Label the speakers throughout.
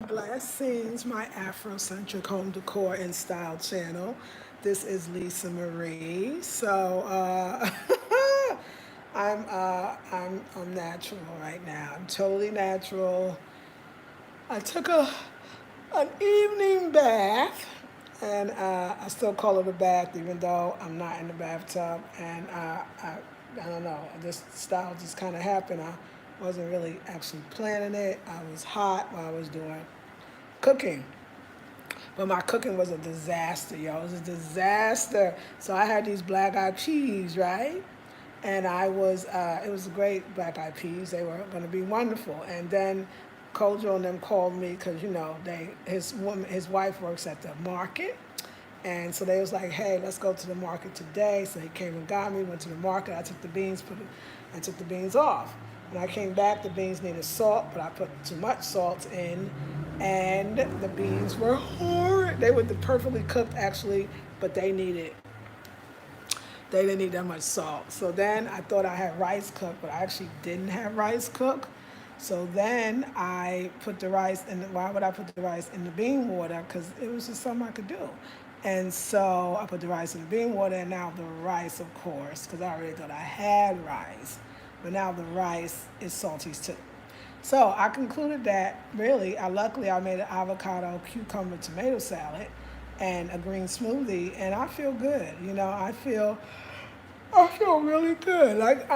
Speaker 1: Blessings, my Afrocentric home decor and style channel. This is Lisa Marie. I'm natural right now. I'm totally natural. I took an evening bath, and I still call it a bath even though I'm not in the bathtub. And I don't know, this style just kind of happened. I wasn't really actually planning it. I was hot while I was doing cooking. But my cooking was a disaster, yo. It was a disaster. So I had these black eyed peas, right? And it was great black eyed peas. They were going to be wonderful. And then Kojo and them called me because, his wife works at the market. And so they was like, hey, let's go to the market today. So they came and got me, went to the market. I took the beans, I took the beans off. When I came back, the beans needed salt, but I put too much salt in, and the beans were horrid. They were perfectly cooked, actually, but they didn't need that much salt. So then I thought I had rice cooked, but I actually didn't have rice cooked. So then I put the rice in. Why would I put the rice in the bean water? Because it was just something I could do. And so I put the rice in the bean water, and now the rice, of course, because I already thought I had rice, but now the rice is salty too. So I concluded that really, luckily I made an avocado, cucumber, tomato salad, and a green smoothie, and I feel good. I feel really good. Like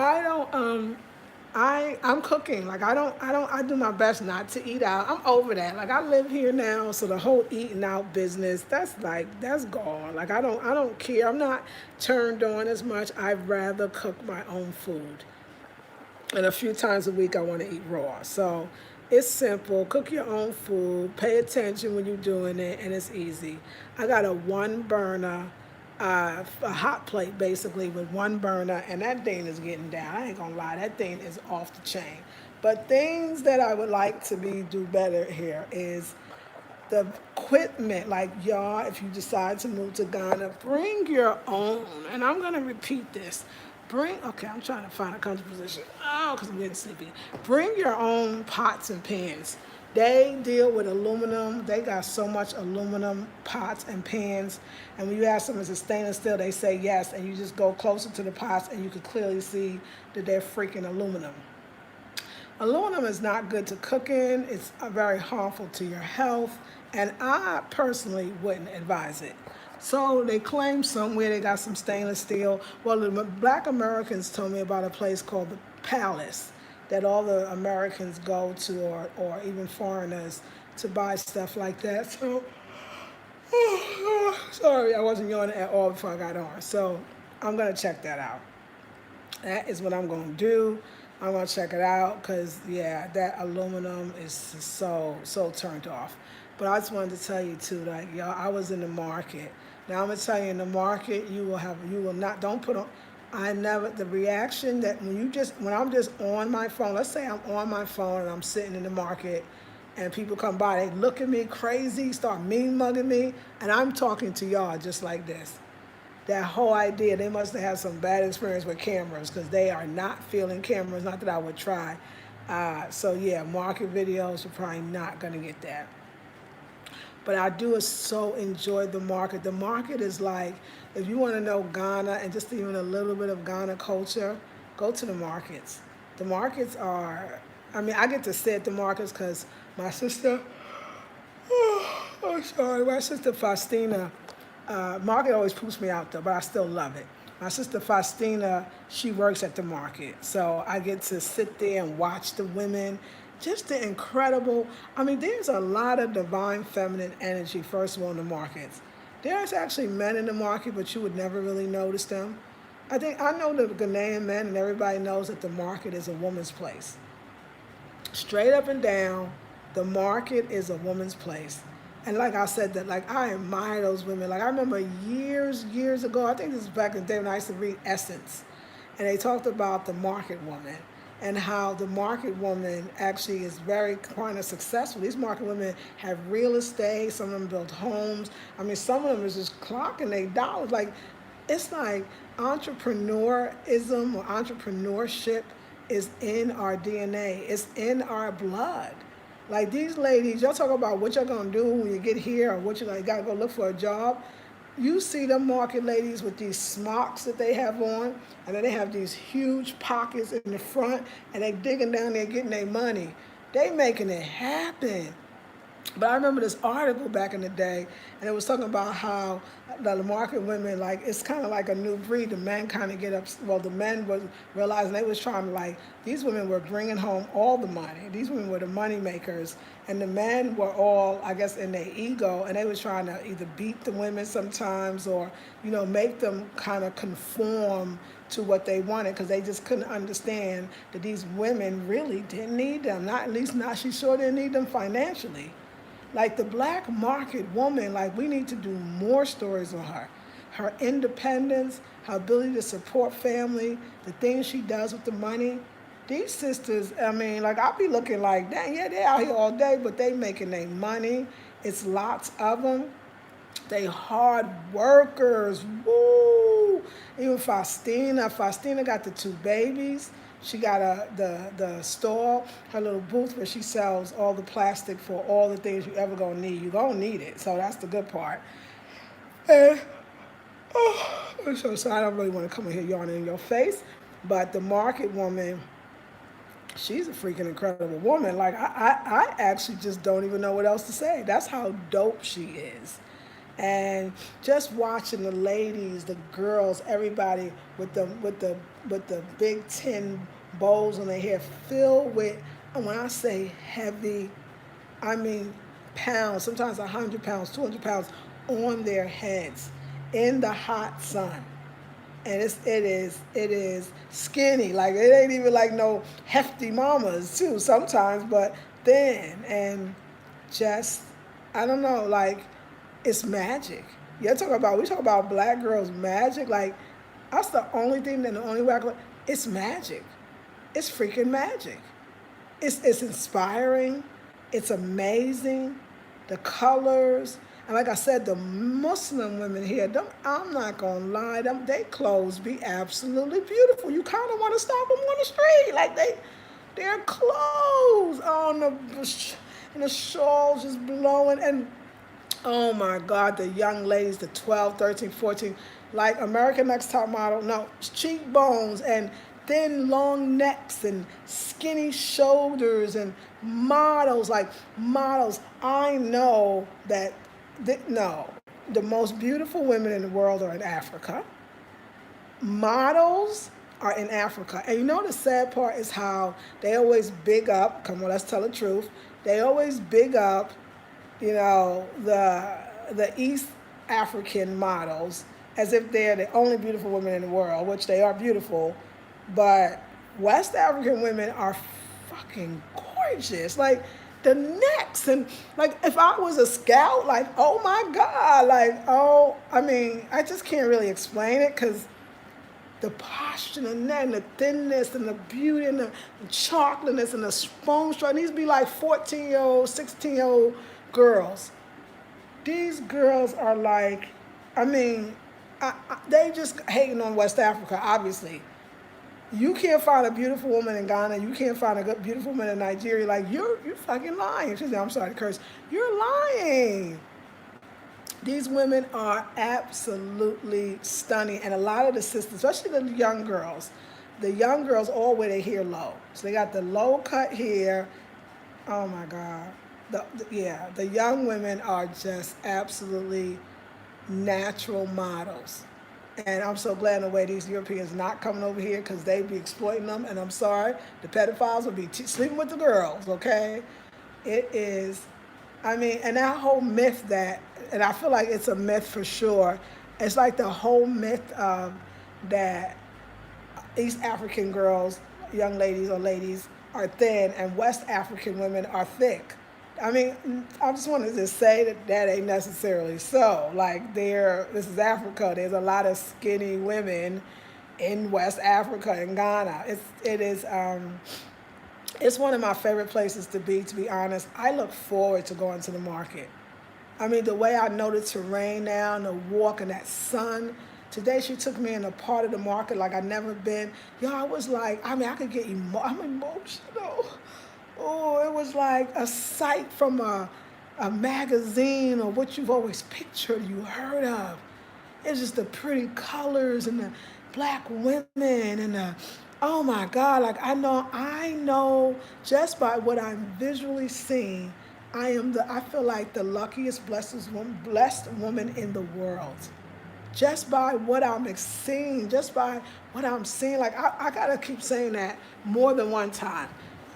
Speaker 1: I'm cooking. Like I do my best not to eat out. I'm over that. Like I live here now, so the whole eating out business, that's gone. Like I don't care. I'm not turned on as much. I'd rather cook my own food. And a few times a week I want to eat raw. So it's simple. Cook your own food. Pay attention when you're doing it, and it's easy. I got a one burner, a hot plate basically with one burner, and that thing is getting down. I ain't gonna lie, that thing is off the chain. But things that I would like to do better here is the equipment. Like y'all, if you decide to move to Ghana, bring your own. And I'm gonna repeat this. Okay, I'm trying to find a comfortable position. Oh, because I'm getting sleepy. Bring your own pots and pans. They deal with aluminum. They got so much aluminum pots and pans. And when you ask them, is it stainless steel? They say yes. And you just go closer to the pots and you can clearly see that they're freaking aluminum. Aluminum is not good to cook in. It's very harmful to your health, and I personally wouldn't advise it. So they claim somewhere they got some stainless steel. Well, the Black Americans told me about a place called the Palace that all the Americans go to, or even foreigners, to buy stuff like that. So, sorry, I wasn't yawning at all before I got on. So I'm gonna check that out. That is what I'm going to do. I'm going to check it out because, yeah, that aluminum is so turned off. But I just wanted to tell you, too, like, y'all, I was in the market. Now, I'm going to tell you, in the market, you will not, don't put on, the reaction that when I'm just on my phone, let's say I'm on my phone and I'm sitting in the market and people come by, they look at me crazy, start mean mugging me, and I'm talking to y'all just like this. That whole idea, they must have had some bad experience with cameras because they are not feeling cameras. Not that I would try. So yeah, market videos are probably not going to get that. But I do so enjoy the market. The market is like, if you want to know Ghana and just even a little bit of Ghana culture, go to the markets. The markets are, I get to sit at the markets because my sister, oh, sorry, my sister Faustina, market always poops me out though, but I still love it. My sister Faustina, she works at the market. So I get to sit there and watch the women. Just the incredible, there's a lot of divine feminine energy, first of all, in the markets. There's actually men in the market, but you would never really notice them. I know the Ghanaian men, and everybody knows that the market is a woman's place. Straight up and down, the market is a woman's place. And like I said, that like I admire those women. Like I remember years ago, I think this was back in the day when I used to read Essence, and they talked about the market woman and how the market woman actually is very kind of successful. These market women have real estate. Some of them build homes. Some of them is just clocking their dollars. Like it's like entrepreneurism or entrepreneurship is in our DNA. It's in our blood. Like these ladies, y'all talk about what you're gonna do when you get here, or what you like gotta go look for a job. You see them market ladies with these smocks that they have on, and then they have these huge pockets in the front, and they digging down there getting their money. They making it happen. But I remember this article back in the day, and it was talking about how the market women, like, it's kind of like a new breed. The men kind of get up, well, the men was realizing they was trying to, like, these women were bringing home all the money. These women were the money makers, and the men were all, I guess, in their ego, and they was trying to either beat the women sometimes or, make them kind of conform to what they wanted, because they just couldn't understand that these women really didn't need them. Not, at least not, she sure didn't need them financially. Like the black market woman, like we need to do more stories on her. Her independence, her ability to support family, the things she does with the money. These sisters, I mean, like I'll be looking like, dang, yeah, they out here all day, but they making their money. It's lots of them. They hard workers, woo! Even Faustina got the 2 babies. She got the store, her little booth where she sells all the plastic for all the things you ever gonna need. You gonna need it, so that's the good part. And so I don't really want to come in here yawning in your face, but the market woman, she's a freaking incredible woman. Like I actually just don't even know what else to say. That's how dope she is. And just watching the ladies, the girls, everybody with the big tin bowls on their hair filled with, and when I say heavy, I mean pounds, sometimes 100 pounds, 200 pounds on their heads in the hot sun. And it is skinny, like it ain't even like no hefty mamas too sometimes, but thin and just, I don't know, like it's magic. We talk about black girls magic, like that's the only thing that the only way I can, it's magic. It's freaking magic. It's inspiring, it's amazing, the colors. And like I said, the Muslim women here, I'm not gonna lie, they clothes be absolutely beautiful. You kind of want to stop them on the street, like their clothes on and the shawls just blowing, and oh my God, the young ladies, the 12, 13, 14, like American Next Top Model, no, cheekbones and thin, long necks and skinny shoulders and models, like models. I know that, no, the most beautiful women in the world are in Africa. Models are in Africa. And you know the sad part is how they always big up, come on, let's tell the truth, they always big up, the East African models as if they're the only beautiful women in the world, which they are beautiful, but West African women are fucking gorgeous. Like the necks, and like if I was a scout, like oh my God, like oh, I mean, I just can't really explain it because the posture and the neck and the thinness and the beauty and the chocolateness and the bone structure. These be like 14-year-old, 16-year-old girls. These girls are like, I mean, they just hating on West Africa, obviously. You can't find a beautiful woman in Ghana. You can't find a good, beautiful woman in Nigeria. Like, you're fucking lying. She said, I'm sorry to curse. You're lying. These women are absolutely stunning. And a lot of the sisters, especially the young girls all wear their hair low. So they got the low cut hair. Oh my God. The young women are just absolutely natural models. And I'm so glad in a way these Europeans not coming over here because they be exploiting them. And I'm sorry, the pedophiles will be sleeping with the girls, okay? It is, I mean, and that whole myth that, and I feel like it's a myth for sure, it's like the whole myth of that East African girls, young ladies or ladies, are thin and West African women are thick. I mean, I just wanted to say that ain't necessarily so. Like, this is Africa. There's a lot of skinny women in West Africa and Ghana. It's one of my favorite places to be honest. I look forward to going to the market. I mean, the way I know the terrain now and the walk and that sun. Today she took me in a part of the market like I'd never been. Yo, I was like, I mean, I could get I'm emotional. Oh, it was like a sight from a magazine or what you've always pictured, you heard of. It's just the pretty colors and the black women and the, oh my God, like I know just by what I'm visually seeing, I feel like the luckiest, blessed woman in the world. Just by what I'm seeing, just by what I'm seeing, like I gotta keep saying that more than one time.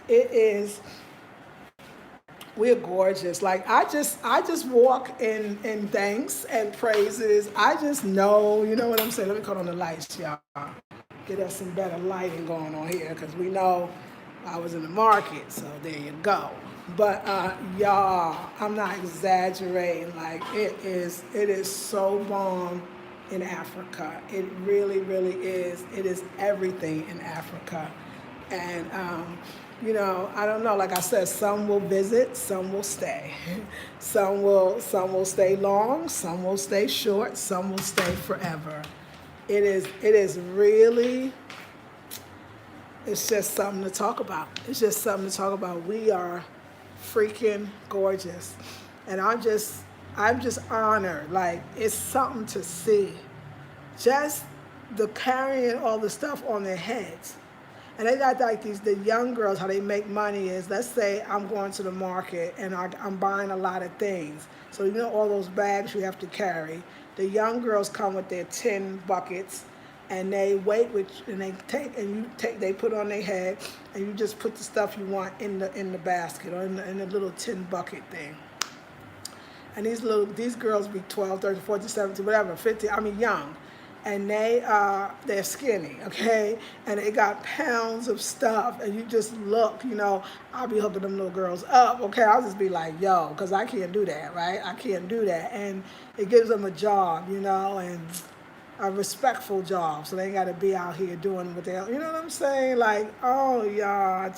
Speaker 1: It is, we're gorgeous. Like I just walk in thanks and praises. I just know, you know what I'm saying? Let me cut on the lights, y'all. Get us some better lighting going on here because we know I was in the market. So there you go. But y'all, I'm not exaggerating. Like it is so bomb in Africa. It really, really is. It is everything in Africa. And I don't know. Like I said, some will visit, some will stay. Some will stay long, some will stay short, some will stay forever. It is really, it's just something to talk about. It's just something to talk about. We are freaking gorgeous. And I'm just honored. Like it's something to see. Just the carrying all the stuff on their heads. And they got like the young girls, how they make money is, let's say I'm going to the market and I'm buying a lot of things. So you know all those bags you have to carry. The young girls come with their tin buckets and they wait and they put on their head and you just put the stuff you want in the basket or in the little tin bucket thing. And these girls be 12, 13, 14, 17, whatever, 50, I mean young. And they're skinny, okay? And they got pounds of stuff, and you just look, I'll be hooking them little girls up, okay? I'll just be like, yo, because I can't do that, right? I can't do that. And it gives them a job, and a respectful job, so they ain't got to be out here doing what you know what I'm saying? Like, oh, y'all,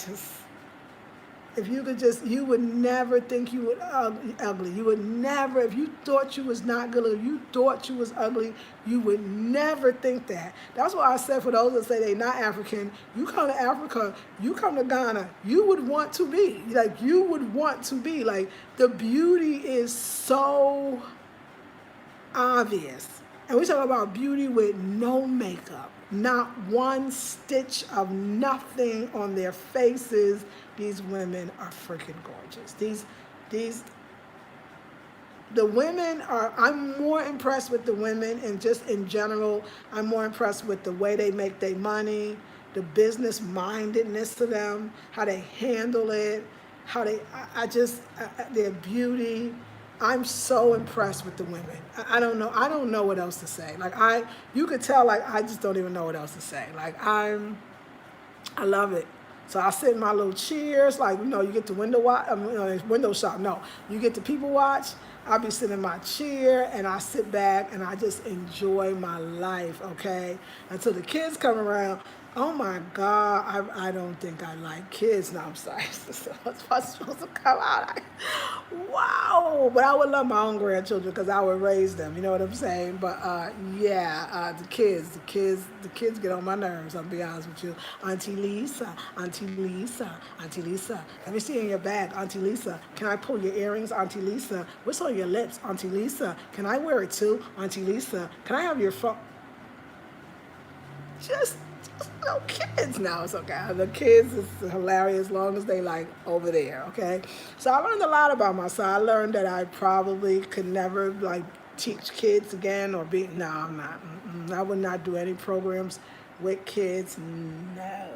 Speaker 1: if you could you would never think you would ugly. You would never, if you thought you was not good, if you thought you was ugly, you would never think that. That's why I said for those that say they're not African, you come to Africa, you come to Ghana, you would want to be. Like, you would want to be. Like, the beauty is so obvious. And we talk about beauty with no makeup, not one stitch of nothing on their faces. These women are freaking gorgeous. The women I'm more impressed with the women, and just in general, I'm more impressed with the way they make their money, the business mindedness to them, how they handle it, their beauty. I'm so impressed with the women. I don't know what else to say. Like you could tell, like I just don't even know what else to say. Like I love it. So I sit in my little chairs, like, you get to window watch, window shop. No, you get to people watch. I'll be sitting in my chair and I sit back and I just enjoy my life, okay? Until the kids come around. Oh my God, I don't think I like kids. No, I'm sorry. What's supposed to come out? Wow. But I would love my own grandchildren because I would raise them. You know what I'm saying? But the kids get on my nerves. I'll be honest with you. Auntie Lisa, let me see in your bag, Auntie Lisa. Can I pull your earrings, Auntie Lisa? What's on your lips, Auntie Lisa? Can I wear it too, Auntie Lisa? Can I have your phone? Just no kids now. It's okay. The kids is hilarious as long as they like over there, okay? So I learned a lot about myself. I learned that I probably could never like teach kids again or be, no, I'm not. I would not do any programs with kids. No.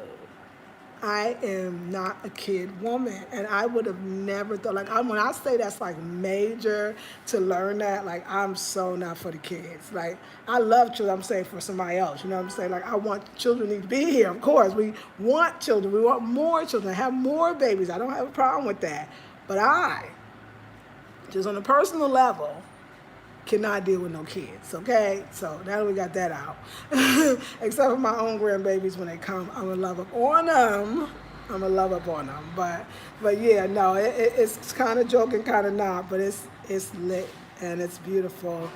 Speaker 1: I am not a kid woman, and I would have never thought, when I say that's like major to learn that, like I'm so not for the kids. Like I love children, I'm saying for somebody else, you know what I'm saying? Like I want children to be here, of course. We want children, we want more children, have more babies. I don't have a problem with that. But just on a personal level, cannot deal with no kids, okay? So now that we got that out. Except for my own grandbabies when they come, I'm gonna love up on them. But yeah, no, it's kind of joking, kind of not, but it's lit and it's beautiful.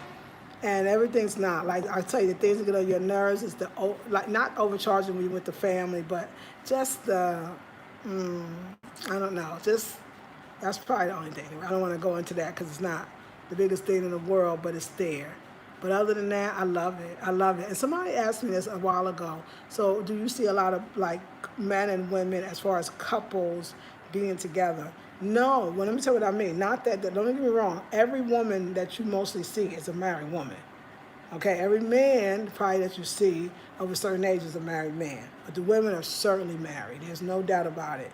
Speaker 1: And everything's not. Like I tell you, the things that get on your nerves is not overcharging me with the family, but just the I don't know. Just that's probably the only thing. I don't want to go into that because it's not the biggest thing in the world, but it's there. But other than that, I love it. I love it. And somebody asked me this a while ago. So, do you see a lot of like men and women as far as couples being together? No. Well, let me tell you what I mean. Not that. Don't get me wrong. Every woman that you mostly see is a married woman. Okay, every man probably that you see of a certain age is a married man. But the women are certainly married. There's no doubt about it.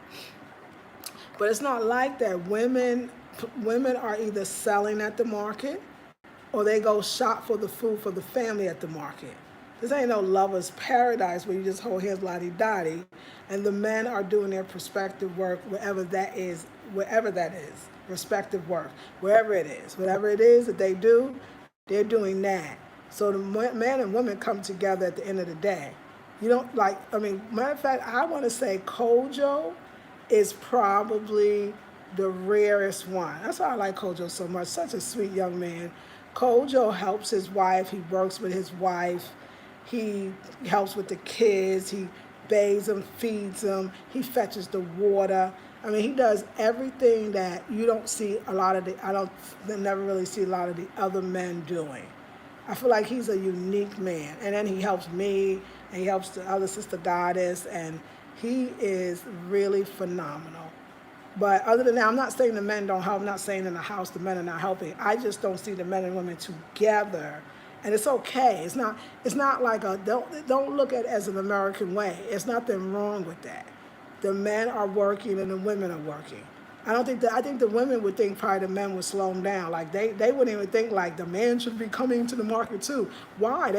Speaker 1: But it's not like that. Women are either selling at the market or they go shop for the food for the family at the market. This ain't no lover's paradise where you just hold hands lottie-dottie, and the men are doing their prospective work wherever that is, respective work, wherever it is. Whatever it is that they do, they're doing that. So the man and woman come together at the end of the day. You don't matter of fact, I want to say Kojo is probably the rarest one. That's why I like Kojo so much. Such a sweet young man. Kojo helps his wife. He works with his wife. He helps with the kids. He bathes them, feeds them. He fetches the water. I mean, he does everything that you don't see never really see a lot of the other men doing. I feel like he's a unique man. And then he helps me, and he helps the other sister goddess, and he is really phenomenal. But other than that, I'm not saying the men don't help. I'm not saying in the house the men are not helping. I just don't see the men and women together. And it's okay. It's not like don't look at it as an American way. It's nothing wrong with that. The men are working and the women are working. I think the women would think probably the men would slow them down. Like they wouldn't even think like the man should be coming to the market too. Why?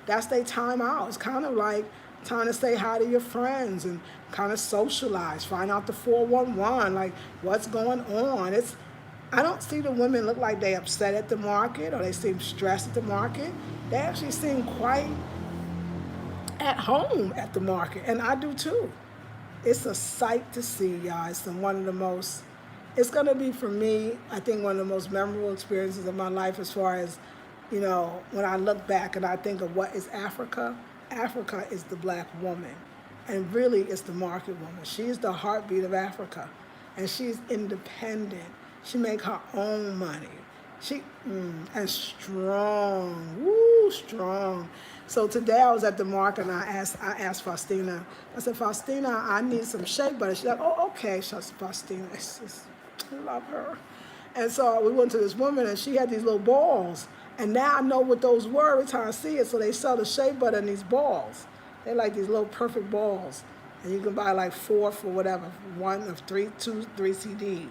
Speaker 1: That's their time out. It's kind of like time to say hi to your friends and kind of socialize, find out the 411, like what's going on. I don't see the women look like they upset at the market or they seem stressed at the market. They actually seem quite at home at the market, and I do too. It's a sight to see, y'all. It's going to be for me, I think one of the most memorable experiences of my life as far as, when I look back and I think of what is Africa. Africa is the black woman, and really it's the market woman. She's the heartbeat of Africa, and she's independent. She make her own money. And strong, strong. So today I was at the market and I asked Faustina. I said, Faustina, I need some shea butter. She's like, oh, okay, Faustina. I love her. And so we went to this woman and she had these little balls. And now I know what those were every time I see it. So they sell the shea butter in these balls. They're like these little perfect balls. And you can buy like 4 for whatever, 2, 3 CDs.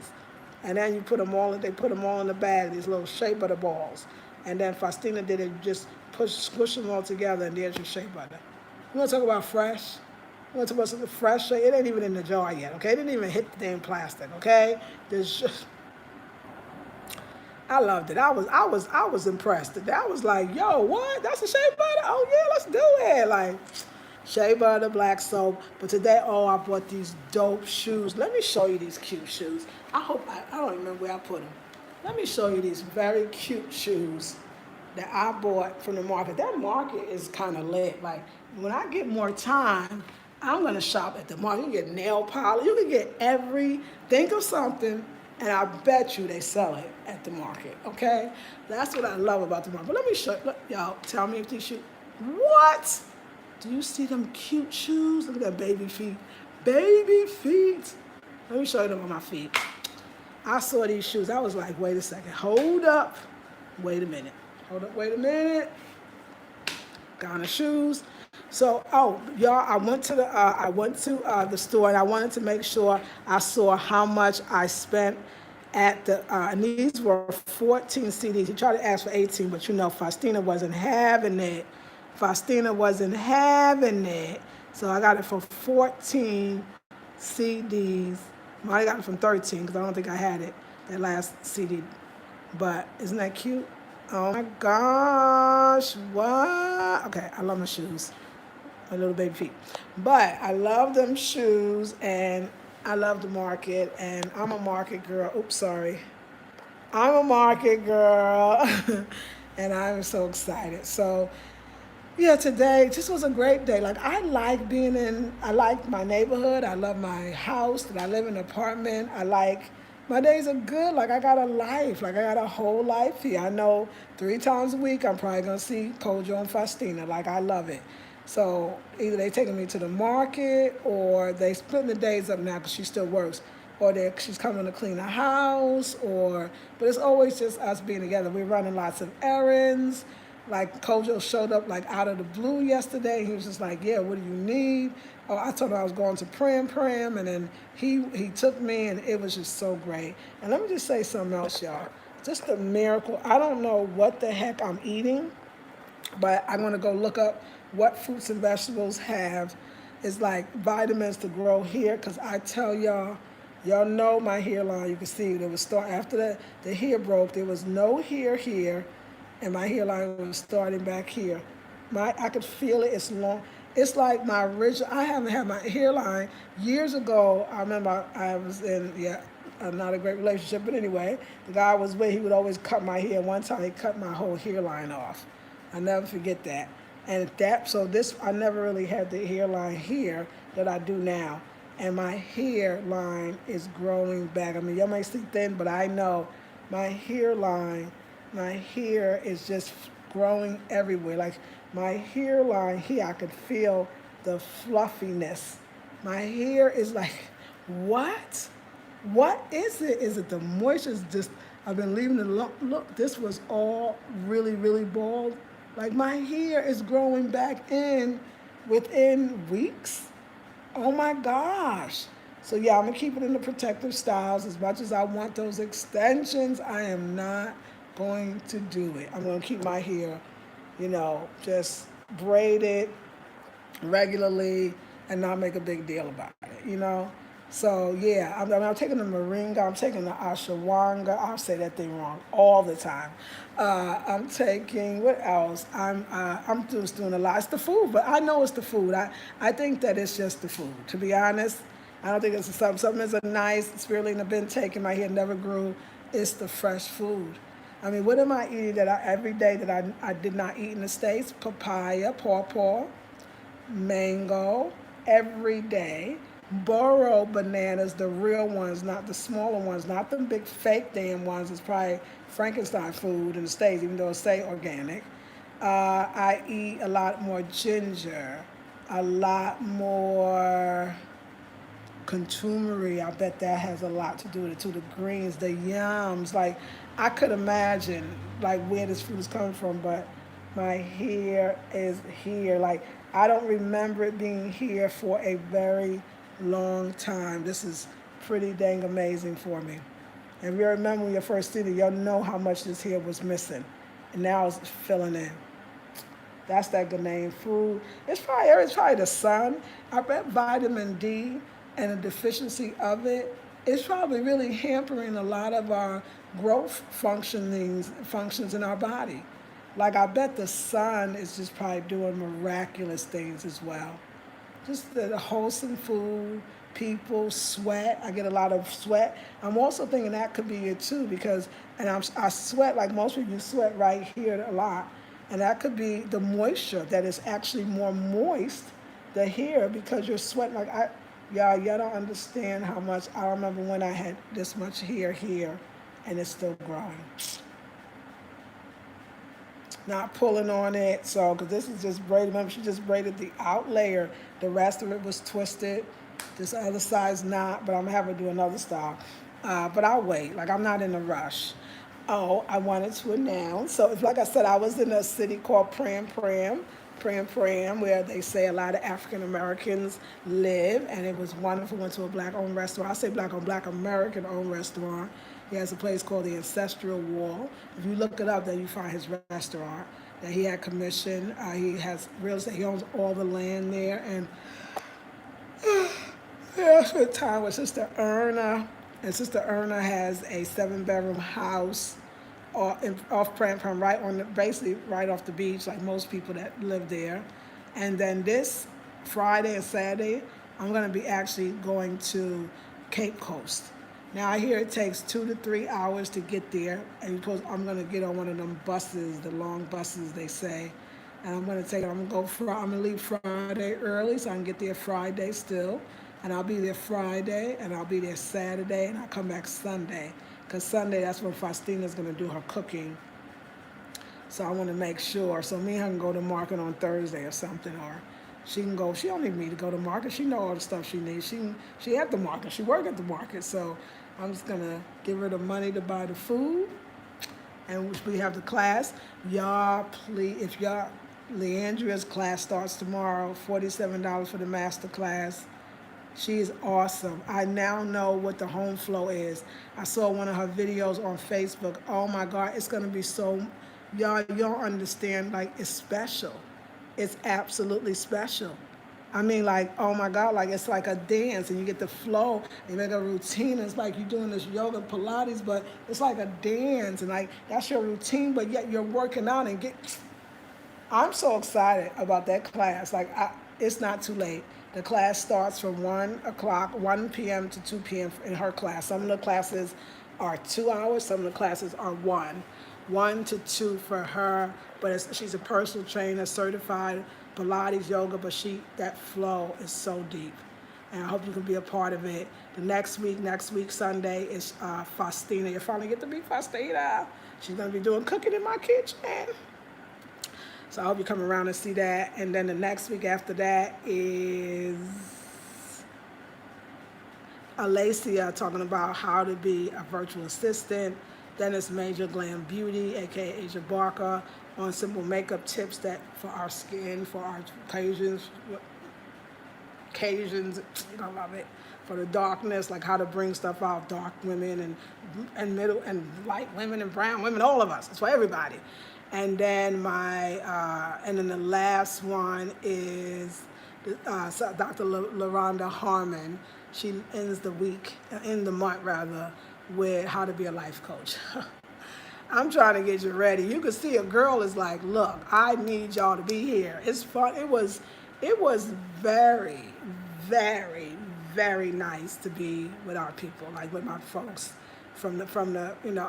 Speaker 1: And then they put them all in the bag, these little shea butter balls. And then Faustina did it, just squish them all together, and there's your shea butter. You want to talk about fresh? You want to talk about something fresh? It ain't even in the jar yet, okay? It didn't even hit the damn plastic, okay? I loved it. I was impressed. I was like, yo, what? That's a shea butter? Oh yeah, let's do it. Like shea butter, black soap. But today, I bought these dope shoes. Let me show you these cute shoes. I don't remember where I put them. Let me show you these very cute shoes that I bought from the market. That market is kind of lit. Like when I get more time, I'm gonna shop at the market. You can get nail polish. You can get think of something, and I bet you they sell it at the market. Okay, that's what I love about the market. But let me show y'all. Tell me if these shoes. What? Do you see them cute shoes? Look at that baby feet. Baby feet. Let me show you them on my feet. I saw these shoes. I was like, wait a second. Hold up. Wait a minute. Wait a minute. Got the shoes. So, y'all, I went to the store and I wanted to make sure I saw how much I spent at and these were 14 CDs. He tried to ask for 18, but Faustina wasn't having it. So I got it for 14 CDs. Well, I got it from 13 because I don't think I had it, that last CD. But isn't that cute? Oh my gosh, what? Okay, I love my shoes, my little baby feet. But I love them shoes and I love the market and I'm a market girl. Oops, sorry. I'm a market girl and I'm so excited. So Yeah, today just was a great day. Like I like my neighborhood. I love my house that I live in an apartment. My days are good. Like I got a life. Like I got a whole life here. I know 3 times a week I'm probably gonna see Kojo and Faustina. Like I love it. So either they taking me to the market or they splitting the days up now because she still works, or she's coming to clean the house, but it's always just us being together. We're running lots of errands. Like Kojo showed up like out of the blue yesterday. He was just like, "Yeah, what do you need?" Oh, I told him I was going to Pram, and then he took me, and it was just so great. And let me just say something else, y'all. Just a miracle. I don't know what the heck I'm eating, but I'm gonna go look up what fruits and vegetables have. It's like vitamins to grow hair, cause I tell y'all know my hairline. You can see it was start after the hair broke. There was no hair here, and my hairline was starting back here. I could feel it. It's long. It's like my original. I haven't had my hairline years ago. I remember I was in not a great relationship, but anyway, the guy was with. He would always cut my hair. One time he cut my whole hairline off. I never forget that. And I never really had the hairline here that I do now. And my hairline is growing back. I mean, y'all may see thin, but I know my hairline, my hair is just growing everywhere. Like my hairline here, I could feel the fluffiness. My hair is like, what? What is it? Is it the moisture? It's just, I've been leaving it alone. Look, this was all really, really bald. Like my hair is growing back in within weeks. Oh my gosh. So yeah, I'm gonna keep it in the protective styles. As much as I want those extensions, I am not going to do it. I'm gonna keep my hair, just braided regularly and not make a big deal about it. So yeah, I'm taking the moringa, I'm taking the ashwagandha. I'll say that thing wrong all the time. I'm taking what else? I'm just doing a lot. It's the food, but I know it's the food. I think that it's just the food. To be honest, I don't think it's something is a nice spirulina been taken. My hair never grew. It's the fresh food. I mean, what am I eating every day that I did not eat in the States? Papaya, pawpaw, mango, every day. Burro bananas, the real ones, not the smaller ones, not the big fake damn ones. It's probably Frankenstein food in the States, even though it say organic. I eat a lot more ginger, a lot more contumery. I bet that has a lot to do with it too. The greens, the yams. Like I could imagine like where this food is coming from, but my hair is here. Like I don't remember it being here for a very long time. This is pretty dang amazing for me. And if you remember when you first seen it, you'll know how much this hair was missing. And now it's filling in. That's that Ghanaian food. It's probably the sun. I bet vitamin D and the deficiency of it is probably really hampering a lot of our growth functions in our body. Like I bet the sun is just probably doing miraculous things as well. Just the wholesome food, people, sweat. I get a lot of sweat. I'm also thinking that could be it too because, I sweat like most people, you sweat right here a lot. And that could be the moisture that is actually more moist, the hair, because you're sweating. Y'all don't understand how much, I remember when I had this much hair here and it's still growing. Not pulling on it, so, because this is just braided. Remember, she just braided the out layer. The rest of it was twisted. This other side's not, but I'm gonna have her do another style. But I'll wait. Like, I'm not in a rush. Oh, I wanted to announce. So, like I said, I was in a city called Pram, where they say a lot of African Americans live, and it was wonderful. Went to a black-owned restaurant. I say black-owned, Black American-owned restaurant. He has a place called the Ancestral Wall. If you look it up, then you find his restaurant that he had commissioned. He has real estate. He owns all the land there, and yeah, I spent time with Sister Erna, and Sister Erna has a 7-bedroom house off Pram, basically right off the beach, like most people that live there. And then this Friday and Saturday, I'm gonna be actually going to Cape Coast. Now I hear it takes 2 to 3 hours to get there, and I'm gonna get on one of them buses, the long buses they say, and I'm gonna leave Friday early so I can get there Friday still, and I'll be there Friday, and I'll be there Saturday, and I'll come back Sunday, cause Sunday that's when Faustina's gonna do her cooking. So I want to make sure. So me and her can go to market on Thursday or something, or she can go. She don't need me to go to market. She know all the stuff she needs. She at the market. She work at the market. So I'm just gonna give her the money to buy the food, and we have the class. Y'all, please, if y'all, Leandria's class starts tomorrow. $47 for the master class. She is awesome. I now know what the home flow is. I saw one of her videos on Facebook. Oh my God, it's gonna be so. Y'all don't understand, like, it's special. It's absolutely special. I mean, like, oh my God, like, it's like a dance, and you get the flow, you make a routine. It's like you're doing this yoga, Pilates, but it's like a dance, and like, that's your routine, but yet you're working out and I'm so excited about that class. Like, it's not too late. The class starts from 1 p.m. to 2 p.m. in her class. Some of the classes are 2 hours, some of the classes are 1 to 2 for her, but she's a personal trainer, certified Pilates, yoga, but that flow is so deep, and I hope you can be a part of it. The next week Sunday is Faustina. You finally get to meet Faustina. She's gonna be doing cooking in my kitchen, so I hope you come around and see that. And then the next week after that is Elayseah talking about how to be a virtual assistant. Then it's Majorglambeauty, aka Asia Barker, on simple makeup tips that for our skin, for our occasions, you know, love it. For the darkness, like how to bring stuff out, dark women and middle and light women and brown women, all of us. It's for everybody. And then the last one is Dr. La-Rhonda Harmon. She ends the month rather, with how to be a life coach. I'm trying to get you ready. You can see a girl is like, look, I need y'all to be here. It's fun. It was very, very, very nice to be with our people, like with my folks from the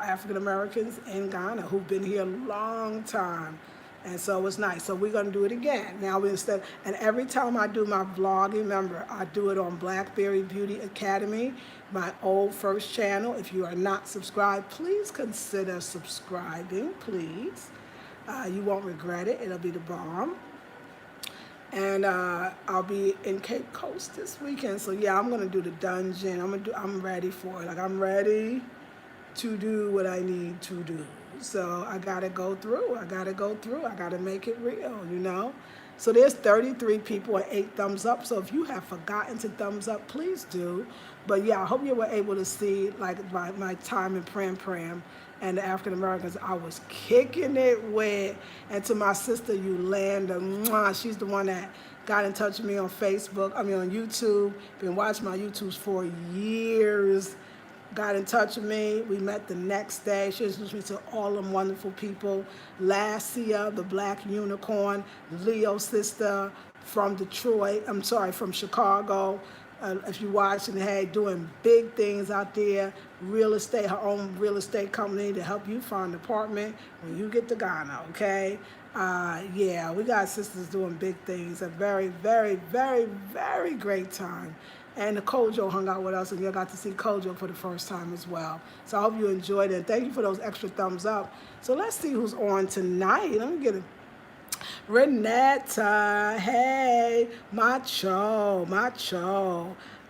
Speaker 1: African Americans in Ghana who've been here a long time. And so it's nice. So we're gonna do it again. Now and every time I do my vlogging, remember, I do it on Blackberry Beauty Academy, my old first channel. If you are not subscribed, please consider subscribing, please. You won't regret it. It'll be the bomb. And I'll be in Cape Coast this weekend. So yeah, I'm gonna do the dungeon. I'm ready for it. Like, I'm ready to do what I need to do. So I gotta go through. I gotta make it real, you know? So there's 33 people and 8 thumbs up. So if you have forgotten to thumbs up, please do. But yeah, I hope you were able to see, like, my time in Pram and the African Americans I was kicking it with. And to my sister Yolanda, she's the one that got in touch with me on on YouTube. Been watching my YouTubes for years. Got in touch with me. We met the next day. She introduced me to all them wonderful people. Elayseah, the Black Unicorn, Leo's sister from from Chicago. If you're watching, hey, doing big things out there. Real estate, her own real estate company to help you find an apartment when you get to Ghana, okay? Yeah, we got sisters doing big things. A very, very, very, very great time. And the Kojo hung out with us, and you got to see Kojo for the first time as well. So I hope you enjoyed it. Thank you for those extra thumbs up. So let's see who's on tonight. Let me get it. Renetta, hey, Macho.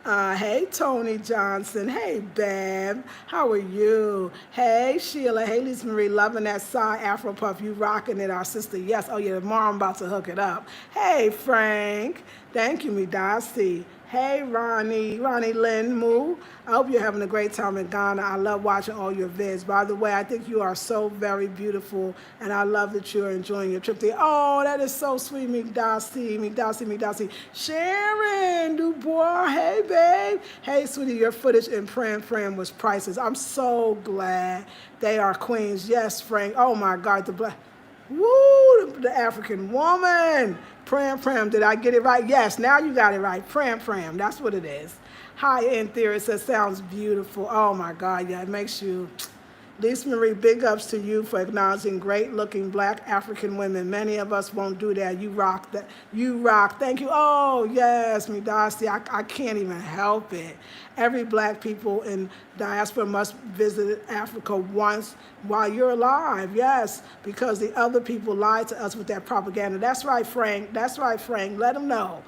Speaker 1: Hey, Tony Johnson. Hey, Bam. How are you? Hey, Sheila. Hey, Lisa Marie. Loving that side Afro puff. You rocking it, our sister. Yes. Oh, yeah, tomorrow I'm about to hook it up. Hey, Frank. Thank you, Midasi. Hey, Ronnie Lynn Moo. I hope you're having a great time in Ghana. I love watching all your vids. By the way, I think you are so very beautiful, and I love that you're enjoying your trip there. Oh, that is so sweet, Midasi. Sharon Dubois, hey, babe. Hey, sweetie, your footage in Pram was priceless. I'm so glad they are queens. Yes, Frank. Oh, my God, the African woman. Pram, did I get it right? Yes, now you got it right. Pram, that's what it is. High-end theorist, that sounds beautiful. Oh my God, yeah, it makes you Lisa Marie, big ups to you for acknowledging great-looking Black African women. Many of us won't do that. You rock that. You rock. Thank you. Oh, yes, me Darcy. I can't even help it. Every Black people in diaspora must visit Africa once while you're alive. Yes, because the other people lied to us with that propaganda. That's right, Frank. That's right, Frank. Let them know.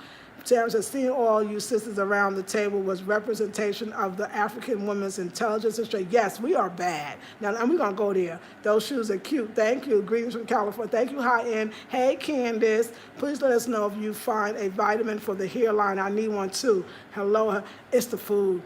Speaker 1: Terrence says, seeing all you sisters around the table was representation of the African woman's intelligence and strength. Yes, we are bad. Now, and we're going to go there. Those shoes are cute. Thank you. Greetings from California. Thank you, High End. Hey, Candace. Please let us know if you find a vitamin for the hairline. I need one, too. Hello. It's the food.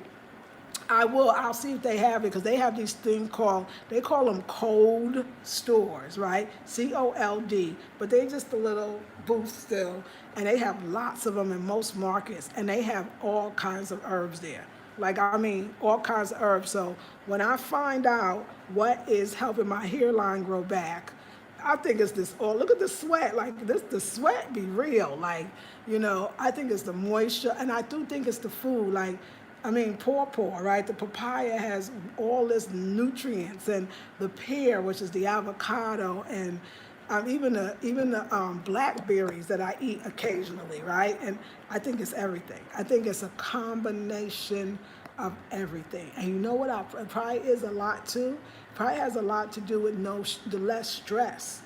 Speaker 1: I will. I'll see if they have it because they have these things called, they call them cold stores, right? COLD. But they just a little booth still. And they have lots of them in most markets. And they have all kinds of herbs there. Like, I mean, all kinds of herbs. So when I find out what is helping my hairline grow back, I think it's this, oh, look at the sweat. Like, this, the sweat be real. Like, you know, I think it's the moisture. And I do think it's the food. Like, I mean, pawpaw, right? The papaya has all this nutrients, and the pear, which is the avocado, and even the blackberries that I eat occasionally, right? And I think it's everything. I think it's a combination of everything. And you know what? It probably is a lot too. It probably has a lot to do with the less stress.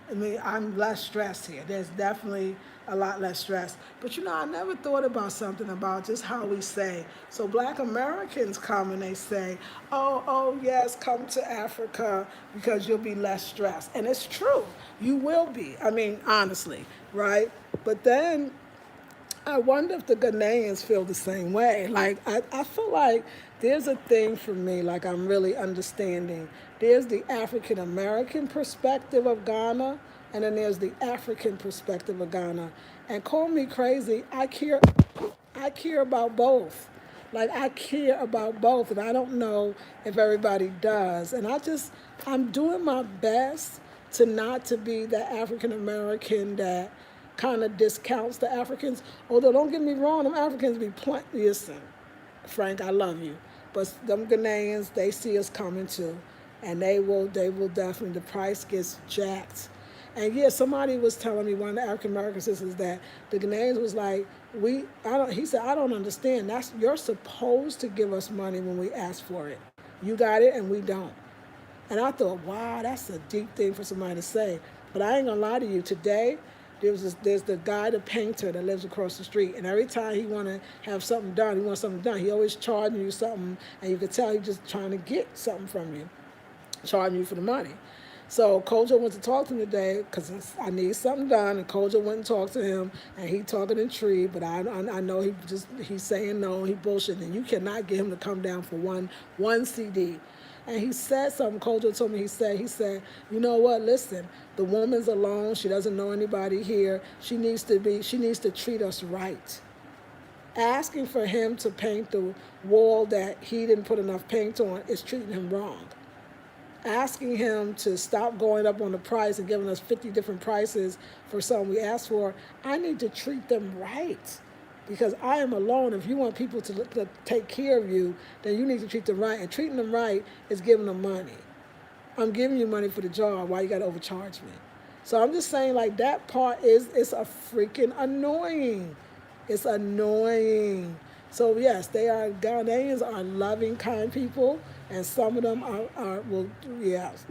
Speaker 1: I mean, I'm less stressed here. There's definitely a lot less stress. But you know, I never thought about something about just how we say. So Black Americans come and they say, oh, yes, come to Africa because you'll be less stressed. And it's true. You will be. I mean, honestly, right? But then I wonder if the Ghanaians feel the same way. Like, I feel like there's a thing for me, like I'm really understanding. There's the African American perspective of Ghana, and then there's the African perspective of Ghana. And call me crazy, I care about both. Like, I care about both, and I don't know if everybody does. And I'm doing my best to not to be the African American that kind of discounts the Africans. Although, don't get me wrong, them Africans be listen, Frank, I love you. But them Ghanaians, they see us coming too. And they will definitely, the price gets jacked. And yeah, somebody was telling me, one of the African American sisters, that the Ghanaians was like, he said, I don't understand. You're supposed to give us money when we ask for it. You got it and we don't. And I thought, wow, that's a deep thing for somebody to say. But I ain't gonna lie to you, today, there's the guy, the painter that lives across the street, and every time he want to have something done, he always charging you something, and you can tell he's just trying to get something from you, charging you for the money. So Kojo went to talk to him today because I need something done, and Kojo went and talked to him, and he talking in tree, but I know he's saying no, he bullshitting, and you cannot get him to come down for one CD. And he said something, Kojo told me, he said, you know what, listen, the woman's alone, she doesn't know anybody here, she needs to treat us right. Asking for him to paint the wall that he didn't put enough paint on is treating him wrong. Asking him to stop going up on the price and giving us 50 different prices for something we asked for, I need to treat them right. Because I am alone. If you want people to take care of you, then you need to treat them right. And treating them right is giving them money. I'm giving you money for the job. Why you got to overcharge me? So I'm just saying, like, that part it's a freaking annoying. It's annoying. So yes, Ghanaians are loving, kind people, and some of them yes.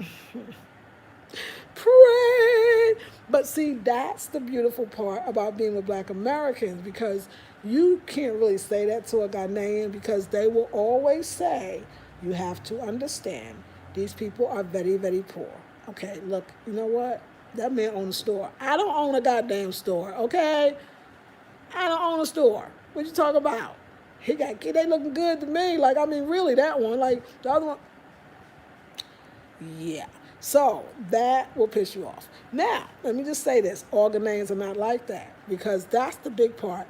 Speaker 1: Pray. But see, that's the beautiful part about being with Black Americans, because you can't really say that to a Ghanaian, because they will always say, you have to understand, these people are very, very poor. Okay, look, you know what? That man owns a store. I don't own a goddamn store, okay? I don't own a store. What you talking about? They looking good to me. Like, I mean, really, that one. Like, the other one. Yeah. So that will piss you off. Now, let me just say this. All Ghanaians are not like that, because that's the big part.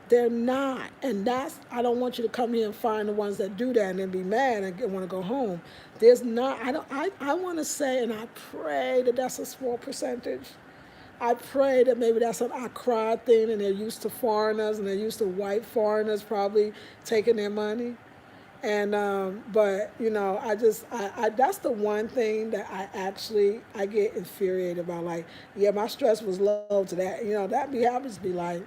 Speaker 1: They're not. And I don't want you to come here and find the ones that do that and then be mad and want to go home. There's not, I want to say, and I pray that that's a small percentage. I pray that maybe that's an Accra thing, and they're used to foreigners, and they're used to white foreigners probably taking their money. And but you know, I that's the one thing that I get infuriated about. Like, yeah, my stress was low to that. You know, that be happens to be like,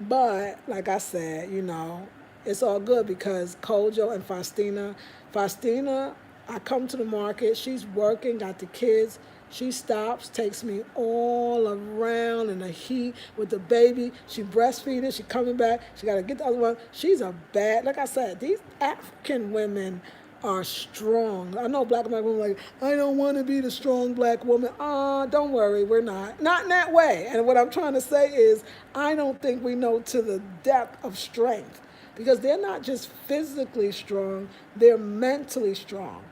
Speaker 1: but like I said, you know, it's all good because Kojo and Faustina, I come to the market, she's working, got the kids. She stops, takes me all around in the heat with the baby. She breastfeeding, she coming back. She got to get the other one. She's a bad, like I said, these African women are strong. I know black American women like, I don't want to be the strong black woman. Don't worry, we're not. Not in that way. And what I'm trying to say is, I don't think we know to the depth of strength because they're not just physically strong, they're mentally strong.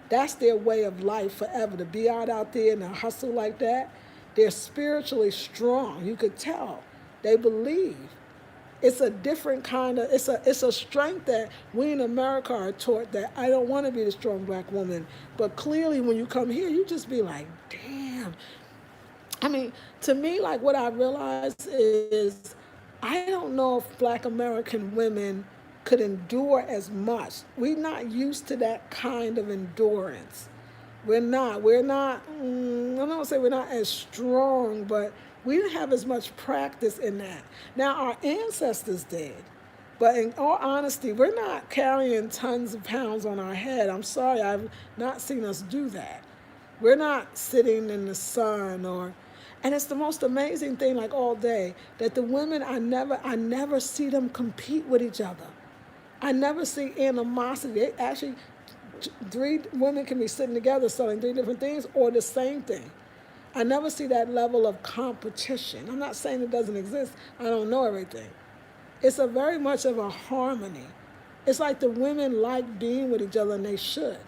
Speaker 1: That's their way of life forever, to be out there and hustle like that. They're spiritually strong. You could tell. They believe. It's a different kind of, it's a strength that we in America are taught that I don't want to be the strong black woman. But clearly when you come here, you just be like, damn. I mean, to me, like what I realized is I don't know if black American women could endure as much. We're not used to that kind of endurance. I'm not gonna say we're not as strong, but we didn't have as much practice in that. Now, our ancestors did. But in all honesty, we're not carrying tons of pounds on our head. I'm sorry, I've not seen us do that. We're not sitting in the sun and it's the most amazing thing, like all day, that the women, I never see them compete with each other. I never see animosity. They actually, three women can be sitting together selling three different things or the same thing. I never see that level of competition. I'm not saying it doesn't exist. I don't know everything. It's a very much of a harmony. It's like the women like being with each other, and they should.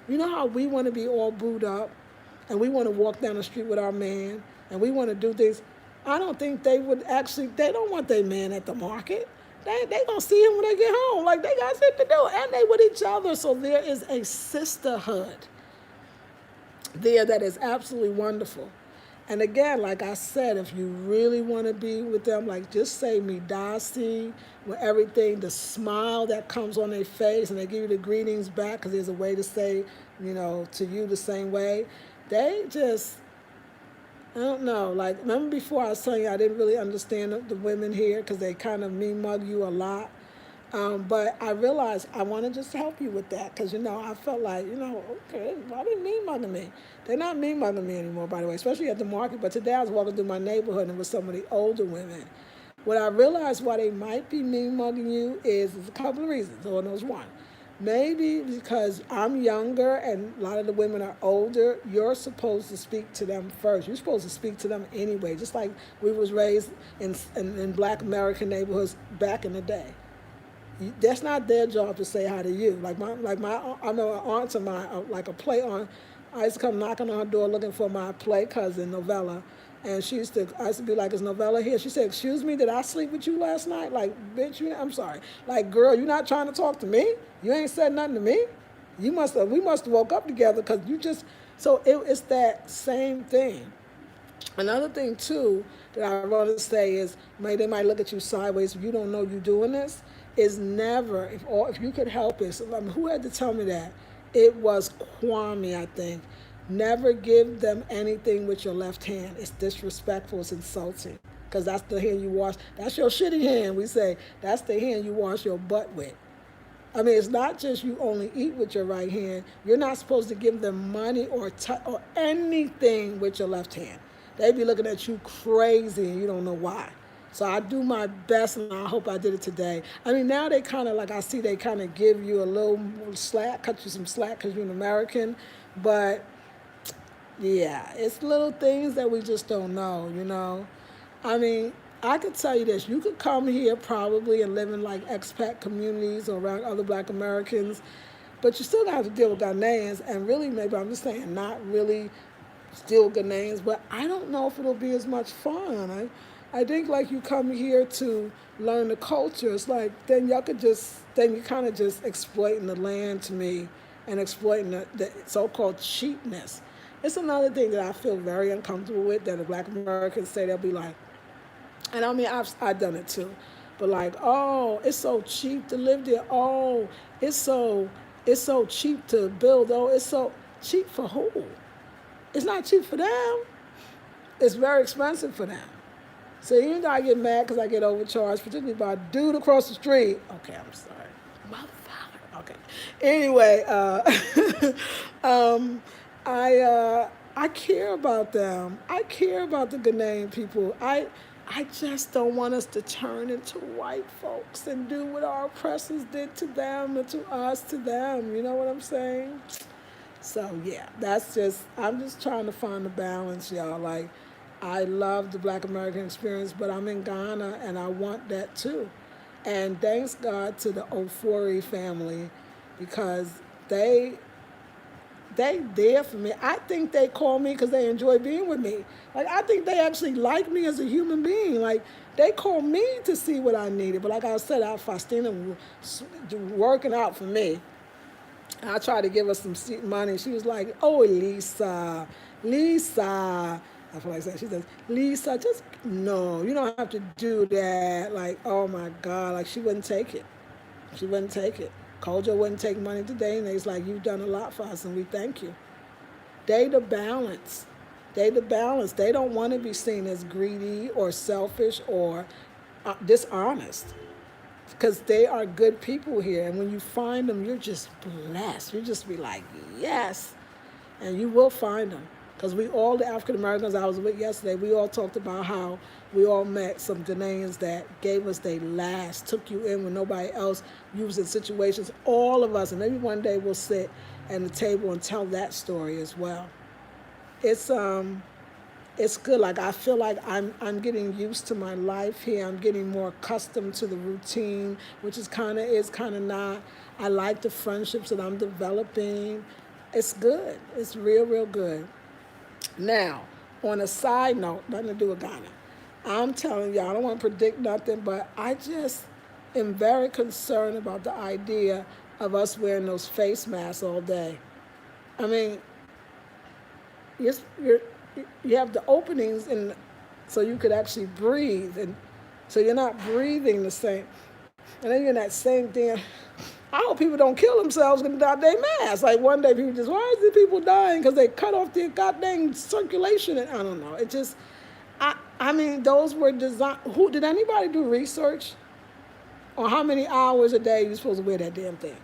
Speaker 1: You know how we want to be all booed up and we want to walk down the street with our man and we want to do things. I don't think they would actually, they don't want their man at the market. They going to see him when they get home. Like, they got shit to do. And they with each other. So there is a sisterhood there that is absolutely wonderful. And again, like I said, if you really want to be with them, like just say Midasi, with everything, the smile that comes on their face, and they give you the greetings back because there's a way to say, you know, to you the same way. They just, I don't know. Like, remember before I was telling you I didn't really understand the women here because they kind of mean mug you a lot. But I realized I want to just help you with that because, you know, I felt like, you know, okay, why they mean mugging me? They're not mean mugging me anymore, by the way, especially at the market. But today I was walking through my neighborhood and with some of the older women. What I realized why they might be mean mugging you is there's a couple of reasons. Lord knows one. Maybe because I'm younger and a lot of the women are older, you're supposed to speak to them first. You're supposed to speak to them anyway, just like we was raised in black American neighborhoods back in the day. That's not their job to say hi to you. I know an aunt of mine, like a play aunt, I used to come knocking on her door looking for my play cousin, Novella. And I used to be like, is Novella here? She said, excuse me, did I sleep with you last night? Like, bitch, I'm sorry. Like, girl, you not trying to talk to me? You ain't said nothing to me? We must have woke up together because you just, so it's that same thing. Another thing, too, that I want to say is, they might look at you sideways if you don't know you're doing this, is never, if you could help it, I mean, who had to tell me that? It was Kwame, I think. Never give them anything with your left hand. It's disrespectful, it's insulting. Because that's the hand you wash, that's your shitty hand, we say. That's the hand you wash your butt with. I mean, it's not just you only eat with your right hand. You're not supposed to give them money or anything with your left hand. They be looking at you crazy and you don't know why. So I do my best, and I hope I did it today. I mean, now they kind of, like I see they kind of give you a little slack, cut you some slack because you're an American. But, yeah, it's little things that we just don't know, you know. I mean, I could tell you this. You could come here probably and live in, like, expat communities or around other black Americans, but you still have to deal with Ghanaians, and really, maybe I'm just saying, not really still Ghanaians, but I don't know if it'll be as much fun. I think like you come here to learn the culture. It's like then you kind of just exploiting the land to me and exploiting the so-called cheapness. It's another thing that I feel very uncomfortable with that the black Americans say. They'll be like, and I mean I've done it too, But like, oh, it's so cheap to live there. Oh, it's so it's so cheap to build. Oh, it's so cheap for who? It's not cheap for them. It's very expensive for them. So even though I get mad because I get overcharged, particularly by a dude across the street. Okay, I'm sorry. Motherfucker. Okay. Anyway, um, I care about them. I care about the Ghanaian people. I just don't want us to turn into white folks and do what our oppressors did to them and to us to them. You know what I'm saying? So yeah, I'm just trying to find the balance, y'all. Like, I love the Black American experience, but I'm in Ghana and I want that too. And thanks God to the Ofori family, because they there for me. I think they call me because they enjoy being with me. Like, I think they actually like me as a human being. Like, they call me to see what I needed. But like I said, Faustina was working out for me. I tried to give her some money. She was like, oh, Lisa. I feel like that. She says, Lisa, just, no, you don't have to do that. Like, oh my God. Like, she wouldn't take it. She wouldn't take it. Kojo wouldn't take money today, and they's like, you've done a lot for us, and we thank you. They the balance. They the balance. They don't want to be seen as greedy or selfish or dishonest, because they are good people here. And when you find them, you're just blessed. You just be like, yes. And you will find them. Because we all, the African Americans I was with yesterday, we all talked about how we all met some Ghanaians that gave us their last, took you in when nobody else. You was in situations, all of us, and maybe one day we'll sit at the table and tell that story as well. It's good. Like, I feel like I'm getting used to my life here. I'm getting more accustomed to the routine, which is kind of not. I like the friendships that I'm developing. It's good. It's real, real good. Now, on a side note, nothing to do with Ghana, I'm telling y'all, I don't want to predict nothing, but I just am very concerned about the idea of us wearing those face masks all day. I mean, you have the openings so you could actually breathe, and so you're not breathing the same. And then you're in that same thing. I hope people don't kill themselves without their masks. Like, one day people just, why is the people dying? Because they cut off their goddamn circulation. And I don't know. It just, I mean, those were designed. Did anybody do research on how many hours a day you're supposed to wear that damn thing?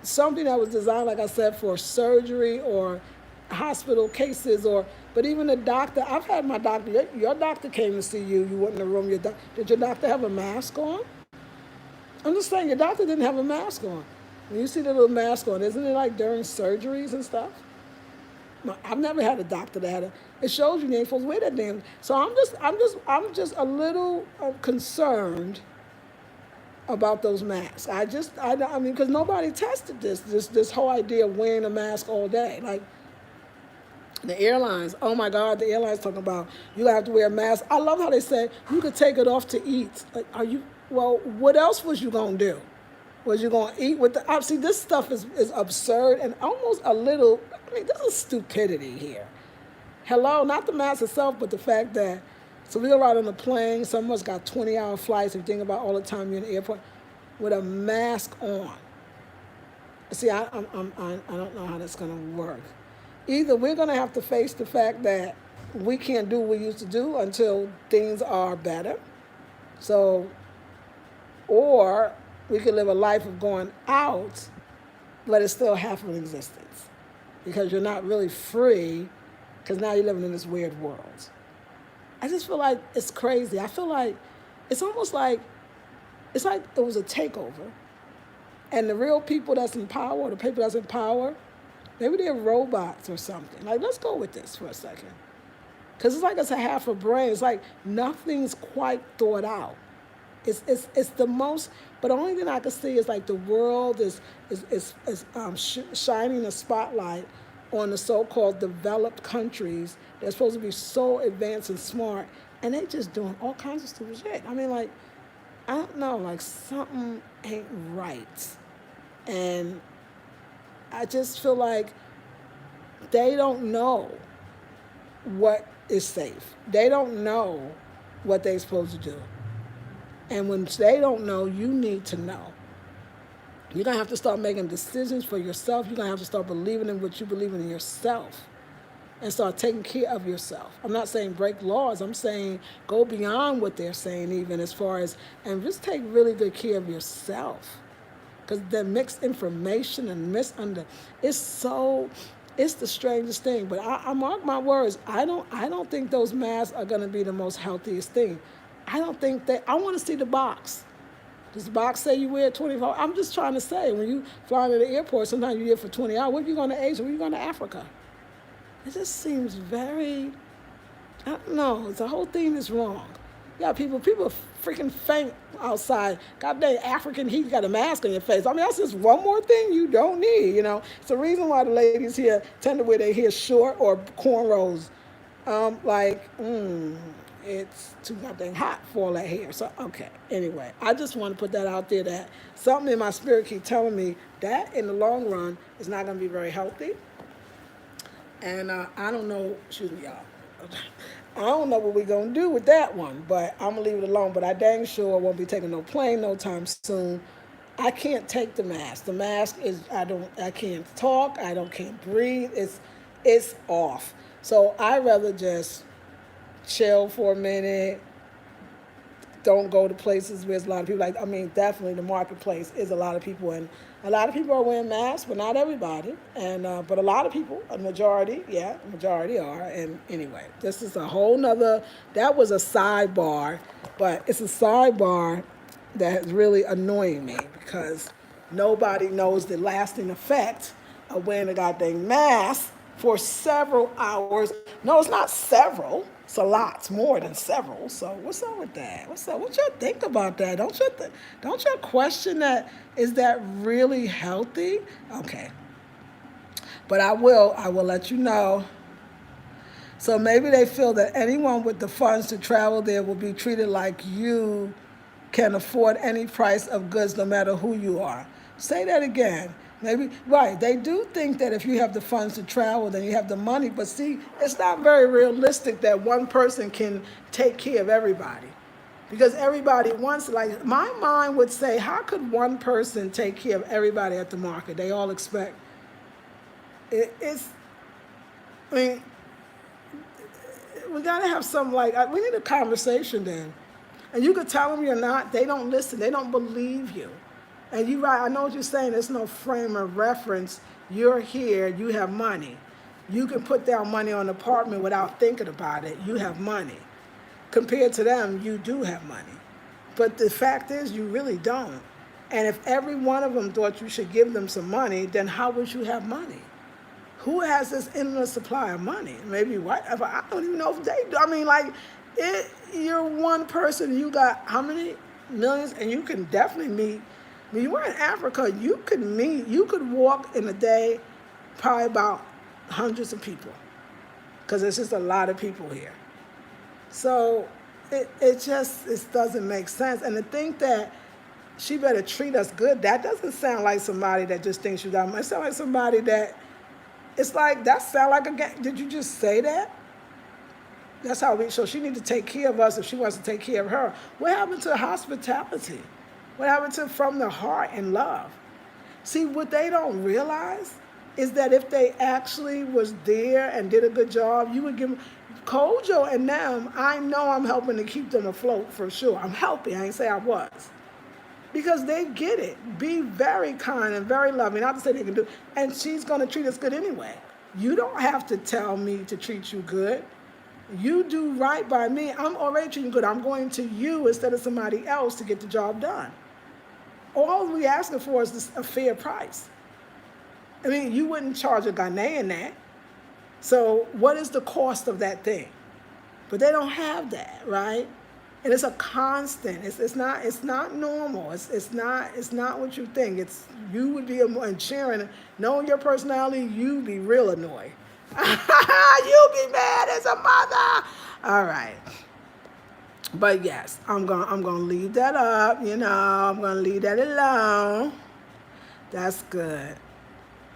Speaker 1: Something that was designed, like I said, for surgery or hospital cases, but even the doctor. I've had my doctor. Your doctor came to see you. You went in the room. Did your doctor have a mask on? I'm just saying, your doctor didn't have a mask on. When you see the little mask on, isn't it like during surgeries and stuff? I've never had a doctor that had a. It shows you ain't supposed to wear that damn. So I'm just a little concerned about those masks. I mean, because nobody tested this whole idea of wearing a mask all day. Like, the airlines, oh my God, the airlines talking about you have to wear a mask. I love how they say you could take it off to eat. Like, well, what else was you going to do? Was you going to eat with the, see, this stuff is absurd and almost a little, I mean, this is stupidity here. Hello, not the mask itself, but the fact that, so we go out on a plane, some of us got 20-hour flights, if you think about all the time you're in the airport, with a mask on. See, I don't know how that's going to work. Either we're going to have to face the fact that we can't do what we used to do until things are better. So, or we could live a life of going out, but it's still half of an existence. Because you're not really free, because now you're living in this weird world. I just feel like it's crazy. I feel like it's almost like, it's like it was a takeover. And the real people that's in power, or the people that's in power, maybe they're robots or something. Like, let's go with this for a second. Because it's like it's a half a brain. It's like nothing's quite thought out. It's the most, but the only thing I can see is like the world is shining a spotlight on the so-called developed countries. They're supposed to be so advanced and smart, and they just doing all kinds of stupid shit. I mean, like, I don't know, like something ain't right. And I just feel like they don't know what is safe. They don't know what they're supposed to do. And when they don't know, you need to know. You're going to have to start making decisions for yourself. You're going to have to start believing in what you believe in yourself and start taking care of yourself. I'm not saying break laws. I'm saying go beyond what they're saying, even as far as, and just take really good care of yourself. Because the mixed information and it's the strangest thing. But I mark my words, I don't think those masks are going to be the most healthiest thing. I don't think that, I want to see the box. Does the box say you wear 24? I'm just trying to say, when you fly to the airport, sometimes you're here for 20 hours. What if you're going to Asia? What if you're going to Africa? It just seems very, I don't know, the whole thing is wrong. Yeah, people freaking faint outside. God dang, African heat, you got a mask on your face. I mean, that's just one more thing you don't need, you know. It's the reason why the ladies here tend to wear their hair short or cornrows. It's too goddamn hot for all that hair. So, okay, anyway, I just want to put that out there, that something in my spirit keep telling me that in the long run is not going to be very healthy. And I don't know, excuse me, y'all. I don't know what we're going to do with that one, but I'm going to leave it alone. But I dang sure won't be taking no plane no time soon. I can't take the mask. The mask is, I can't talk. Can't breathe. It's off. So I'd rather just chill for a minute. Don't go to places where there's a lot of people. Definitely the marketplace is a lot of people, and a lot of people are wearing masks, but not everybody. And but a lot of people, a majority are. And anyway, this is a whole nother. That was a sidebar, but it's a sidebar that is really annoying me because nobody knows the lasting effect of wearing a goddamn mask for several hours. No, it's not several. It's a lot more than several. So what's up with that? What's up? What y'all think about that? Don't y'all question that? Is that really healthy? Okay. But I will let you know. So maybe they feel that anyone with the funds to travel there will be treated like you can afford any price of goods no matter who you are. Say that again. Maybe, right, they do think that if you have the funds to travel, then you have the money. But see, it's not very realistic that one person can take care of everybody. Because everybody wants, like, my mind would say, how could one person take care of everybody at the market? They all expect. We got to have some, we need a conversation then. And you could tell them you're not, they don't listen, they don't believe you. And you're right, I know what you're saying, there's no frame of reference. You're here, you have money. You can put down money on an apartment without thinking about it. You have money. Compared to them, you do have money. But the fact is, you really don't. And if every one of them thought you should give them some money, then how would you have money? Who has this endless supply of money? Maybe whatever. I don't even know if they do. You're one person, you got how many millions? And you can definitely meet. When you were in Africa, you could walk in a day probably about hundreds of people because there's just a lot of people here. So it doesn't make sense. And to think that she better treat us good, that doesn't sound like somebody that just thinks you got money. It sounds like somebody that, that sound like a game. Did you just say that? That's how so she needs to take care of us if she wants to take care of her. What happened to hospitality? What happened to from the heart and love? See, what they don't realize is that if they actually was there and did a good job, you would give them, Kojo and them, I know I'm helping to keep them afloat for sure. I'm helping, I ain't say I was. Because they get it. Be very kind and very loving. Not to say they can do, and she's going to treat us good anyway. You don't have to tell me to treat you good. You do right by me. I'm already treating you good. I'm going to you instead of somebody else to get the job done. All we asking for is a fair price. I mean, you wouldn't charge a Ghanaian that. So what is the cost of that thing? But they don't have that, right? And it's a constant. It's not normal. It's not what you think. You would be and Sharon, knowing your personality, you'd be real annoyed. You'll be mad as a mother. All right. But yes, I'm gonna leave that up, I'm gonna leave that alone. That's good.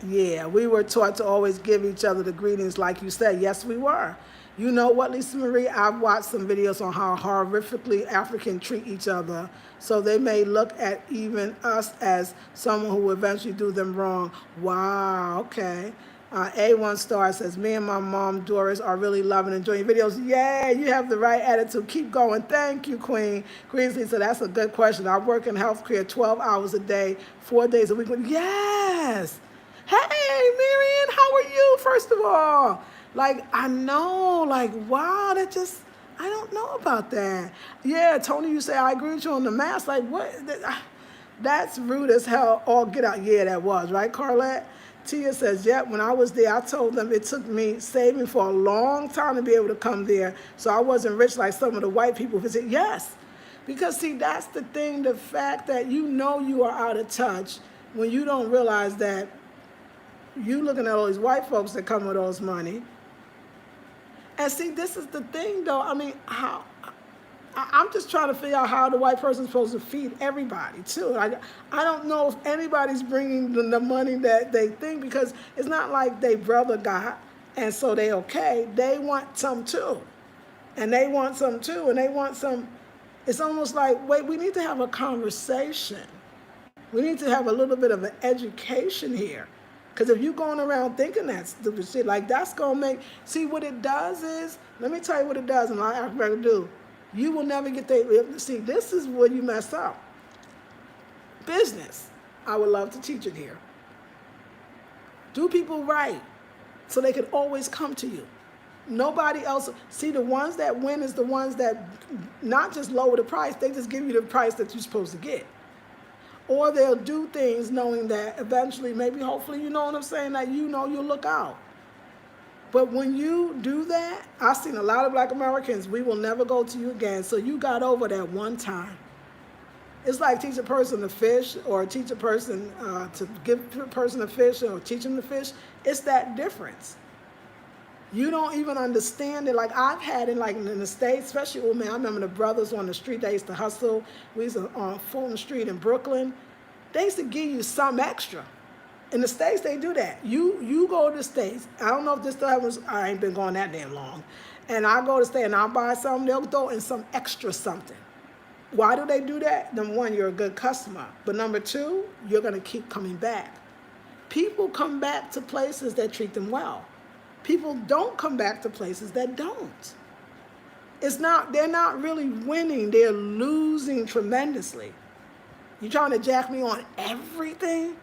Speaker 1: Yeah, we were taught to always give each other the greetings, like you said. Yes, we were. You know what, Lisa Marie? I've watched some videos on how horrifically Africans treat each other. So they may look at even us as someone who will eventually do them wrong. Wow, okay. A1 Star says, me and my mom, Doris, are really loving and enjoying videos. Yay, you have the right attitude. Keep going. Thank you, Queen. Queensley said, that's a good question. I work in healthcare 12 hours a day, 4 days a week. Yes. Hey, Marion, how are you, first of all? Like, I know, like, wow, I don't know about that. Yeah, Tony, you say, I agree with you on the mask. Like, what? That's rude as hell. All get out. Yeah, that was, right, Carlette? Tia says, yep, when I was there, I told them it took me saving for a long time to be able to come there. So I wasn't rich like some of the white people visit. Yes, because see, that's the thing, the fact that you know you are out of touch when you don't realize that you looking at all these white folks that come with all this money. And see, this is the thing, though. I mean, I'm just trying to figure out how the white person's supposed to feed everybody, too. I don't know if anybody's bringing the money that they think, because it's not like they brother got, and so they okay. They want some, too. And they want some, too. And they want some. It's almost like, wait, we need to have a conversation. We need to have a little bit of an education here. Because if you're going around thinking that stupid shit, like that's going to make, see what it does is, let me tell you what it does, and a lot of Africans do. You will never get there. See, this is where you mess up. Business. I would love to teach it here. Do people right so they can always come to you. Nobody else. See, the ones that win is the ones that not just lower the price, they just give you the price that you're supposed to get. Or they'll do things knowing that eventually, maybe, hopefully, you know what I'm saying, that you know you'll look out. But when you do that, I've seen a lot of black Americans, we will never go to you again. So you got over that one time. It's like teach a person to fish, or teach a person to give a person a fish, or teach them to fish. It's that difference. You don't even understand it. Like I've had it, like in the States, especially, oh man, I remember the brothers on the street, they used to hustle. We used to on Fulton Street in Brooklyn. They used to give you some extra. In the States, they do that. You go to the States. I don't know if this still happens. I ain't been going that damn long. And I go to the States and I'll buy something, they'll throw in some extra something. Why do they do that? Number one, you're a good customer. But number two, you're going to keep coming back. People come back to places that treat them well. People don't come back to places that don't. They're not really winning, they're losing tremendously. You trying to jack me on everything?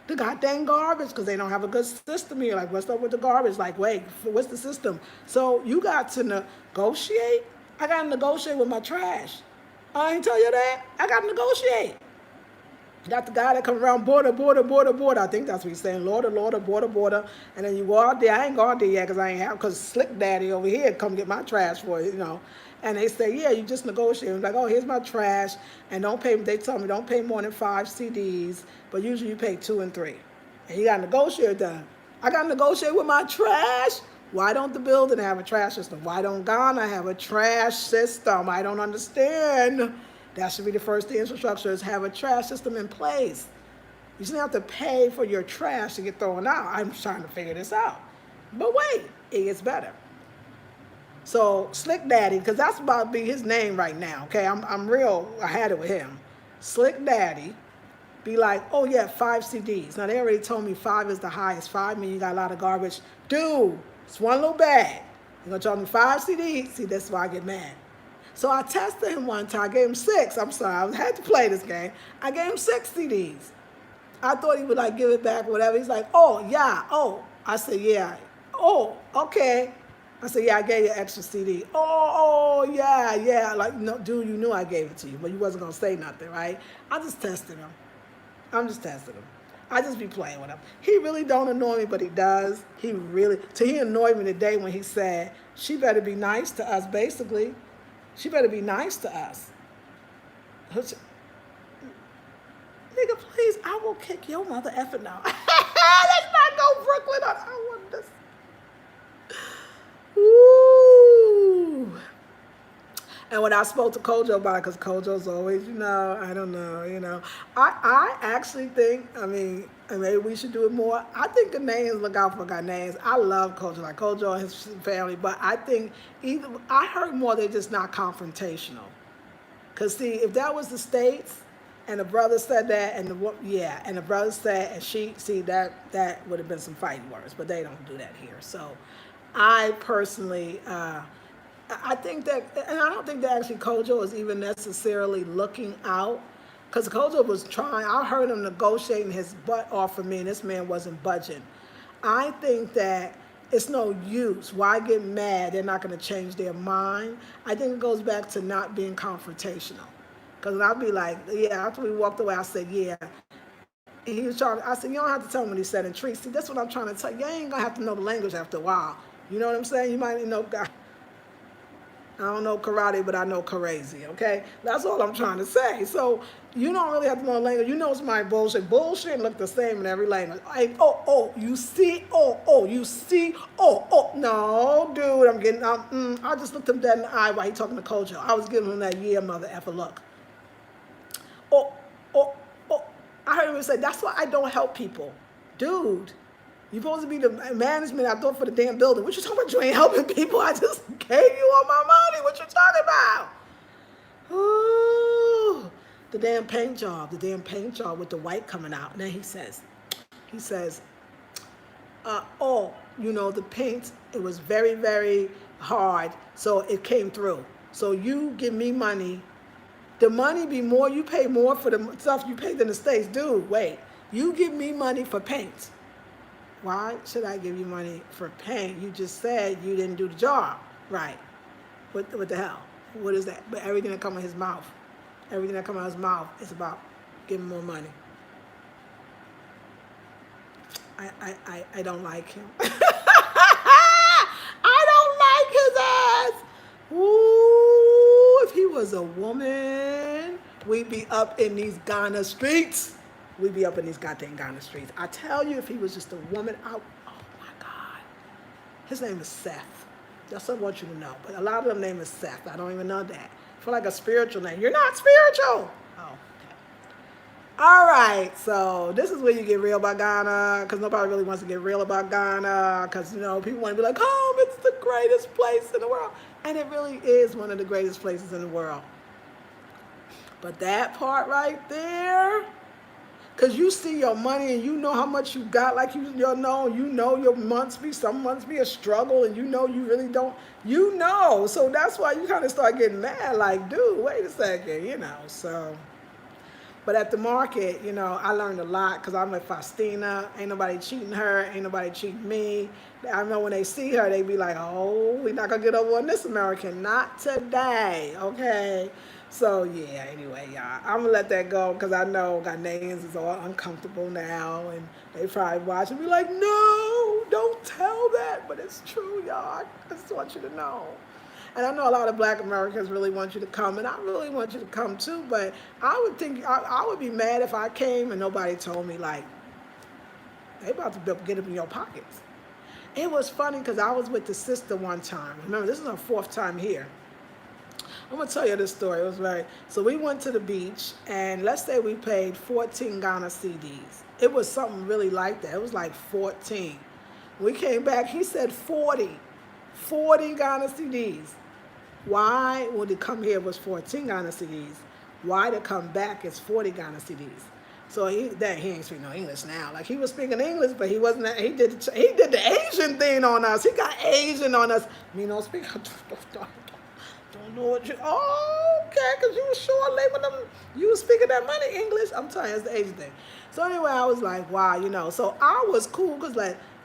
Speaker 1: The goddamn garbage, because they don't have a good system here. Like, what's up with the garbage? Like, wait, what's the system? So you got to negotiate? I got to negotiate with my trash. I ain't tell you that. I got to negotiate. Got the guy that come around border. I think that's what he's saying. Lorda, border. And then you go out there. I ain't go out there yet because Slick Daddy over here come get my trash for you, you know. And they say, yeah, you just negotiate. I'm like, oh, here's my trash. And don't pay, they tell me don't pay more than 5 CDs, but usually you pay 2 and 3. And you got to negotiate with them. I got to negotiate with my trash. Why don't the building have a trash system? Why don't Ghana have a trash system? I don't understand. That should be the first thing. Infrastructure is have a trash system in place. You shouldn't have to pay for your trash to get thrown out. I'm trying to figure this out. But wait, it gets better. So Slick Daddy, because that's about to be his name right now, okay? I'm real, I had it with him. Slick Daddy, be like, oh yeah, 5 CDs. Now they already told me 5 is the highest. 5 means you got a lot of garbage. Dude, it's one little bag. You're gonna charge me 5 CDs? See, that's why I get mad. So I tested him one time. I gave him 6. I'm sorry. I had to play this game. I gave him 6 CDs. I thought he would like give it back or whatever. He's like, oh, yeah. Oh. I said, yeah. Oh, okay. I said, yeah, I gave you an extra CD. Oh, yeah. Like, no, dude, you knew I gave it to you, but you wasn't going to say nothing, right? I just tested him. I'm just testing him. I just be playing with him. He really don't annoy me, but he does. He annoyed me today when he said, she better be nice to us, basically. She better be nice to us. Nigga, please, I will kick your mother effing now. Let's not go Brooklyn. I don't want this. Ooh. And when I spoke to Kojo about it, because Kojo's always, I don't know. I actually think, and maybe we should do it more. I think Ghanaians look out for Ghanaians. I love Kojo, like Kojo and his family, but I think I heard more they're just not confrontational. Because see, if that was the States, and the brother said that, and the brother said, and she, see, that would have been some fighting words, but they don't do that here. So I personally, I think that, and I don't think that actually Kojo is even necessarily looking out, because Kojo was trying. I heard him negotiating his butt off for me, and this man wasn't budging. I think that it's no use. Why get mad? They're not going to change their mind. I think it goes back to not being confrontational. Because I'll be like, yeah, after we walked away, I said, yeah. He was trying, I said, you don't have to tell him what he said in treats. See, that's what I'm trying to tell you. You ain't going to have to know the language after a while. You know what I'm saying? You might know, I don't know karate, but I know crazy, okay? That's all I'm trying to say. So you don't really have to know the language. You know it's my bullshit. Bullshit look the same in every language. Like, you see? You see? No, dude, I'm getting, I just looked him dead in the eye while he talking to Kojo. I was giving him that mother effer look. I heard him say, that's why I don't help people. Dude, you're supposed to be the management I thought for the damn building. What you talking about? You ain't helping people. I just gave you all my money. What you talking about? Ooh, the damn paint job with the white coming out. And then he says, the paint, it was very, very hard, so it came through. So you give me money. The money be more, you pay more for the stuff you pay than the States. Dude, wait, you give me money for paint. Why should I give you money for paint? You just said you didn't do the job right. What the hell? What is that? But everything that comes out of his mouth, is about giving more money. I don't like him. I don't like his ass. Ooh, if he was a woman, we'd be up in these Ghana streets. We'd be up in these goddamn Ghana streets. I tell you, if he was just a woman, oh my God. His name is Seth. That's what I want you to know. But a lot of them name is Seth. I don't even know that. I feel like a spiritual name. You're not spiritual. Oh, okay. All right. So this is where you get real about Ghana, because nobody really wants to get real about Ghana, because, people want to be like, it's the greatest place in the world. And it really is one of the greatest places in the world. But that part right there, because you see your money and you know how much you got, like some months be a struggle, and you really don't, so that's why you kind of start getting mad, like, dude, wait a second, so. But at the market, I learned a lot, because I'm with Faustina. Ain't nobody cheating her, ain't nobody cheating me. I know when they see her, they be like, oh, we're not going to get over on this American. Not today, okay? So, yeah, anyway, y'all, I'm going to let that go, because I know Ghanaians is all uncomfortable now, and they probably watch and be like, no, don't tell that. But it's true, y'all. I just want you to know. And I know a lot of Black Americans really want you to come, and I really want you to come too, but I would think, I would be mad if I came and nobody told me, like, they about to get up in your pockets. It was funny, because I was with the sister one time. Remember, this is our 4th time here. I'm going to tell you this story. It was so we went to the beach, and let's say we paid 14 Ghana CDs. It was something really like that. It was like 14. We came back, he said 40 Ghana CDs. Why would it come here was 14 Ghana CDs? Why to come back is 40 Ghana CDs? So he ain't speaking no English now. Like, he was speaking English, but he wasn't. He did the Asian thing on us. He got Asian on us. Me don't speak. Don't know what you. Oh, okay, because you were sure labeling them. You were speaking that money English. I'm telling you, it's the Asian thing. So anyway, I was like, wow, So I was cool, because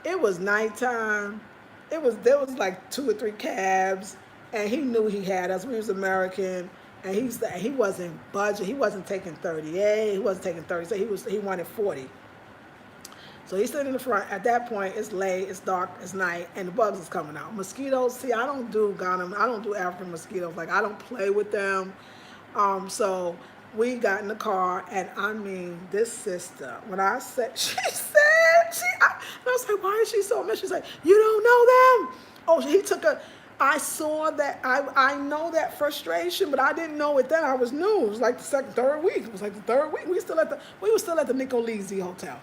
Speaker 1: it was nighttime. There was like 2 or 3 cabs, and he knew he had us. We was American, and he wasn't budget. He wasn't taking 38. He wasn't taking 30. So he wanted 40. So he's sitting in the front. At that point, it's late, it's dark, it's night, and the bugs is coming out. Mosquitoes. See, I don't do Ghana. I don't do African mosquitoes. Like, I don't play with them. So we got in the car, and this sister, when I said, and I was like, why is she so mad? She's like, you don't know them. Oh, he took her. I saw that, I know that frustration, but I didn't know it then. I was new. It was like the third week. It was like the third week. We were still at the Nicolese Hotel.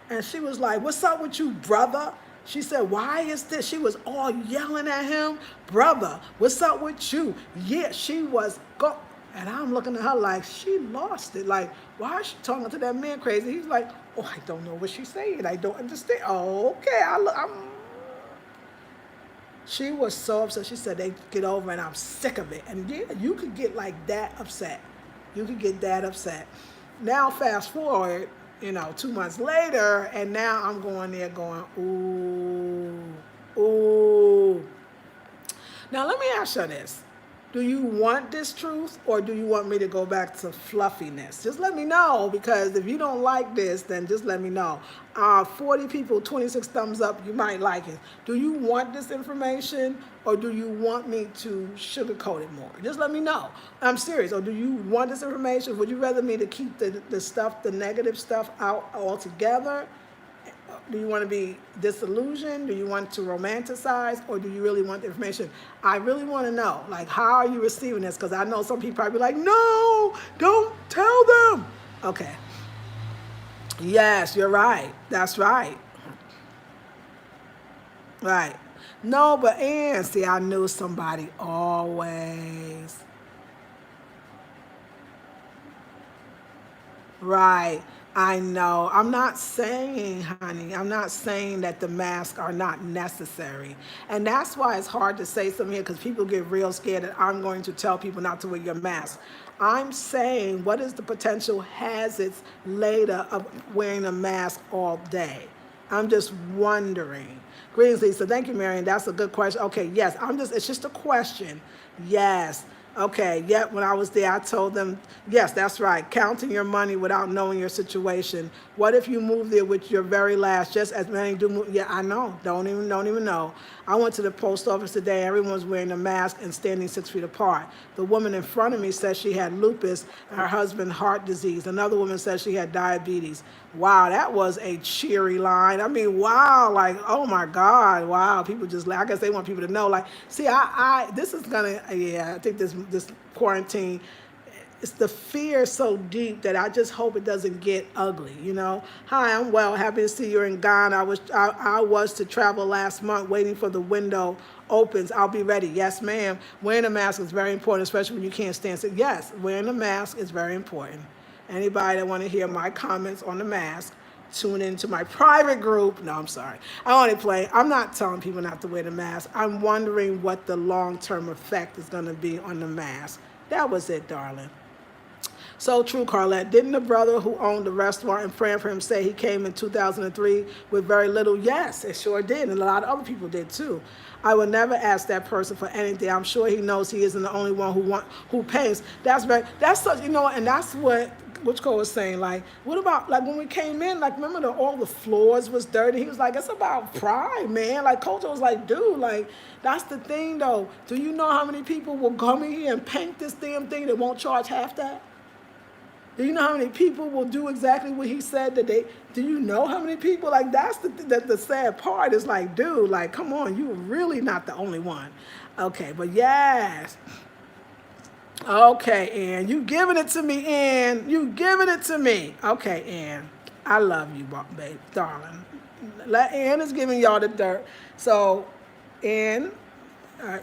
Speaker 1: And she was like, "What's up with you, brother?" She said, "Why is this?" She was all yelling at him. "Brother, what's up with you?" Yeah, she was and I'm looking at her like she lost it. Like, why is she talking to that man crazy? He's like, "Oh, I don't know what she's saying. I don't understand." Oh, okay. She was so upset. She said, "They get over, and I'm sick of it." And yeah, you could get like that upset. You could get that upset. Now, fast forward, 2 months later, and now I'm going there going, ooh, ooh. Now, let me ask you this. Do you want this truth, or do you want me to go back to fluffiness? Just let me know, because if you don't like this, then just let me know. 40 people, 26 thumbs up, you might like it. Do you want this information, or do you want me to sugarcoat it more? Just let me know. I'm serious. Or do you want this information? Would you rather me to keep the stuff, the negative stuff out altogether? Do you want to be disillusioned? Do you want to romanticize? Or do you really want the information? I really want to know, like, how are you receiving this? Because I know some people probably be like, "No, don't tell them." Okay. Yes, you're right. That's right. Right. No, but Ann, see, I knew somebody always. Right. I know. I'm not saying, honey, I'm not saying that the masks are not necessary. And that's why it's hard to say something here, because people get real scared that I'm going to tell people not to wear your mask. I'm saying, what is the potential hazards later of wearing a mask all day? I'm just wondering. Greetings, Lisa. Thank you, Marion. That's a good question. Okay, yes. It's just a question. Yes. Okay, yet when I was there, I told them, yes, that's right, counting your money without knowing your situation. What if you move there with your very last, just as many do move? Yeah, I know, don't even know. I went to the post office today, everyone was wearing a mask and standing 6 feet apart. The woman in front of me said she had lupus and her husband heart disease. Another woman said she had diabetes. Wow, that was a cheery line. I mean, wow, like, oh my God, wow. People just, I guess they want people to know, like, see, this is gonna, yeah, I think this quarantine, it's the fear so deep that I just hope it doesn't get ugly, Hi, I'm well, happy to see you're in Ghana. I was to travel last month, waiting for the window opens. I'll be ready. Yes, ma'am. Wearing a mask is very important, especially when you can't stand still. Yes, wearing a mask is very important. Anybody that want to hear my comments on the mask, tune into my private group. No, I'm sorry. I only play. I'm not telling people not to wear the mask. I'm wondering what the long-term effect is going to be on the mask. That was it, darling. So true, Carlette. Didn't the brother who owned the restaurant and praying for him say he came in 2003 with very little? Yes, it sure did. And a lot of other people did too. I would never ask that person for anything. I'm sure he knows he isn't the only one who pays. That's such, and that's what Cole was saying, like, what about, like, when we came in, like, remember all the floors was dirty? He was like, it's about pride, man. Like, Coach was like, dude, like, that's the thing, though. Do you know how many people will come in here and paint this damn thing that won't charge half that? Do you know how many people will do exactly what he said that do you know how many people? Like, that's the sad part is like, dude, like, come on, you're really not the only one. Okay, but yes. Okay, Ann, you giving it to me, Ann. You giving it to me. Okay, Ann, I love you, babe, darling. Ann is giving y'all the dirt. So, Ann,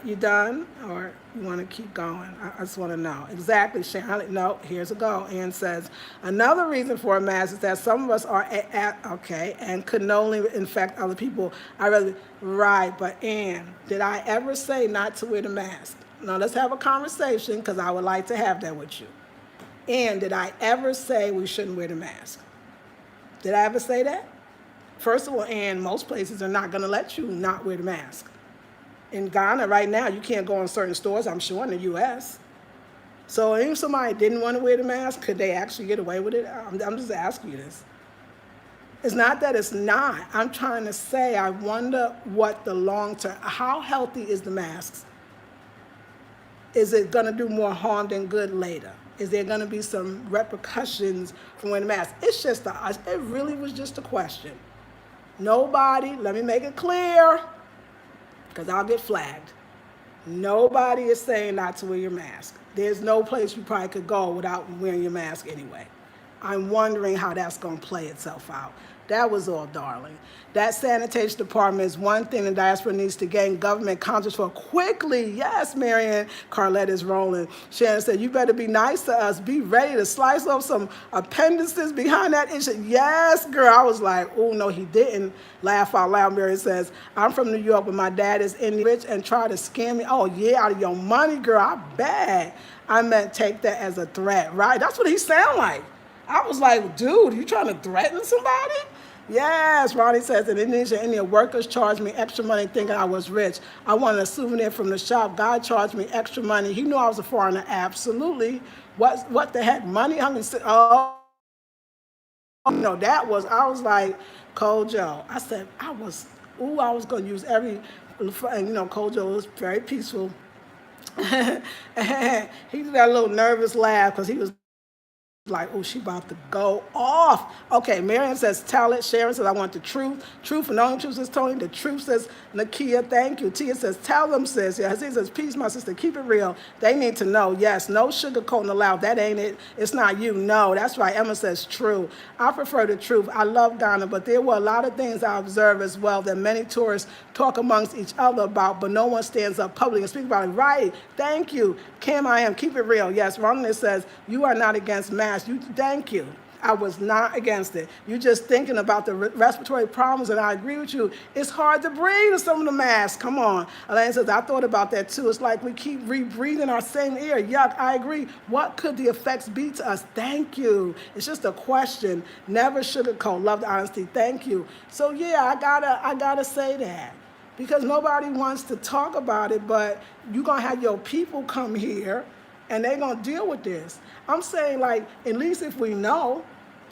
Speaker 1: you done, or you want to keep going? I just want to know. Exactly, Sharon. No, here's a go. Ann says, another reason for a mask is that some of us are okay, and could only infect other people. Right, but Ann, did I ever say not to wear the mask? Now, let's have a conversation, because I would like to have that with you. And did I ever say we shouldn't wear the mask? Did I ever say that? First of all, and most places are not going to let you not wear the mask. In Ghana right now, you can't go in certain stores, I'm sure, in the U.S. So if somebody didn't want to wear the mask, could they actually get away with it? I'm just asking you this. It's not that it's not. I'm trying to say, I wonder what the long term, how healthy is the masks? Is it going to do more harm than good later? Is there going to be some repercussions from wearing the mask? It's just it really was just a question. Nobody, let me make it clear, because I'll get flagged. Nobody is saying not to wear your mask. There's no place you probably could go without wearing your mask anyway. I'm wondering how that's going to play itself out. That was all, darling. That sanitation department is one thing the diaspora needs to gain government conscience for quickly. Yes, Marianne. Carlette is rolling. Shannon said, you better be nice to us. Be ready to slice off some appendices behind that issue. Yes, girl. I was like, oh, no, he didn't. Laugh out loud. Marianne says, I'm from New York, but my dad is in rich and try to scam me. Oh, yeah, out of your money, girl. I bet. I meant take that as a threat, right? That's what he sound like. I was like, dude, you trying to threaten somebody? Yes, Ronnie says, in Indonesia, Indian workers charged me extra money thinking I was rich. I wanted a souvenir from the shop. God charged me extra money. He knew I was a foreigner. Absolutely. What the heck? Money? Oh, no, I was like, Cold Joe. I said, I was going to use every, Cold Joe was very peaceful. And he did that little nervous laugh because he was like, oh, she about to go off. Okay, Marion says, tell it. Sharon says, I want the truth. Truth and only truth, says Tony. The truth, says Nakia. Thank you. Tia says, tell them, sis. Yeah, Hassan says, peace, my sister. Keep it real. They need to know. Yes, no sugarcoating allowed. That ain't it. It's not you. No, that's right. Emma says, true. I prefer the truth. I love Ghana, but there were a lot of things I observed as well that many tourists talk amongst each other about, but no one stands up publicly and speaks about it. Right. Thank you. Kim, I am. Keep it real. Yes, Ronald says, you are not against masks. Thank you. I was not against it. You're just thinking about the respiratory problems, and I agree with you. It's hard to breathe with some of the masks. Come on. Elaine says, I thought about that too. It's like we keep rebreathing our same air. Yuck, I agree. What could the effects be to us? Thank you. It's just a question. Never sugarcoat. Love the honesty. Thank you. So yeah, I gotta say that. Because nobody wants to talk about it, but you're going to have your people come here and they're going to deal with this. I'm saying, like, at least if we know,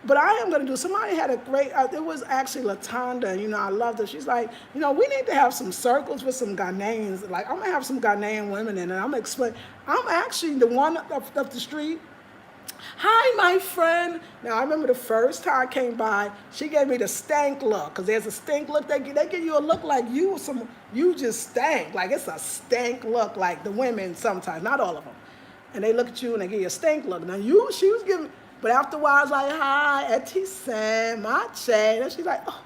Speaker 1: but I am going to do, somebody had a great, it was actually La-Rhonda, I loved her. She's like, we need to have some circles with some Ghanaians. Like, I'm going to have some Ghanaian women in it. I'm going to explain. I'm actually the one up the street. Hi, my friend. Now, I remember the first time I came by, she gave me the stank look, because there's a stink look. They give you a look like you just stank. Like, it's a stank look, like the women sometimes, not all of them. And they look at you and they give you a stank look. Now, she was giving, but after a while, I was like, hi, Eti-san, Mache. And she's like, oh,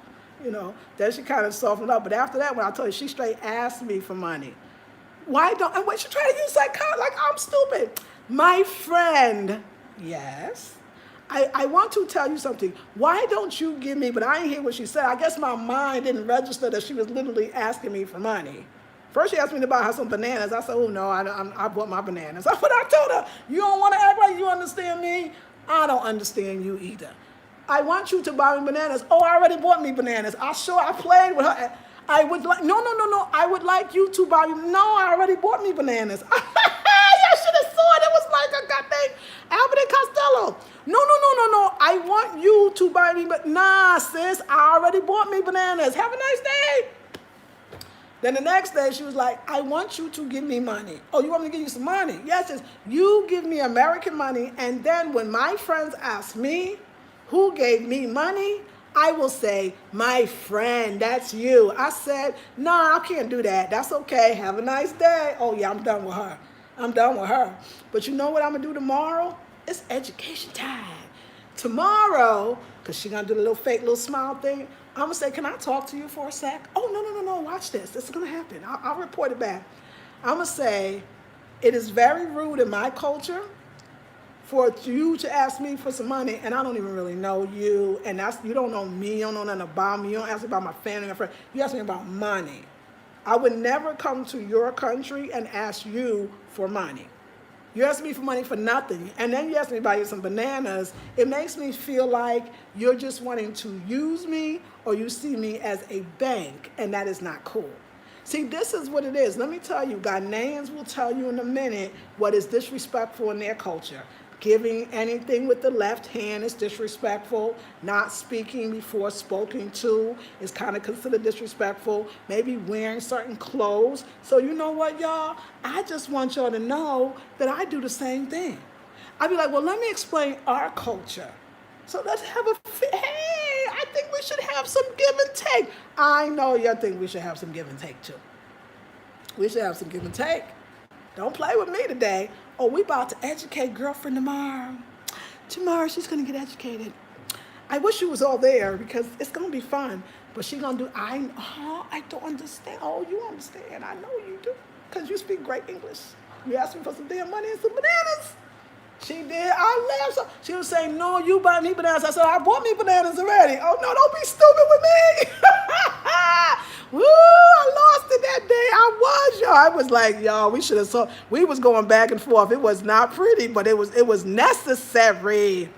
Speaker 1: then she kind of softened up. But after that, when I told her, she straight asked me for money. Why don't, and when she tried to use psychology, like I'm stupid. My friend. Yes. I want to tell you something. Why don't you give me, but I didn't hear what she said. I guess my mind didn't register that she was literally asking me for money. First she asked me to buy her some bananas. I said, oh no, I bought my bananas. That's what I told her. You don't want to act like you understand me? I don't understand you either. I want you to buy me bananas. Oh, I already bought me bananas. I played with her. I would like, no. I would like you to buy me, no, I already bought me bananas. I should have saw it. It was like a goddamn Albert and Costello. No. I want you to buy me, but nah, sis, I already bought me bananas. Have a nice day. Then the next day, she was like, I want you to give me money. Oh, you want me to give you some money? Yes, sis. You give me American money, and then when my friends ask me who gave me money, I will say, my friend, that's you. I said, no, I can't do that. That's okay. Have a nice day. Oh, yeah, I'm done with her. But you know what I'm going to do tomorrow? It's education time. Tomorrow, because she's going to do the fake little smile thing, I'm going to say, can I talk to you for a sec? Oh, no, watch this. This is going to happen. I'll report it back. I'm going to say, it is very rude in my culture for you to ask me for some money, and I don't even really know you, and you don't know me, you don't know nothing about me, you don't ask me about my family, my friend, you ask me about money. I would never come to your country and ask you for money. You ask me for money for nothing, and then you ask me to buy you some bananas. It makes me feel like you're just wanting to use me, or you see me as a bank, and that is not cool. See, this is what it is. Let me tell you, Ghanaians will tell you in a minute what is disrespectful in their culture. Giving anything with the left hand is disrespectful. Not speaking before spoken to is kind of considered disrespectful. Maybe wearing certain clothes. So you know what, y'all? I just want y'all to know that I do the same thing. I'd be like, well, let me explain our culture. So let's have I think we should have some give and take. I know y'all think we should have some give and take too. We should have some give and take. Don't play with me today. Oh, we about to educate girlfriend tomorrow. Tomorrow she's gonna get educated. I wish you was all there because it's gonna be fun. But she gonna do. I don't understand. Oh, you understand? I know you do, cause you speak great English. You asked me for some damn money and some bananas. She did. I laughed. So she was saying, "No, you buy me bananas." I said, "I bought me bananas already." Oh no, don't be stupid with me. Woo! I lost it that day. I was like, y'all. We should have saw. We was going back and forth. It was not pretty, but it was necessary.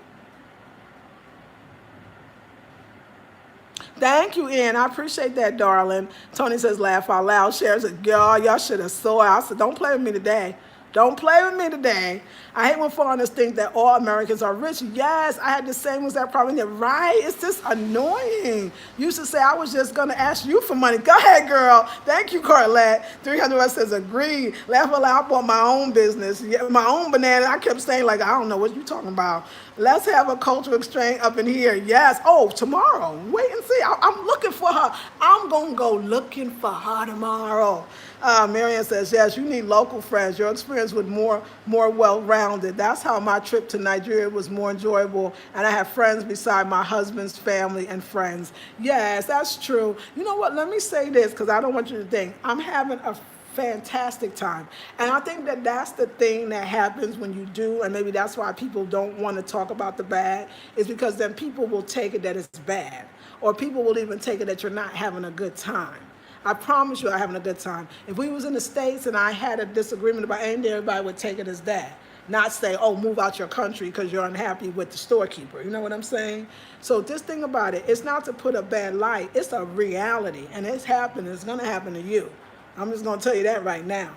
Speaker 1: Thank you, Ian. I appreciate that, darling. Tony says, laugh out loud. Sharon says, y'all should have saw it. I said, don't play with me today. Don't play with me today. I hate when foreigners think that all Americans are rich. Yes, I had the same exact problem. Right? It's just annoying. You used to say, I was just going to ask you for money. Go ahead, girl. Thank you, Carlette. 300 West says, agreed. Laugh out loud. I bought my own business. Yeah, my own banana. I kept saying, like, I don't know what you're talking about. Let's have a cultural exchange up in here. Yes. Oh, tomorrow. Wait and see. I'm looking for her. I'm going to go looking for her tomorrow. Marianne says, yes, you need local friends. Your experience was more well-rounded. That's how my trip to Nigeria was more enjoyable. And I have friends beside my husband's family and friends. Yes, that's true. You know what? Let me say this because I don't want you to think. I'm having a fantastic time. And I think that that's the thing that happens when you do, and maybe that's why people don't want to talk about the bad, is because then people will take it that it's bad. Or people will even take it that you're not having a good time. I promise you I'm having a good time. If we was in the States and I had a disagreement about anything, everybody would take it as that. Not say, oh, move out your country because you're unhappy with the storekeeper. You know what I'm saying? So this thing about it, it's not to put a bad light. It's a reality. And it's happening. It's going to happen to you. I'm just going to tell you that right now.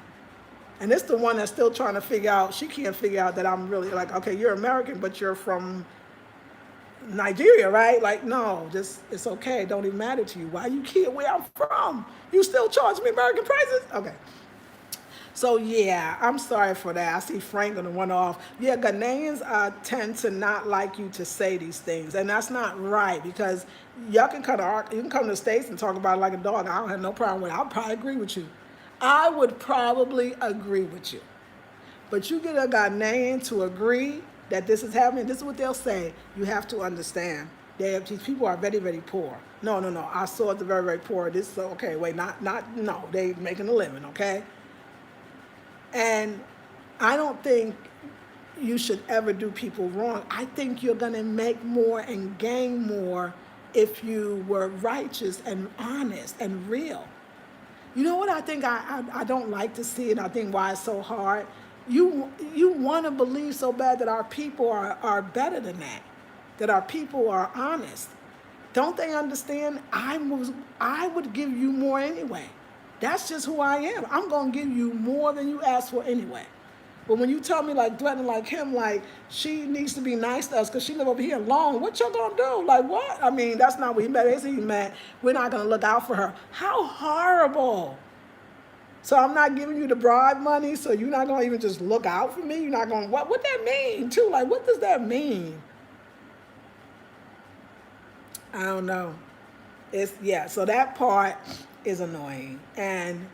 Speaker 1: And it's the one that's still trying to figure out, she can't figure out that I'm really like, okay, you're American, but you're from Nigeria, right? Like, no, just, it's okay. Don't even matter to you. Why you care where I'm from? You still charge me American prices? Okay. So, yeah, I'm sorry for that. I see Frank gonna run off. Yeah, Ghanaians tend to not like you to say these things. And that's not right because y'all can you can come to the States and talk about it like a dog. I don't have no problem with it. I'll probably agree with you. I would probably agree with you. But you get a Ghanaian to agree that this is happening, this is what they'll say. You have to understand. These people are very, very poor. No. I saw the very, very poor. This, okay, wait, no. They making a living, okay? And I don't think you should ever do people wrong. I think you're going to make more and gain more if you were righteous and honest and real. You know what I think I don't like to see, and I think why it's so hard? You want to believe so bad that our people are better than that our people are honest. Don't they understand? I would give you more anyway. That's just who I am. I'm going to give you more than you ask for anyway. But when you tell me like threatening like him, like she needs to be nice to us because she live over here alone, what y'all going to do? Like what? I mean, that's not what he meant. He meant we're not going to look out for her. How horrible. So I'm not giving you the bribe money, so you're not going to even just look out for me? You're not going to, what that mean too? Like, what does that mean? I don't know. So that part is annoying. And,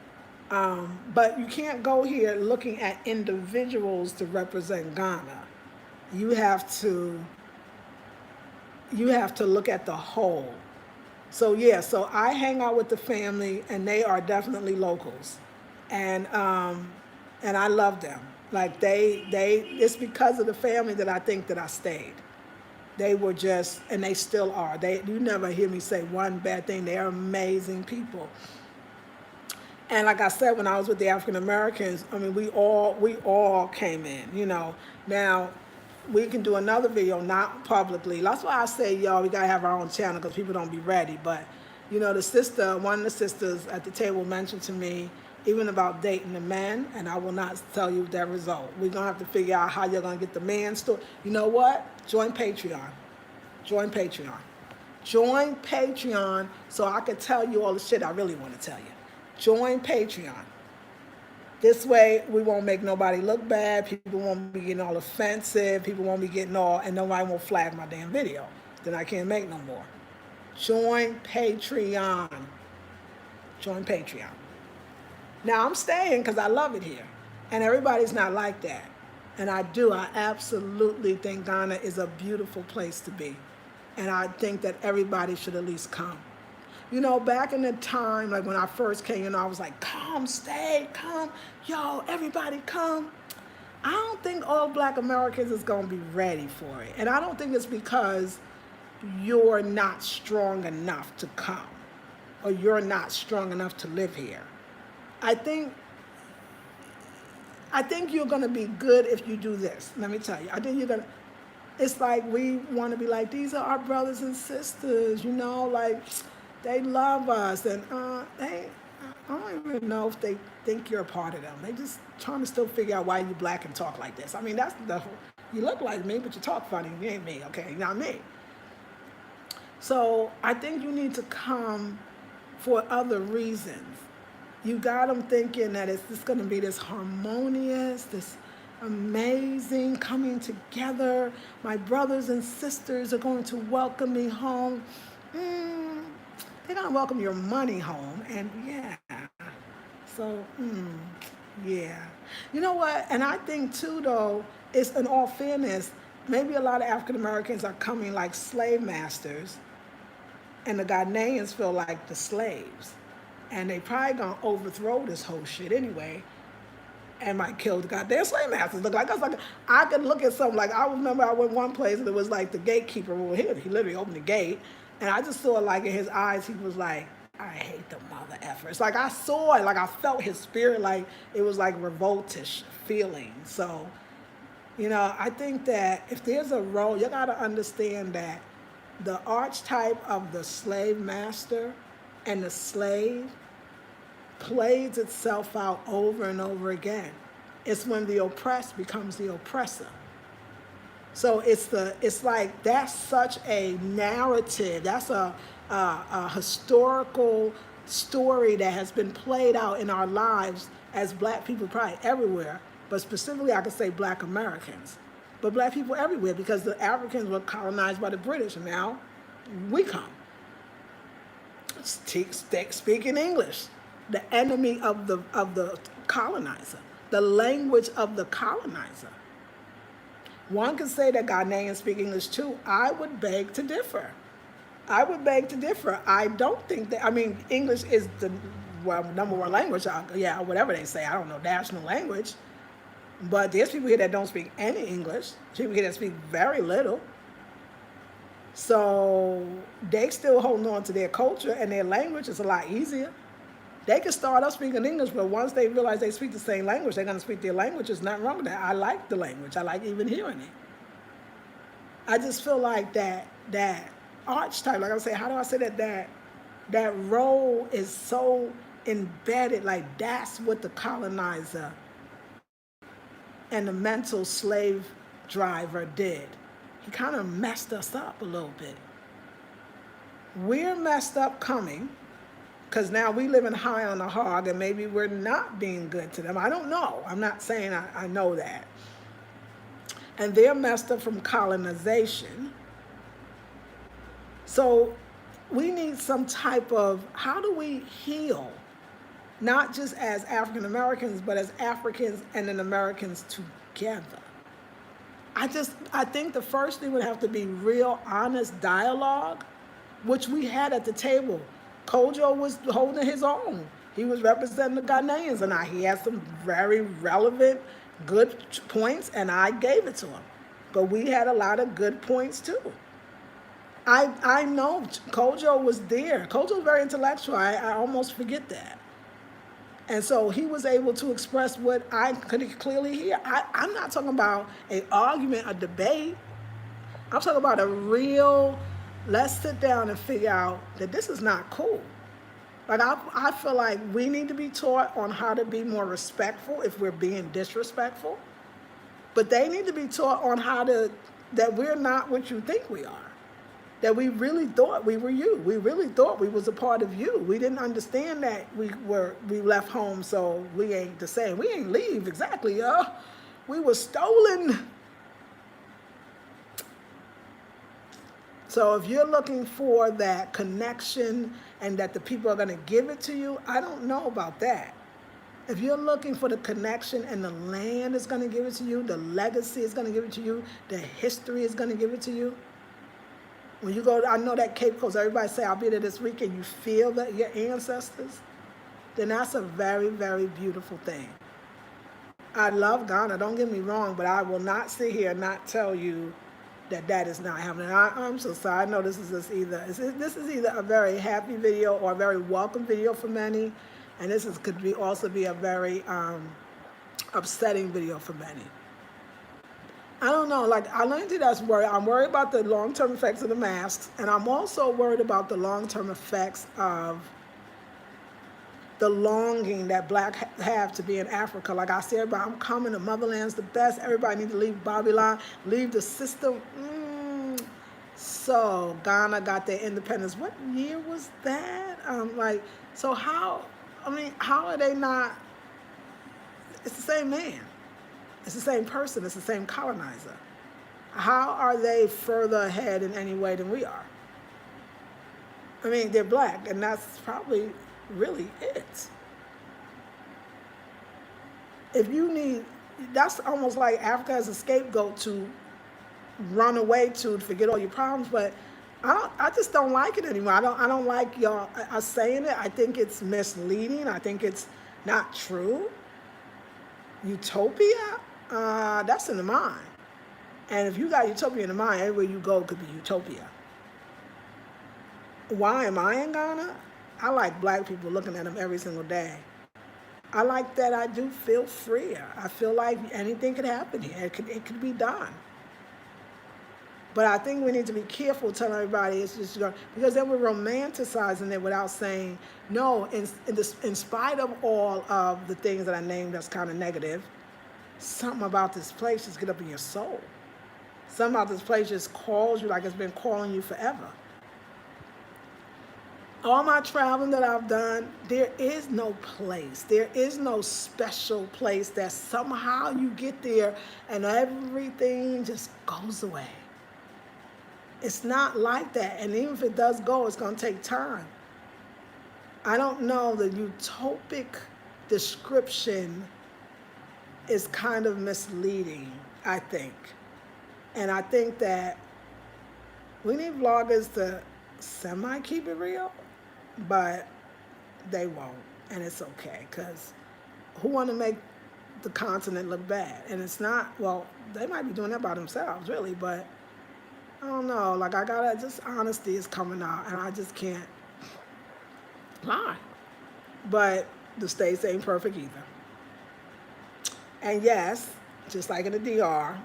Speaker 1: but you can't go here looking at individuals to represent Ghana. You have to look at the whole. So yeah, so I hang out with the family and they are definitely locals. And I love them. Like it's because of the family that I think that I stayed. They were just, and they still are. You never hear me say one bad thing. They are amazing people. And like I said, when I was with the African Americans, I mean, we all came in, you know. Now, we can do another video, not publicly. That's why I say, y'all, we gotta have our own channel because people don't be ready. But, you know, one of the sisters at the table mentioned to me, even about dating the men, and I will not tell you that result. We're gonna have to figure out how you're gonna get the man story. You know what? Join Patreon. Join Patreon. Join Patreon so I can tell you all the shit I really want to tell you. Join Patreon. This way, we won't make nobody look bad. People won't be getting all offensive. People won't be getting all, and nobody won't flag my damn video. Then I can't make no more. Join Patreon. Join Patreon. Now I'm staying because I love it here. And everybody's not like that. And I absolutely think Ghana is a beautiful place to be. And I think that everybody should at least come. You know, back in the time, like when I first came, I was like, come, stay, come, yo, everybody come. I don't think all Black Americans is going to be ready for it. And I don't think it's because you're not strong enough to come or you're not strong enough to live here. I think you're going to be good if you do this. Let me tell you. I think you're going to, it's like we want to be like, these are our brothers and sisters, you know, like they love us. And I don't even know if they think you're a part of them. They just trying to still figure out why you Black and talk like this. I mean, that's the whole, you look like me, but you talk funny. You ain't me, okay? You're not me. So I think you need to come for other reasons. You got them thinking that it's just going to be this harmonious, this amazing coming together. My brothers and sisters are going to welcome me home. They're going to welcome your money home. And yeah, so, yeah. You know what? And I think too, though, it's in all fairness, maybe a lot of African Americans are coming like slave masters, and the Ghanaians feel like the slaves. And they probably gonna overthrow this whole shit anyway, and might kill the goddamn slave masters. Look, like I could look at something like I remember I went one place and it was like the gatekeeper over here. He literally opened the gate, and I just saw like in his eyes he was like, I hate the mother effers. Like I saw it, like I felt his spirit, like it was like revoltish feeling. So, you know, I think that if there's a role, you gotta understand that the archetype of the slave master and the slave plays itself out over and over again. It's when the oppressed becomes the oppressor. So it's like that's such a narrative. That's a historical story that has been played out in our lives as Black people, probably everywhere, but specifically I could say Black Americans. But Black people everywhere, because the Africans were colonized by the British, and now we come. Speaking English, the enemy of the colonizer, the language of the colonizer. One can say that Ghanaians speak English too. I would beg to differ. I don't think that, I mean, English is the number one language, whatever they say, I don't know, national language. But there's people here that don't speak any English, people here that speak very little. So they still holding on to their culture, and their language is a lot easier. They can start off speaking English, but once they realize they speak the same language, they're going to speak their language. There's nothing wrong with that. I like the language. I like even hearing it. I just feel like that archetype, like I say, how do I say that role is so embedded, like that's what the colonizer and the mental slave driver did. He kind of messed us up a little bit. We're messed up coming, because now we living high on the hog, and maybe we're not being good to them. I don't know. I'm not saying I know that. And they're messed up from colonization. So we need some type of, how do we heal? Not just as African Americans, but as Africans and then Americans together. I think the first thing would have to be real honest dialogue, which we had at the table. Kojo was holding his own. He was representing the Ghanaians, and he had some very relevant, good points, and I gave it to him. But we had a lot of good points too. I know Kojo was there. Kojo was very intellectual. I almost forget that. And so he was able to express what I could clearly hear. I'm not talking about an argument, a debate. I'm talking about a real, let's sit down and figure out that this is not cool. Like I feel like we need to be taught on how to be more respectful if we're being disrespectful. But they need to be taught on that we're not what you think we are. That we really thought we were you. We really thought we was a part of you. We didn't understand that we left home, so we ain't the same. We ain't leave, exactly, y'all. We were stolen. So if you're looking for that connection and that the people are gonna give it to you, I don't know about that. If you're looking for the connection and the land is going to give it to you, the legacy is going to give it to you, the history is going to give it to you. When you go, I know that Cape Coast, everybody say, I'll be there this weekend, you feel that your ancestors, then that's a very, very beautiful thing. I love Ghana, don't get me wrong, but I will not sit here and not tell you that that is not happening. I'm so sorry. I know this is either a very happy video or a very welcome video for many, and could also be a very upsetting video for many. I don't know. Like, I don't think that's worried. I'm worried about the long-term effects of the masks, and I'm also worried about the long-term effects of the longing that Black have to be in Africa. Like I said, everybody, I'm coming, the motherland's the best. Everybody needs to leave Babylon, leave the system. So Ghana got their independence. What year was that? So how are they not? It's the same man. It's the same person. It's the same colonizer. How are they further ahead in any way than we are? I mean, they're Black, and that's probably really it. That's almost like Africa as a scapegoat to run away to forget all your problems, but I just don't like it anymore. I don't like y'all saying it. I think it's misleading. I think it's not true. Utopia, that's in the mind. And if you got utopia in the mind, everywhere you go could be utopia. Why am I in Ghana? I like Black people looking at them every single day. I like that I do feel freer. I feel like anything could happen here. It could be done. But I think we need to be careful telling everybody it's just because then we're romanticizing it without saying, no, in spite of all of the things that I named that's kind of negative, something about this place just get up in your soul. Something about this place just calls you like it's been calling you forever. All my traveling that I've done, there is no place. There is no special place that somehow you get there and everything just goes away. It's not like that. And even if it does go, it's going to take time. I don't know, the utopic description is kind of misleading, I think. And I think that we need vloggers to semi-keep it real, but they won't, and it's okay, because who want to make the continent look bad? And it's not, well, they might be doing that by themselves, really, but I don't know, like just honesty is coming out, and I just can't lie. But the states ain't perfect either. And yes, just like in the DR,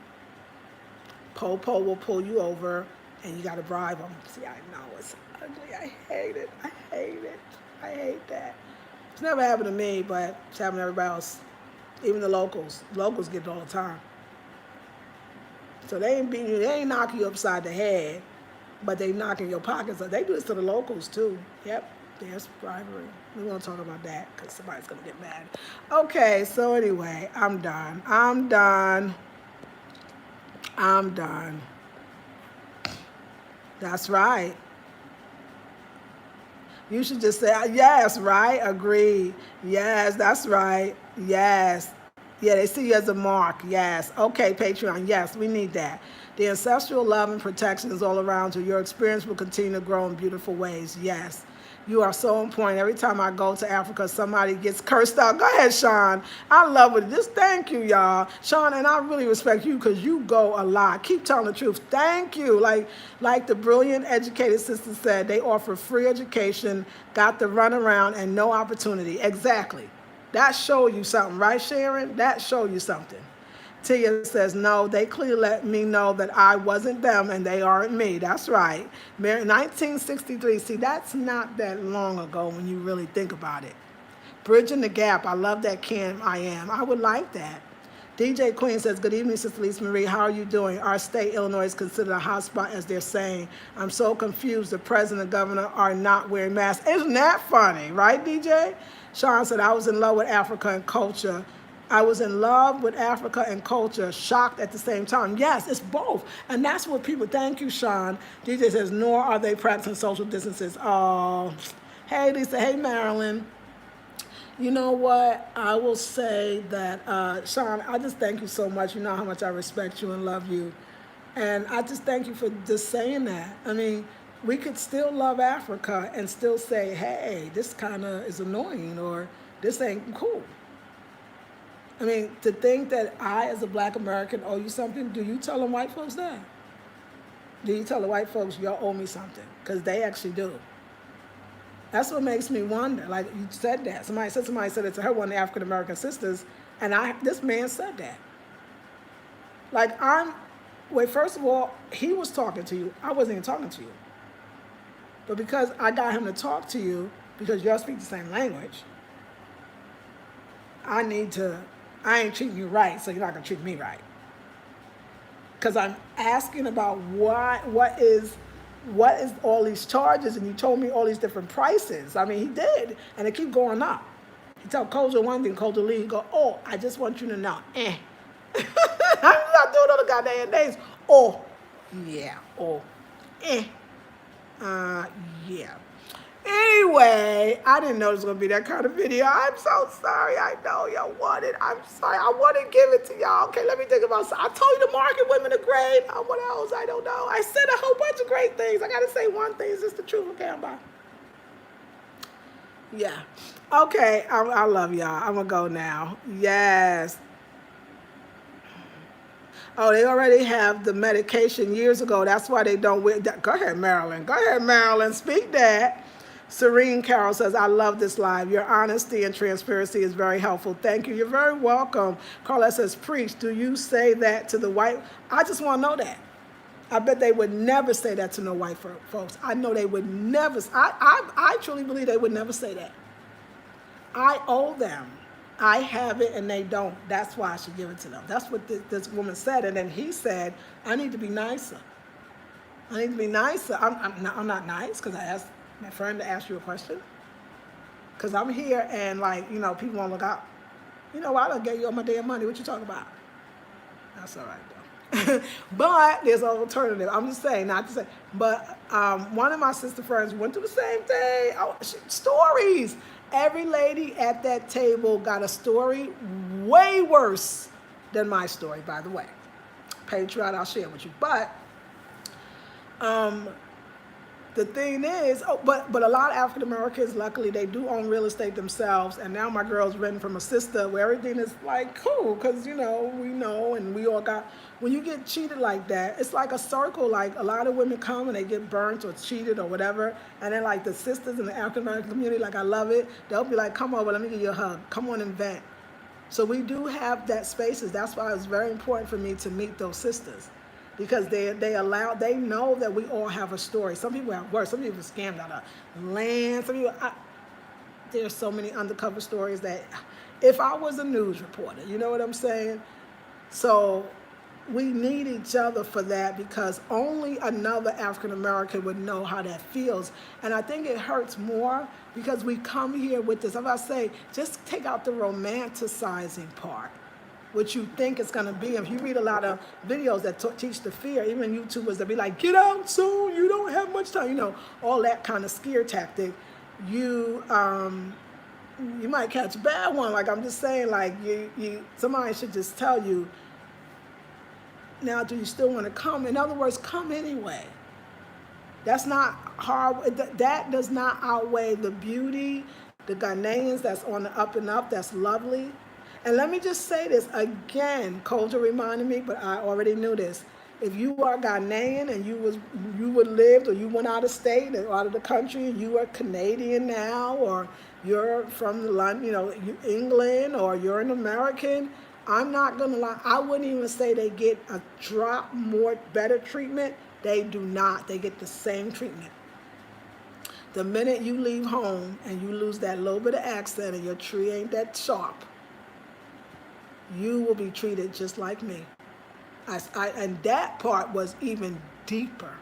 Speaker 1: Po will pull you over, and you got to bribe them. See, I know it's ugly. I hate it. I hate that. It's never happened to me, but it's happened to everybody else. Even the locals. Locals get it all the time. So they ain't beating you. They ain't knocking you upside the head, but they knocking your pockets up. They do this to the locals too. Yep, there's bribery. We won't talk about that because somebody's gonna get mad. Okay, so anyway, I'm done. That's right. You should just say, yes, right? Agreed. Yes, that's right. Yes. Yeah, they see you as a mark. Yes. Okay, Patreon. Yes, we need that. The ancestral love and protection is all around you. Your experience will continue to grow in beautiful ways. Yes. You are so on point. Every time I go to Africa, somebody gets cursed out. Go ahead, Sean. I love it. Just thank you, y'all. Sean, and I really respect you because you go a lot. Keep telling the truth. Thank you. Like the brilliant educated sister said, they offer free education, got the runaround, and no opportunity. Exactly. That showed you something, right, Sharon? That showed you something. Tia says, no, they clearly let me know that I wasn't them and they aren't me. That's right. 1963. See, that's not that long ago when you really think about it. Bridging the gap. I love that Can I Am. I would like that. DJ Queen says, good evening, Sister Lisa Marie. How are you doing? Our state, Illinois, is considered a hotspot, as they're saying. I'm so confused. The president and governor are not wearing masks. Isn't that funny, right, DJ? Sean said, I was in love with Africa and culture. I was in love with Africa and culture, shocked at the same time. Yes, it's both. And that's what people, thank you, Sean. DJ says, nor are they practicing social distances. Oh, hey, Lisa. Hey, Marilyn. You know what? I will say that, Sean, I just thank you so much. You know how much I respect you and love you. And I just thank you for just saying that. I mean, we could still love Africa and still say, hey, this kind of is annoying or this ain't cool. I mean, to think that I, as a black American, owe you something, do you tell them white folks that? Do you tell the white folks, y'all owe me something? Because they actually do. That's what makes me wonder. Like you said that. Somebody said it to her, one of the African American sisters, and this man said that. Like wait, first of all, he was talking to you. I wasn't even talking to you. But because I got him to talk to you, because y'all speak the same language, I ain't treating you right, so you're not gonna treat me right. Because I'm asking about what is all these charges, and you told me all these different prices. I mean, he did, and it keep going up. He tell Kojo one thing, Kojo Lee, he go, oh, I just want you to know, I'm not doing all the goddamn names. Oh, yeah, oh, yeah. Anyway, I didn't know it was going to be that kind of video. I'm so sorry. I know y'all want it. I'm sorry. I want to give it to y'all. Okay, let me think about something. I told you the market women are great. What else? I don't know. I said a whole bunch of great things. I got to say one thing. Is this the truth? Okay, I'm bye. Yeah. Okay, I love y'all. I'm going to go now. Yes. Oh, they already have the medication years ago. That's why they don't wear that. Go ahead, Marilyn. Go ahead, Marilyn. Speak that. Serene Carroll says, I love this live. Your honesty and transparency is very helpful. Thank you. You're very welcome. Karla says, preach. Do you say that to the white? I just want to know that. I bet they would never say that to no white folks. I know they would never. I truly believe they would never say that. I owe them. I have it and they don't. That's why I should give it to them. That's what this woman said. And then he said, I need to be nicer. I need to be nicer. I'm not nice because I asked my friend to ask you a question. Because I'm here and people won't look out. You know what? I gave you all my damn money. What you talking about? That's all right though. But there's an alternative. I'm just saying, not to say. But one of my sister friends went through the same thing. Oh, stories. Every lady at that table got a story way worse than my story, by the way. Patreon, I'll share with you. But the thing is, but a lot of African Americans, luckily, they do own real estate themselves. And now my girl's renting from a sister where everything is like cool because, we know and we all got, when you get cheated like that, it's like a circle. Like a lot of women come and they get burnt or cheated or whatever. And then like the sisters in the African American community, like I love it. They'll be like, come over, let me give you a hug. Come on and vent. So we do have that spaces. That's why it's very important for me to meet those sisters. Because they know that we all have a story. Some people have worse. Some people scammed out of land. Some people, there's so many undercover stories that if I was a news reporter, you know what I'm saying? So we need each other for that because only another African American would know how that feels. And I think it hurts more because we come here with this. If I say, just take out the romanticizing part. What you think it's going to be. If you read a lot of videos that teach the fear, even YouTubers that be like, get out soon, you don't have much time, all that kind of scare tactic, you might catch a bad one. Like I'm just saying, like somebody should just tell you, now do you still want to come? In other words, come anyway. That's not hard. That does not outweigh the beauty, the Ghanaians that's on the up and up, that's lovely. And let me just say this again, Colter reminded me, but I already knew this. If you are Ghanaian and you were lived or you went out of state or out of the country and you are Canadian now or you're from London, England or you're an American, I'm not going to lie. I wouldn't even say they get a drop more better treatment. They do not. They get the same treatment. The minute you leave home and you lose that little bit of accent and your tree ain't that sharp, you will be treated just like me. And that part was even deeper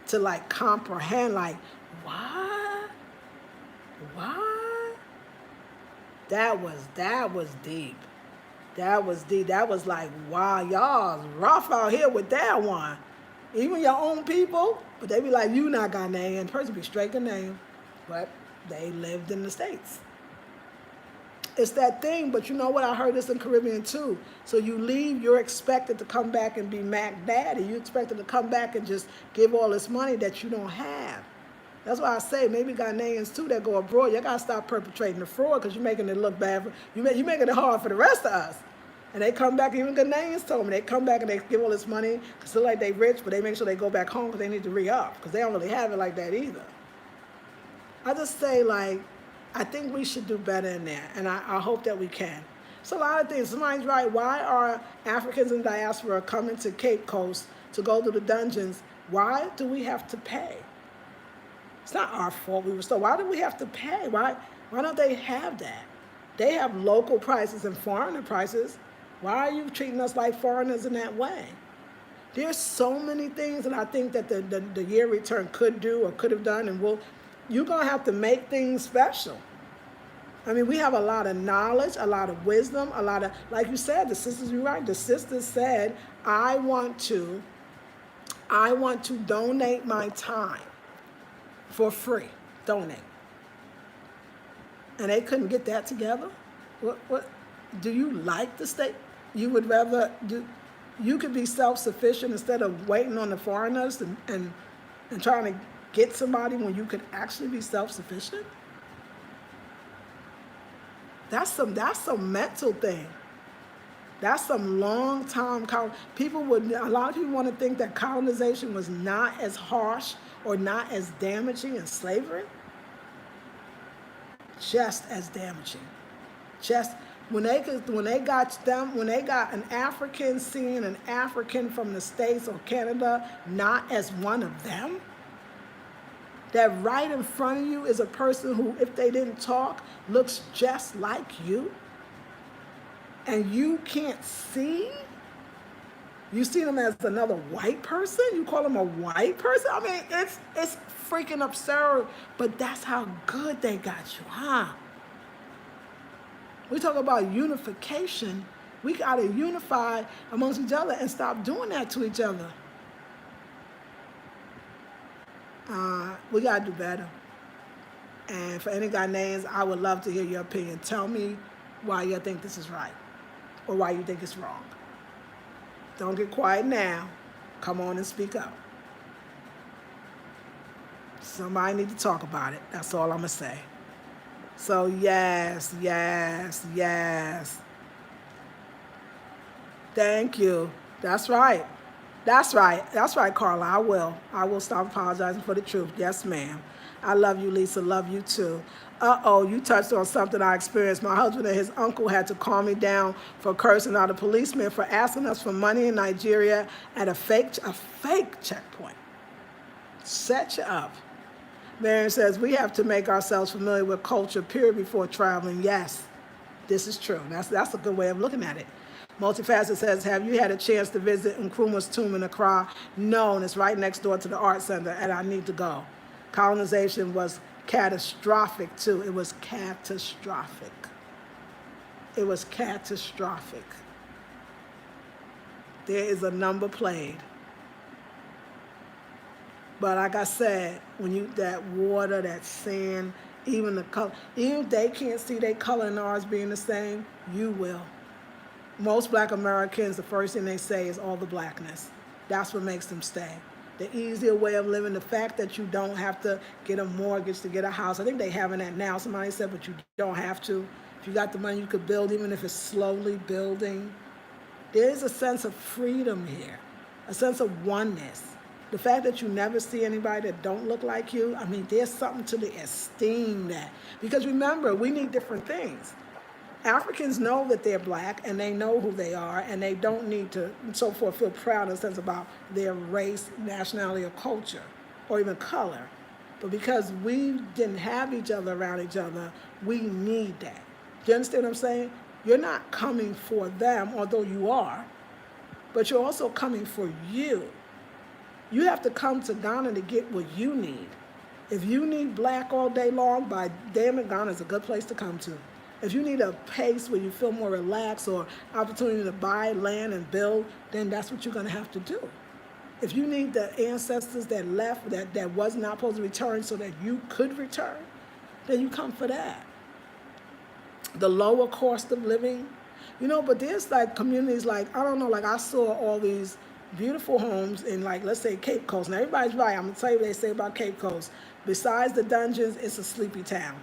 Speaker 1: to comprehend, what? What? That was deep. That was deep. That was like, wow, y'all rough out here with that one. Even your own people, but they be like, you not Ghanaian. The person be straight Ghanaian, but they lived in the States. It's that thing, but you know what? I heard this in Caribbean too. So you leave, you're expected to come back and be Mac Daddy. You expected to come back and just give all this money that you don't have. That's why I say maybe Ghanaians too that go abroad, you gotta stop perpetrating the fraud because you're making it look bad. You're making it hard for the rest of us. And they come back, even Ghanaians told me, they come back and they give all this money because they're like they rich, but they make sure they go back home because they need to re-up because they don't really have it like that either. I just say, like, I think we should do better in there, and I hope that we can. It's a lot of things. Somebody's right. Why are Africans in diaspora coming to Cape Coast to go to the dungeons? Why do we have to pay? It's not our fault we were so. Why do we have to pay? Why don't they have that? They have local prices and foreigner prices. Why are you treating us like foreigners in that way? There's so many things that I think that the year return could do or could have done, and you're going to have to make things special. I mean, we have a lot of knowledge, a lot of wisdom, a lot of, like you said, the sisters, you're right, the sisters said, I want to donate my time for free. Donate. And they couldn't get that together? What do you like the state? You would rather you could be self-sufficient instead of waiting on the foreigners and trying to get somebody when you could actually be self-sufficient? That's some mental thing. That's some long time. A lot of people want to think that colonization was not as harsh or not as damaging as slavery. Just as damaging. Just when they got an African seeing an African from the States or Canada not as one of them, that right in front of you is a person who, if they didn't talk, looks just like you, and you can't see? You see them as another white person? You call them a white person? I mean, it's freaking absurd, but that's how good they got you, huh? We talk about unification. We got to unify amongst each other and stop doing that to each other. We got to do better. And for any Ghanaians, I would love to hear your opinion. Tell me why you think this is right or why you think it's wrong. Don't get quiet now. Come on and speak up. Somebody need to talk about it. That's all I'm going to say. So yes. Thank you. That's right. That's right, Karla. I will stop apologizing for the truth. Yes, ma'am. I love you, Lisa. Love you too. You touched on something I experienced. My husband and his uncle had to calm me down for cursing out a policeman for asking us for money in Nigeria at a fake checkpoint. Set you up. Marion says, we have to make ourselves familiar with culture, period, before traveling. Yes, this is true. That's a good way of looking at it. Multifaceted says, have you had a chance to visit Nkrumah's tomb in Accra? No, and it's right next door to the art center, and I need to go. Colonization was catastrophic, too. It was catastrophic. It was catastrophic. There is a number played. But like I said, that water, that sand, even the color, even if they can't see their color and ours being the same, you will. Most black Americans, the first thing they say is all the blackness. That's what makes them stay. The easier way of living, the fact that you don't have to get a mortgage to get a house. I think they having that now. Somebody said, but you don't have to. If you got the money, you could build, even if it's slowly building. There is a sense of freedom here, a sense of oneness. The fact that you never see anybody that don't look like you, I mean, there's something to the esteem that. Because remember, we need different things. Africans know that they're black and they know who they are and they don't need to, and so forth, feel proud in a sense about their race, nationality, or culture, or even color. But because we didn't have each other around each other, we need that. Do you understand what I'm saying? You're not coming for them, although you are, but you're also coming for you. You have to come to Ghana to get what you need. If you need black all day long, by damn it, Ghana's a good place to come to. If you need a pace where you feel more relaxed or opportunity to buy land and build, then that's what you're going to have to do. If you need the ancestors that left, that was not supposed to return so that you could return, then you come for that. the lower cost of living, but there's like communities like, I don't know, like I saw all these beautiful homes in like, let's say Cape Coast. Now everybody's right, I'm gonna tell you what they say about Cape Coast. Besides the dungeons, it's a sleepy town.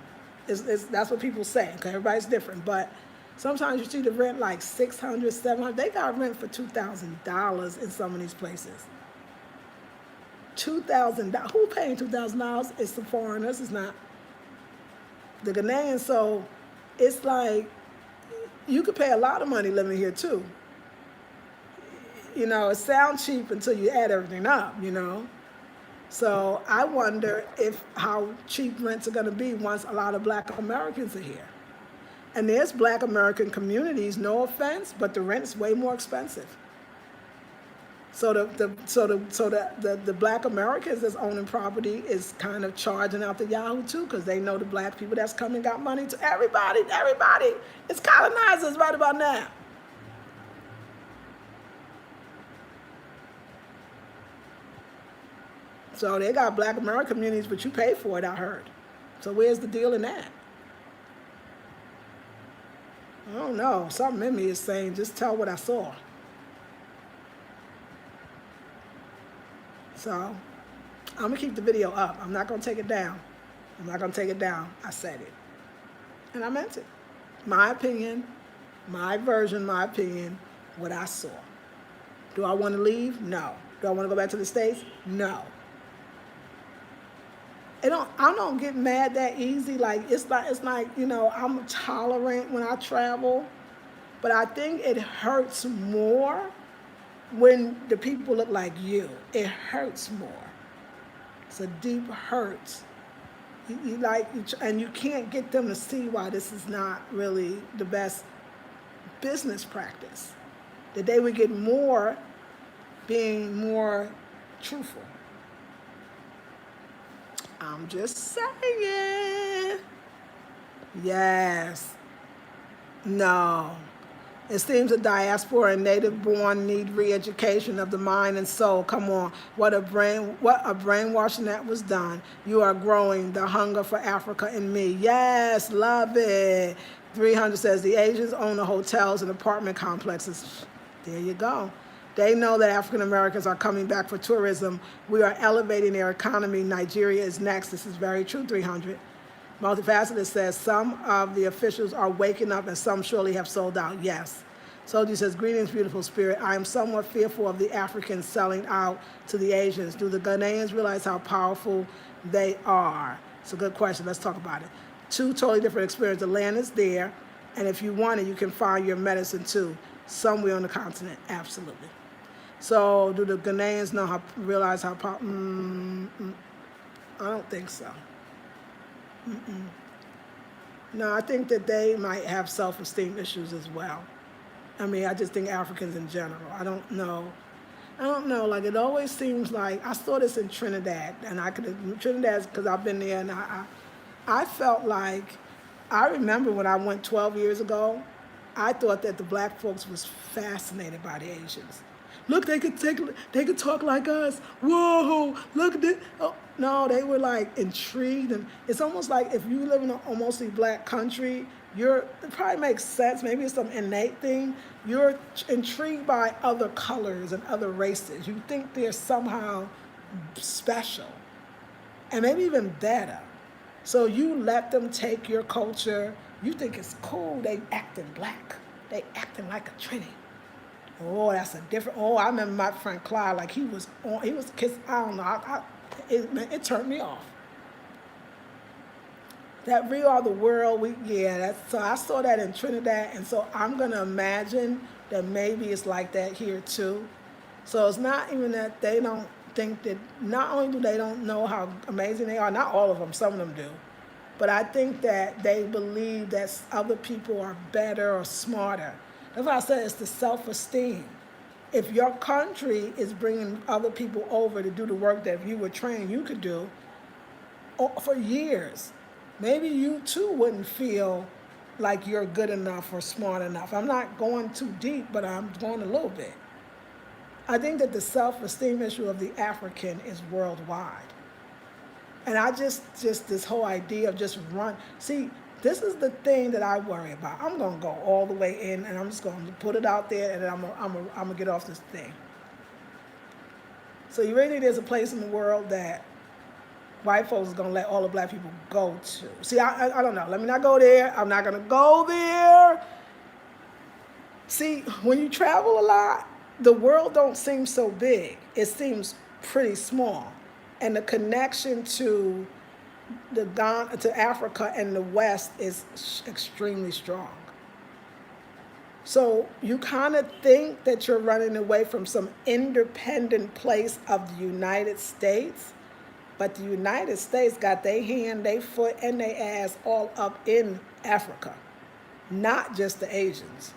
Speaker 1: That's what people say, because everybody's different. But sometimes you see the rent like 600, 700. They got rent for $2,000 in some of these places. $2,000. Who paying $2,000? It's the foreigners. It's not the Ghanaians. So it's like you could pay a lot of money living here too. It sounds cheap until you add everything up. So I wonder how cheap rents are going to be once a lot of Black Americans are here. And there's Black American communities, no offense, but the rent's way more expensive. So the Black Americans that's owning property is kind of charging out the Yahoo too, because they know the Black people that's coming got money to everybody. It's colonizers right about now. So they got Black American communities, but you pay for it, I heard. So where's the deal in that? I don't know. Something in me is saying, just tell what I saw. So I'm going to keep the video up. I'm not going to take it down. I said it. And I meant it. My opinion, my version, my opinion, what I saw. Do I want to leave? No. Do I want to go back to the States? No. I don't get mad that easy. It's like I'm tolerant when I travel, but I think it hurts more when the people look like you. It hurts more. It's a deep hurt. And you can't get them to see why this is not really the best business practice. That they would get more being more truthful. I'm just saying. Yes. No. It seems the diaspora and native-born need re-education of the mind and soul. Come on. What a brainwashing that was done. You are growing the hunger for Africa in me. Yes, love it. 300 says the Asians own the hotels and apartment complexes. There you go. They know that African Americans are coming back for tourism. We are elevating their economy. Nigeria is next. This is very true, 300. Multifaceted says some of the officials are waking up and some surely have sold out. Yes. Soldier says, greetings, beautiful spirit. I am somewhat fearful of the Africans selling out to the Asians. Do the Ghanaians realize how powerful they are? It's a good question. Let's talk about it. Two totally different experiences. The land is there, and if you want it, you can find your medicine too, somewhere on the continent. Absolutely. So do the Ghanaians realize how powerful? I don't think so. No, I think that they might have self-esteem issues as well. I just think Africans in general. I don't know. Like, it always seems like, I saw this in Trinidad, and Trinidad, because I've been there, and I felt like, I remember when I went 12 years ago, I thought that the Black folks was fascinated by the Asians. Look, they could talk like us. Whoa, look at this. Oh, no, they were like intrigued. And it's almost like if you live in a mostly Black country, it probably makes sense. Maybe it's some innate thing. You're intrigued by other colors and other races. You think they're somehow special and maybe even better. So you let them take your culture. You think it's cool. They acting Black. They acting like a Trini. Oh, that's a different. Oh, I remember my friend Clyde, like he was kissed. I don't know. It turned me off. That We Are the World. So I saw that in Trinidad, and so I'm gonna imagine that maybe it's like that here too. So it's not even that they don't think that. Not only do they don't know how amazing they are, not all of them. Some of them do. But I think that they believe that other people are better or smarter. That's why I said it's the self-esteem. If your country is bringing other people over to do the work that if you were trained you could do for years, maybe you too wouldn't feel like you're good enough or smart enough. I'm not going too deep, but I'm going a little bit. I think that the self-esteem issue of the African is worldwide. And I just this whole idea of just run. See, This is the thing that I worry about. I'm going to go all the way in, and I'm just going to put it out there, and then I'm going to get off this thing. So you really think there's a place in the world that white folks is going to let all the black people go to? See, I don't know. Let me not go there. I'm not going to go there. See, when you travel a lot, the world don't seem so big. It seems pretty small. And the connection to to Africa and the West is extremely strong. So you kind of think that you're running away from some independent place of the United States, but the United States got their hand, their foot, and their ass all up in Africa, not just the Asians.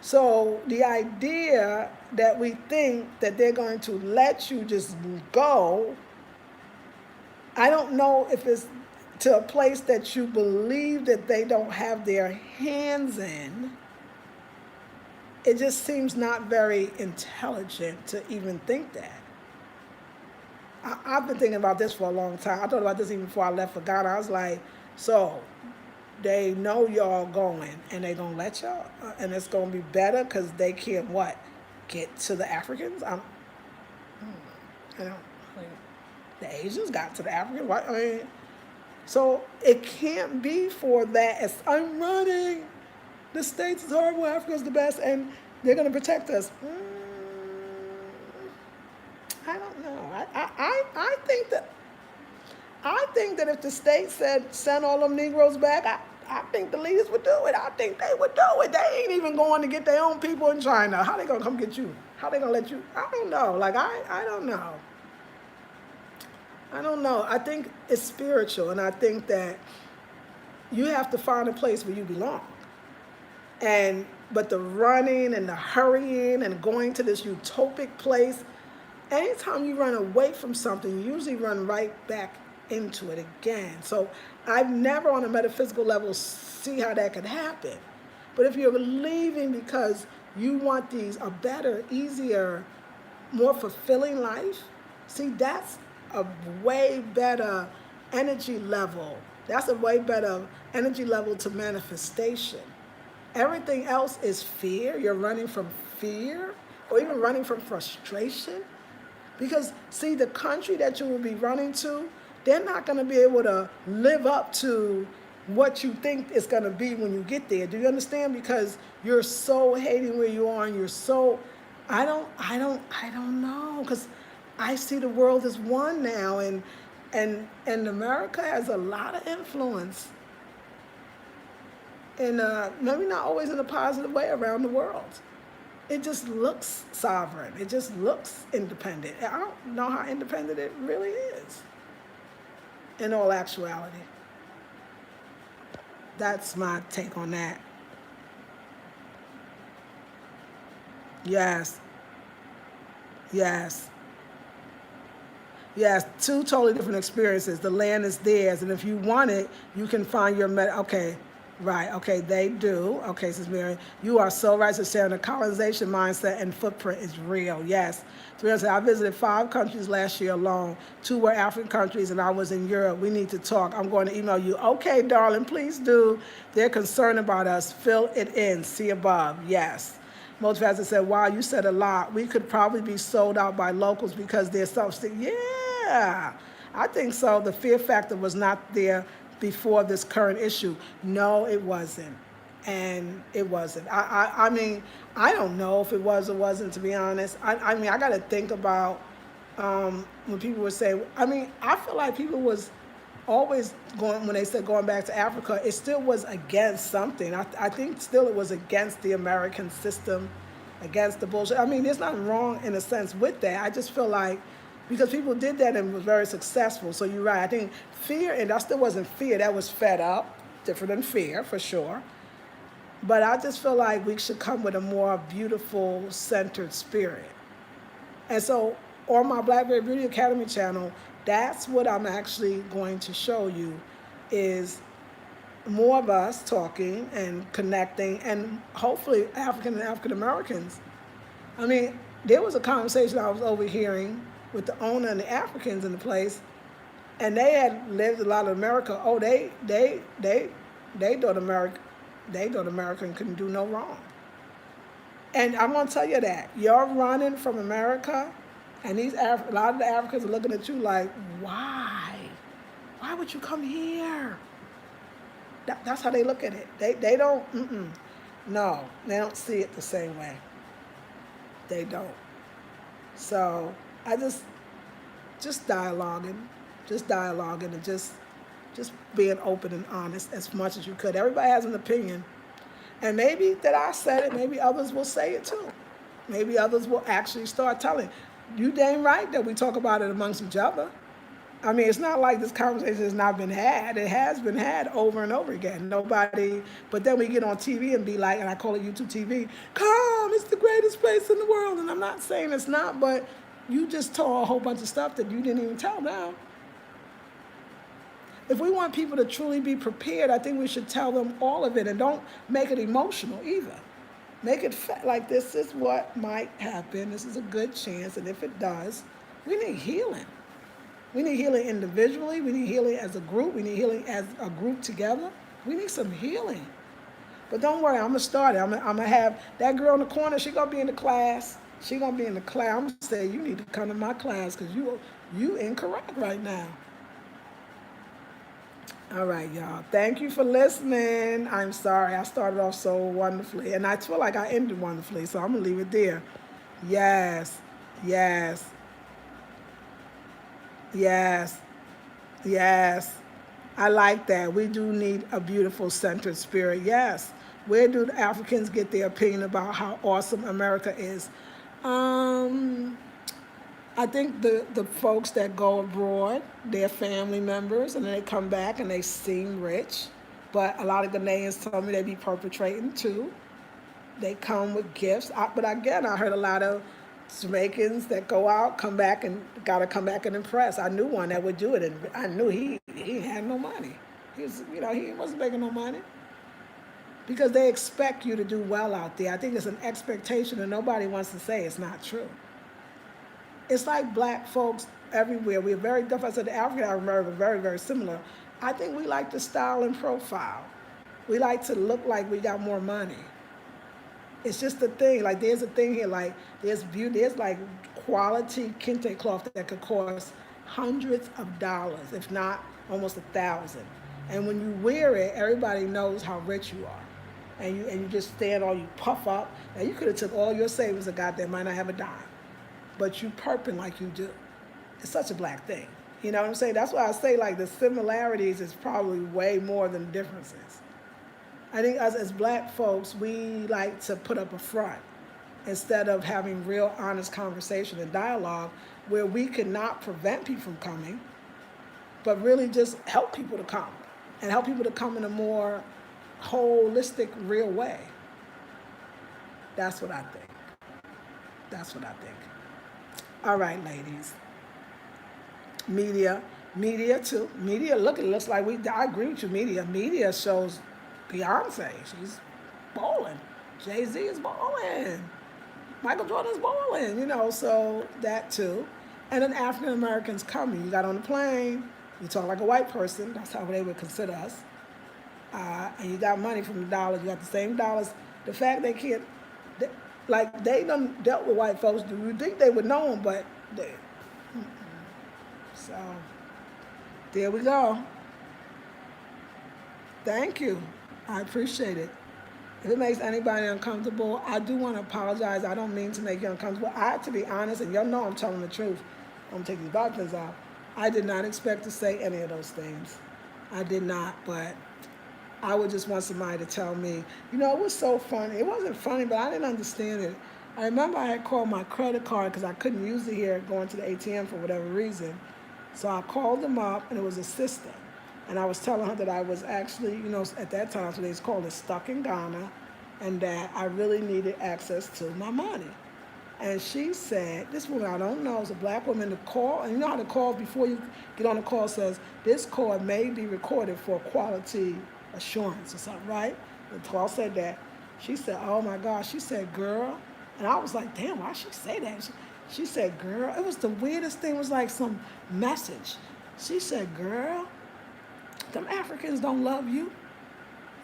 Speaker 1: So the idea that we think that they're going to let you just go, I don't know if it's to a place that you believe that they don't have their hands in. It just seems not very intelligent to even think that. I've been thinking about this for a long time. I thought about this even before I left for Ghana. I was like, so they know y'all going, and they gonna let y'all, and it's gonna be better because they can't what? Get to the Africans? The Asians got to the Africans. What? I mean, so it can't be for that. As I'm running, the States is horrible, Africa's the best, and they're gonna protect us. I don't know. I think that if the state said send all them Negroes back, I think the leaders would do it. I think they would do it. They ain't even going to get their own people in China. How they gonna come get you? How they gonna let you? I don't know. Like I don't know. I don't know. I think it's spiritual, and I think that you have to find a place where you belong. But the running and the hurrying and going to this utopic place, anytime you run away from something, you usually run right back into it again. So I've never on a metaphysical level see how that could happen. But if you're leaving because you want a better, easier, more fulfilling life, see, that's a way better energy level. That's a way better energy level to manifestation. Everything else is fear. You're running from fear or even running from frustration. Because, see, the country that you will be running to, they're not going to be able to live up to what you think it's going to be when you get there. Do you understand? Because you're so hating where you are, and you're so, I don't know. Because I see the world as one now, and America has a lot of influence. And maybe not always in a positive way around the world. It just looks sovereign. It just looks independent. I don't know how independent it really is, in all actuality. That's my take on that. Yes. Yes. Yes, two totally different experiences. The land is theirs, and if you want it, you can find your okay. Right, okay, they do. Okay, Sis Mary, you are so right, Sis Sharon. The colonization mindset and footprint is real, yes. So I visited 5 countries last year alone. 2 were African countries, and I was in Europe. We need to talk. I'm going to email you. Okay, darling, please do. They're concerned about us. Fill it in. See above. Yes. Motivator said, wow, you said a lot. We could probably be sold out by locals because they're self-esteem. Yeah, I think so. The fear factor was not there before this current issue. No, it wasn't. And it wasn't. I mean, I don't know if it was or wasn't, to be honest. I mean, I got to think about when people were saying, I mean, I feel like people was always going, when they said going back to Africa, it still was against something. I think still it was against the American system, against the bullshit. I mean, there's nothing wrong in a sense with that. I just feel like because people did that and was very successful. So you're right. I think fear, and that still wasn't fear. That was fed up, different than fear, for sure. But I just feel like we should come with a more beautiful, centered spirit. And so on my Blackberry Beauty Academy channel, that's what I'm actually going to show you is more of us talking and connecting, and hopefully African and African Americans. I mean, there was a conversation I was overhearing with the owner and the Africans in the place, and they had lived a lot of America. Oh, they thought American couldn't do no wrong. And I'm gonna tell you that you're running from America, and a lot of the Africans are looking at you like, why? Why would you come here? That's how they look at it. They don't. No, they don't see it the same way. They don't. So I just dialoguing, and just being open and honest as much as you could. Everybody has an opinion, and maybe that I said it, maybe others will say it too. Maybe others will actually start telling. You dang right that we talk about it amongst each other. I mean, it's not like this conversation has not been had. It has been had over and over again. Nobody, but then we get on TV and be like, and I call it YouTube TV, come, it's the greatest place in the world. And I'm not saying it's not, but you just told a whole bunch of stuff that you didn't even tell now. If we want people to truly be prepared, I think we should tell them all of it, and don't make it emotional either. Make it like this is what might happen. This is a good chance, and if it does, we need healing. We need healing individually. We need healing as a group. We need healing as a group together. We need some healing. But don't worry, I'm going to start it. I'm going to have that girl in the corner. She's going to be in the class. She's going to be in the class. I'm going to say, you need to come to my class because you incorrect right now. All right, y'all. Thank you for listening. I'm sorry. I started off so wonderfully, and I feel like I ended wonderfully, so I'm going to leave it there. Yes, yes, yes, yes. I like that. We do need a beautiful centered spirit. Yes. Where do the Africans get their opinion about how awesome America is? I think the folks that go abroad, they're family members, and then they come back and they seem rich. But a lot of Ghanaians told me they be perpetrating too. They come with gifts. But again, I heard a lot of Jamaicans that go out, come back and gotta come back and impress. I knew one that would do it, and I knew he had no money. He wasn't making no money. Because they expect you to do well out there. I think it's an expectation, and nobody wants to say it's not true. It's like black folks everywhere. We're very different. I said the African American are very, very similar. I think we like the style and profile. We like to look like we got more money. It's just a thing. Like there's a thing here. Like there's beauty. There's like quality kente cloth that could cost hundreds of dollars, if not almost 1,000. And when you wear it, everybody knows how rich you are. And you just stand or you puff up. Now you could have took all your savings and got there, might not have a dime. But you perping like you do. It's such a black thing. You know what I'm saying? That's why I say like the similarities is probably way more than differences. I think us as black folks, we like to put up a front instead of having real honest conversation and dialogue where we cannot prevent people from coming, but really just help people to come and help people to come in a more holistic, real way. That's what I think. That's what I think. All right, ladies. Media too. Media, look, it looks like I agree with you, Media shows Beyonce, she's balling. Jay-Z is balling. Michael Jordan's balling, so that too. And then African Americans coming. You got on the plane, you talk like a white person, that's how they would consider us. And you got money from the dollars, you got the same dollars. The fact they can't, they done dealt with white folks, you think they would know them, but they. So, there we go. Thank you. I appreciate it. If it makes anybody uncomfortable, I do want to apologize. I don't mean to make you uncomfortable. To be honest, and y'all know I'm telling the truth, I'm taking these vitamins out. I did not expect to say any of those things. I did not, but I would just want somebody to tell me. It was so funny. It wasn't funny, but I didn't understand it. I remember I had called my credit card because I couldn't use it here going to the ATM for whatever reason. So I called them up, and it was a sister. And I was telling her that I was actually, at that time, so they called it stuck in Ghana, and that I really needed access to my money. And she said, this woman I don't know is a black woman, to call, and you know how to call before you get on the call says, this call may be recorded for quality assurance or something, right? The call said that. She said, oh my gosh, she said, girl. And I was like, damn, why she say that? She said, girl, it was the weirdest thing. It was like some message. She said, girl, them Africans don't love you.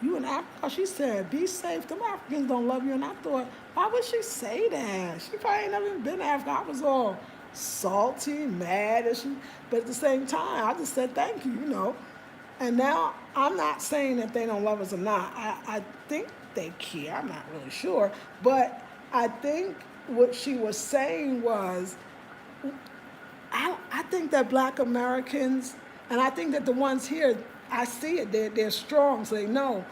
Speaker 1: You in Africa? She said, be safe. Them Africans don't love you. And I thought, why would she say that? She probably ain't never even been to Africa. I was all salty, mad. But at the same time, I just said, thank you, you know. And now I'm not saying that they don't love us or not. I think they care. I'm not really sure. But I think what she was saying was, I think that black Americans, and I think that the ones here, I see it, they're strong, so they know.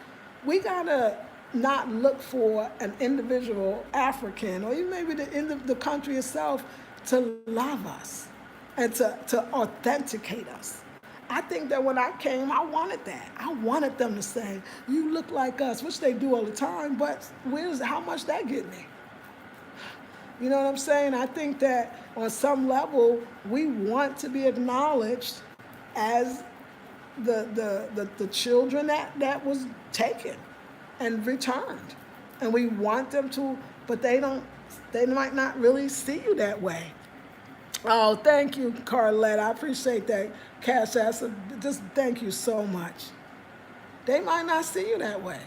Speaker 1: We gotta not look for an individual African, or even maybe the country itself, to love us and to authenticate us. I think that when I came, I wanted that. I wanted them to say, you look like us, which they do all the time, but how much that get me? You know what I'm saying? I think that on some level, we want to be acknowledged as the children that was taken and returned. And we want them to, but they might not really see you that way. Oh, thank you, Carlette. I appreciate that, Cash Ass. Just thank you so much. They might not see you that way.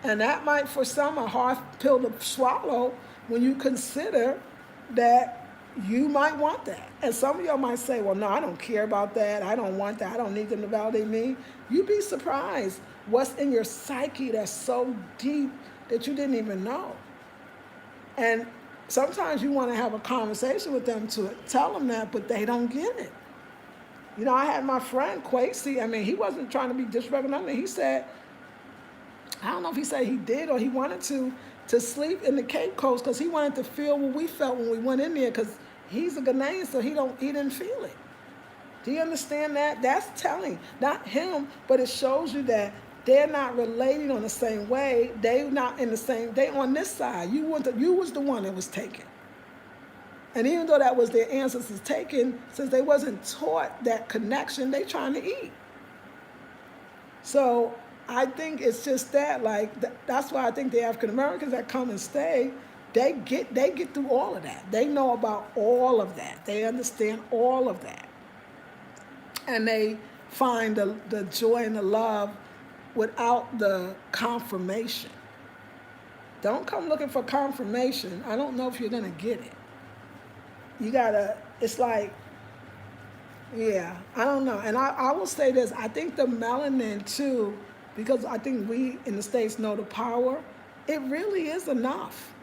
Speaker 1: And that might, for some, a hard pill to swallow when you consider that you might want that. And some of y'all might say, well, no, I don't care about that. I don't want that. I don't need them to validate me. You'd be surprised what's in your psyche that's so deep that you didn't even know. And sometimes you want to have a conversation with them to tell them that, but they don't get it. You know, I had my friend Quasey. I mean, he wasn't trying to be disrespectful. He said, I don't know if he said he did or he wanted to sleep in the Cape Coast because he wanted to feel what we felt when we went in there, because he's a Ghanaian, so he didn't feel it. Do you understand that? That's telling, not him, but it shows you that they're not relating on the same way. They're not in the same, they on this side. You was the one that was taken. And even though that was their ancestors taken, since they wasn't taught that connection, they trying to eat. So I think it's just that, like, that's why I think the African Americans that come and stay, they get through all of that. They know about all of that. They understand all of that. And they find the joy and the love without the confirmation. Don't come looking for confirmation. I don't know if you're going to get it. You gotta, it's like, yeah, I don't know. And I will say this, I think the melanin too, because I think we in the States know the power, it really is enough.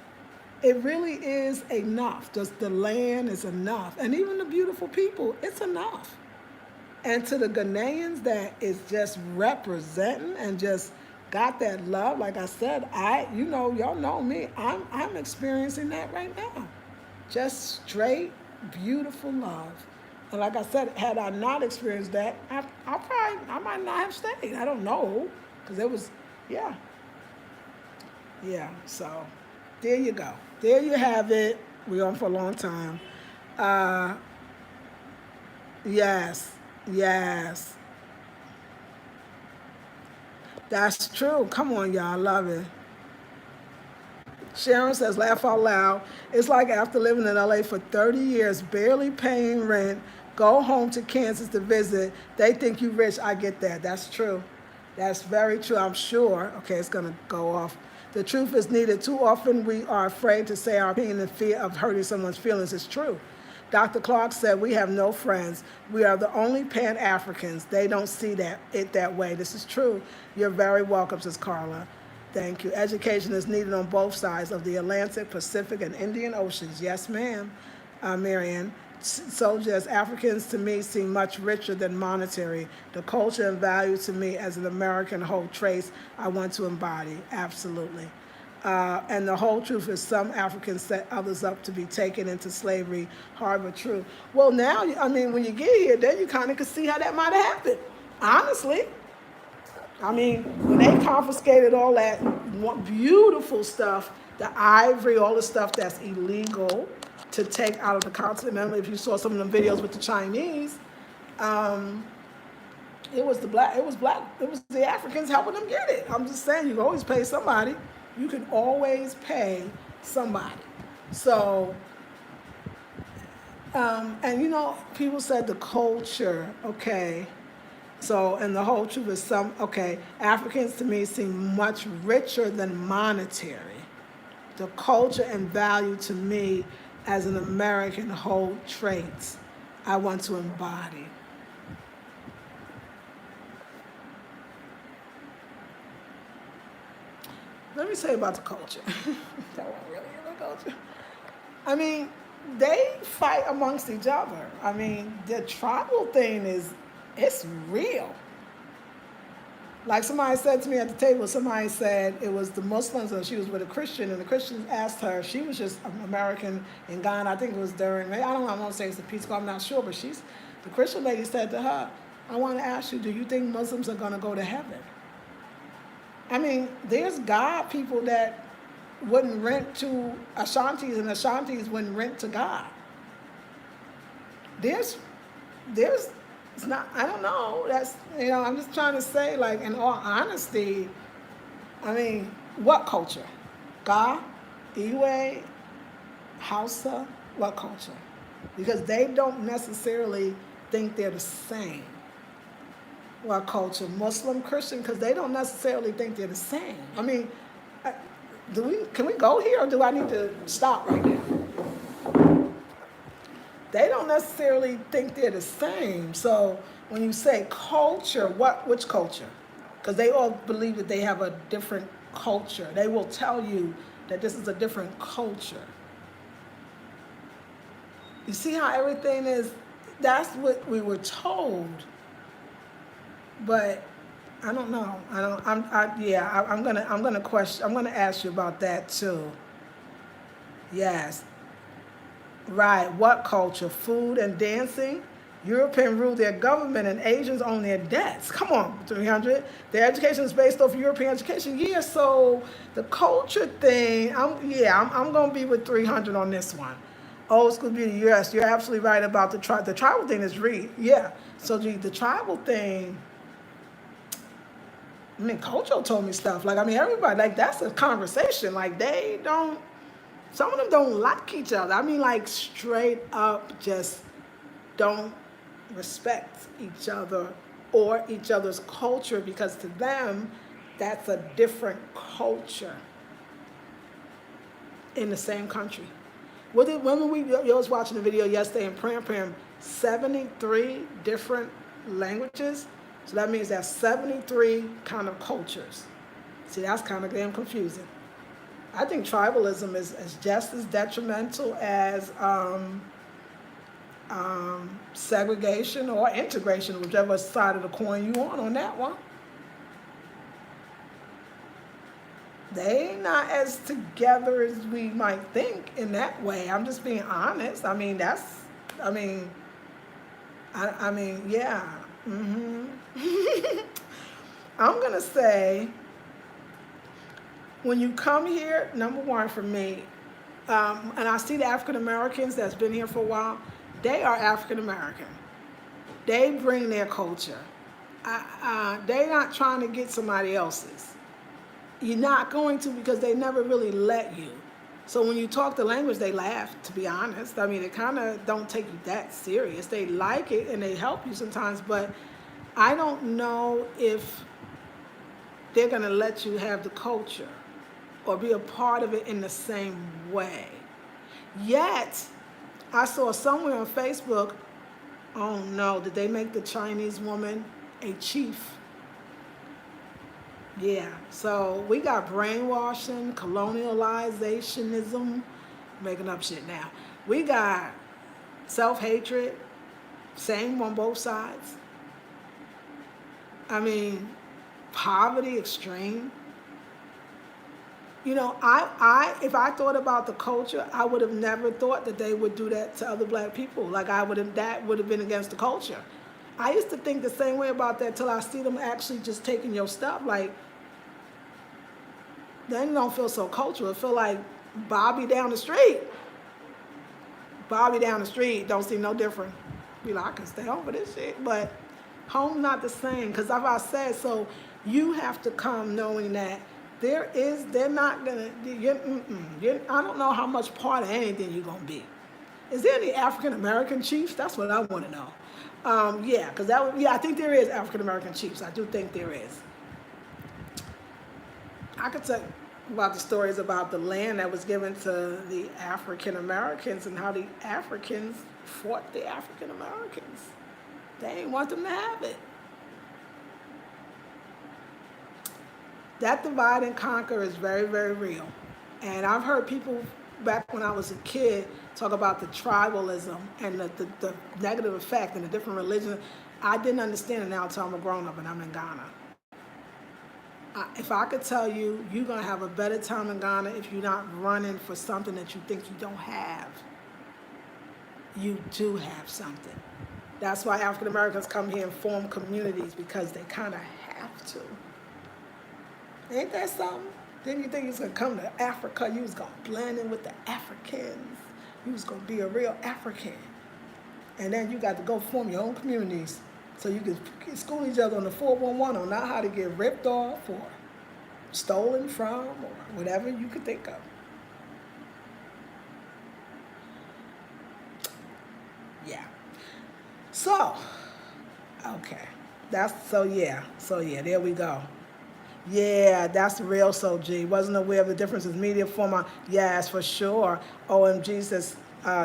Speaker 1: It really is enough. Just the land is enough. And even the beautiful people, it's enough. And to the Ghanaians that is just representing and just got that love, like I said, y'all know me, I'm experiencing that right now. Just straight, beautiful love. And like I said, had I not experienced that, I might not have stayed. I don't know, because it was, yeah. Yeah, so there you go. There you have it. We're on for a long time. Yes. That's true. Come on, y'all. I love it. Sharon says, laugh out loud. It's like after living in LA for 30 years, barely paying rent, go home to Kansas to visit. They think you rich. I get that. That's true. That's very true, I'm sure. Okay, it's going to go off. The truth is needed. Too often we are afraid to say our opinion in fear of hurting someone's feelings. It's true. Dr. Clark said, we have no friends. We are the only Pan-Africans. They don't see it that way. This is true. You're very welcome, says Karla. Thank you. Education is needed on both sides of the Atlantic, Pacific, and Indian Oceans. Yes, ma'am, Marianne. Soldiers, Africans to me seem much richer than monetary. The culture and value to me as an American hold traits I want to embody. Absolutely. And the whole truth is some Africans set others up to be taken into slavery. Hard but true. Well, now, I mean, when you get here, then you kind of can see how that might have happened. Honestly. I mean, when they confiscated all that beautiful stuff, the ivory, all the stuff that's illegal to take out of the continent. Remember, if you saw some of the videos with the Chinese, it was the Africans helping them get it. I'm just saying, you can always pay somebody. You can always pay somebody. So And you know, people said the culture, okay. So, and the whole truth is okay, Africans to me seem much richer than monetary. The culture and value to me as an American hold traits I want to embody. Let me say about the culture. That one really is the culture. I mean, they fight amongst each other. I mean, the tribal thing it's real. Like somebody said to me at the table, somebody said it was the Muslims and she was with a Christian, and the Christians asked her, she was just an American in Ghana, I think it was during, I don't know, I'm not saying it's the Peace Corps, I'm not sure, but the Christian lady said to her, I want to ask you, do you think Muslims are going to go to heaven? I mean, there's God people that wouldn't rent to Ashantis, and Ashantis wouldn't rent to God. There's it's not, I don't know, that's, I'm just trying to say, like, in all honesty, I mean, what culture? Ga, Iwe, Hausa, what culture? Because they don't necessarily think they're the same. What culture? Muslim, Christian, because they don't necessarily think they're the same. I mean, can we go here, or do I need to stop right now? They don't necessarily think they're the same. So when you say culture, which culture? Because they all believe that they have a different culture. They will tell you that this is a different culture. You see how everything is, that's what we were told. But I don't know. I'm gonna ask you about that too. Yes. Right, what culture? Food and dancing? European rule their government and Asians own their debts. Come on, 300. Their education is based off European education. Yeah, so the culture thing, I'm going to be with 300 on this one. Old school beauty, yes, you're absolutely right about the tribal thing is real. Yeah, so the tribal thing, I mean, Kojo told me stuff. Like, I mean, everybody, like, that's a conversation. Like, some of them don't like each other. I mean, like, straight up just don't respect each other or each other's culture, because to them, that's a different culture in the same country. When I was watching the video yesterday in Pram, 73 different languages. So that means there's 73 kind of cultures. See, that's kind of damn confusing. I think tribalism is just as detrimental as segregation or integration, whichever side of the coin you on that one. They not as together as we might think in that way. I'm just being honest. I mean, yeah. Mm-hmm. I'm going to say, when you come here, number one for me, and I see the African Americans that's been here for a while, they are African American. They bring their culture. They're not trying to get somebody else's. You're not going to, because they never really let you. So when you talk the language, they laugh, to be honest. I mean, they kind of don't take you that serious. They like it and they help you sometimes, but I don't know if they're going to let you have the culture or be a part of it in the same way. Yet, I saw somewhere on Facebook, oh no, did they make the Chinese woman a chief? Yeah, so we got brainwashing, colonializationism, making up shit now. We got self-hatred, same on both sides. I mean, poverty extreme. You know, if I thought about the culture, I would have never thought that they would do that to other black people. Like that would have been against the culture. I used to think the same way about that till I see them actually just taking your stuff. Like, then you don't feel so cultural. It feel like Bobby down the street. Bobby down the street don't seem no different. Be like, I can stay home for this shit. But home not the same, because as I said, so you have to come knowing that they're not gonna, I don't know how much part of anything you're gonna be. Is there any African American chiefs? That's what I want to know. Yeah, because I think there is African American chiefs. I do think there is. I could talk about the stories about the land that was given to the African Americans and how the Africans fought the African Americans. They didn't want them to have it. That divide and conquer is very, very real. And I've heard people back when I was a kid talk about the tribalism and the negative effect and the different religions. I didn't understand it now until I'm a grown up and I'm in Ghana. If I could tell you, you're going to have a better time in Ghana if you're not running for something that you think you don't have. You do have something. That's why African Americans come here and form communities, because they kind of have to. Ain't that something? Then you think you was going to come to Africa, you was going to blend in with the Africans. You was going to be a real African. And then you got to go form your own communities so you can school each other on the 411 on not how to get ripped off or stolen from or whatever you could think of. Yeah. So, okay. So yeah, there we go. Yeah, that's real, so G. Wasn't aware of the differences. Media format, yes, for sure. OMG says,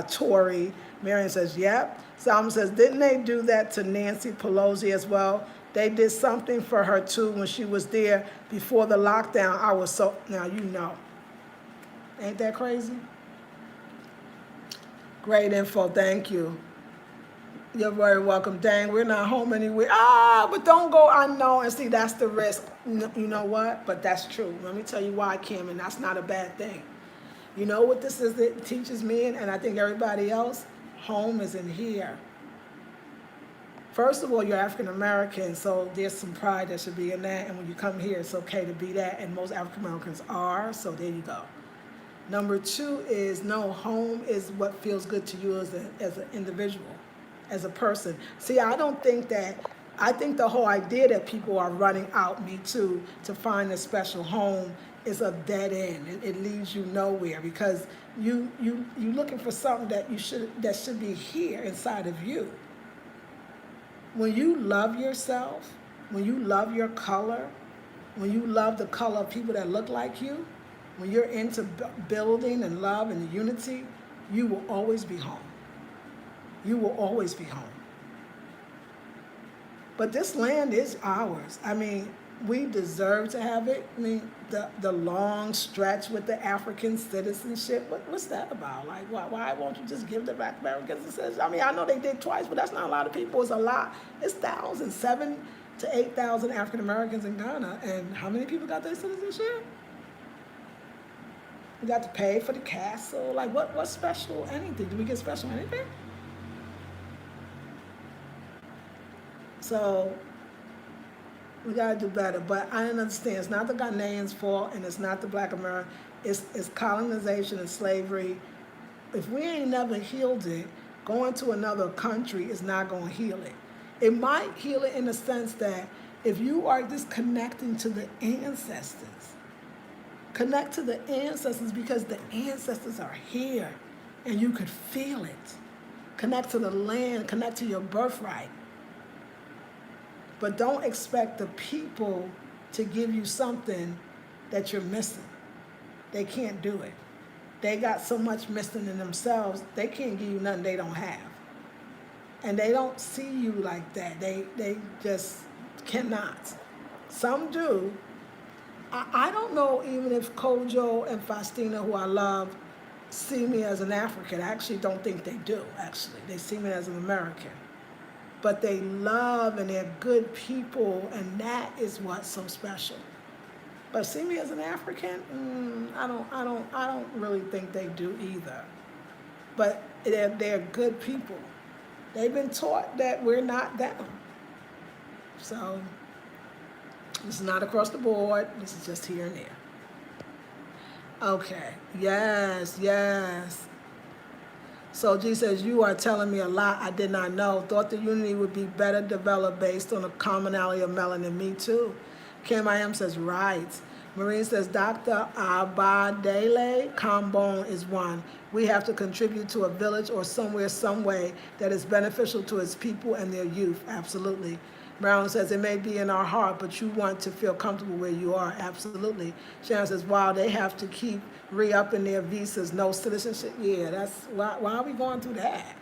Speaker 1: Tori. Marion says, yep. Salma says, didn't they do that to Nancy Pelosi as well? They did something for her too when she was there before the lockdown. I was so, now you know. Ain't that crazy? Great info, thank you. You're very welcome. Dang, we're not home anyway. But don't go, I know, and see, that's the risk. You know what? But that's true. Let me tell you why, Kim, and that's not a bad thing. You know what this is? It teaches me, and I think everybody else, home is in here. First of all, you're African American, so there's some pride that should be in that, and when you come here, it's okay to be that, and most African Americans are, so there you go. Number two is, no, home is what feels good to you as an individual, as a person. See, I think the whole idea that people are running out, me too, to find a special home is a dead end. It leads you nowhere, because you looking for something that should be here inside of you. When you love yourself, when you love your color, when you love the color of people that look like you, when you're into building and love and unity, you will always be home. You will always be home. But this land is ours. I mean, we deserve to have it. I mean, the long stretch with the African citizenship, what's that about? Like, why won't you just give the Black Americans citizenship? I mean, I know they did twice, but that's not a lot of people. It's a lot. It's thousands, 7,000 to 8,000 African Americans in Ghana. And how many people got their citizenship? We got to pay for the castle. Like, what's special anything? Do we get special anything? So we gotta do better. But I didn't understand. It's not the Ghanaians' fault, and it's not the Black American. It's colonization and slavery. If we ain't never healed it, going to another country is not gonna heal it. It might heal it in the sense that if you are just connecting to the ancestors, connect to the ancestors, because the ancestors are here and you could feel it. Connect to the land, connect to your birthright. But don't expect the people to give you something that you're missing. They can't do it. They got so much missing in themselves, they can't give you nothing they don't have. And they don't see you like that. They just cannot. Some do. I don't know even if Kojo and Faustina, who I love, see me as an African. I actually don't think they do, actually. They see me as an American. But they love and they're good people, and that is what's so special. But see me as an African? I don't really think they do either. But they're good people. They've been taught that we're not them. So this is not across the board. This is just here and there. Okay. Yes. So G says, you are telling me a lot I did not know. Thought the unity would be better developed based on a commonality of melanin. Me too. Kim I am says, right. Maureen says, Dr. Abadele Combone is one. We have to contribute to a village or somewhere, some way that is beneficial to its people and their youth. Absolutely. Marilyn says, it may be in our heart, but you want to feel comfortable where you are. Absolutely. Sharon says, wow, they have to keep re-upping their visas, no citizenship. Yeah, that's, why are we going through that?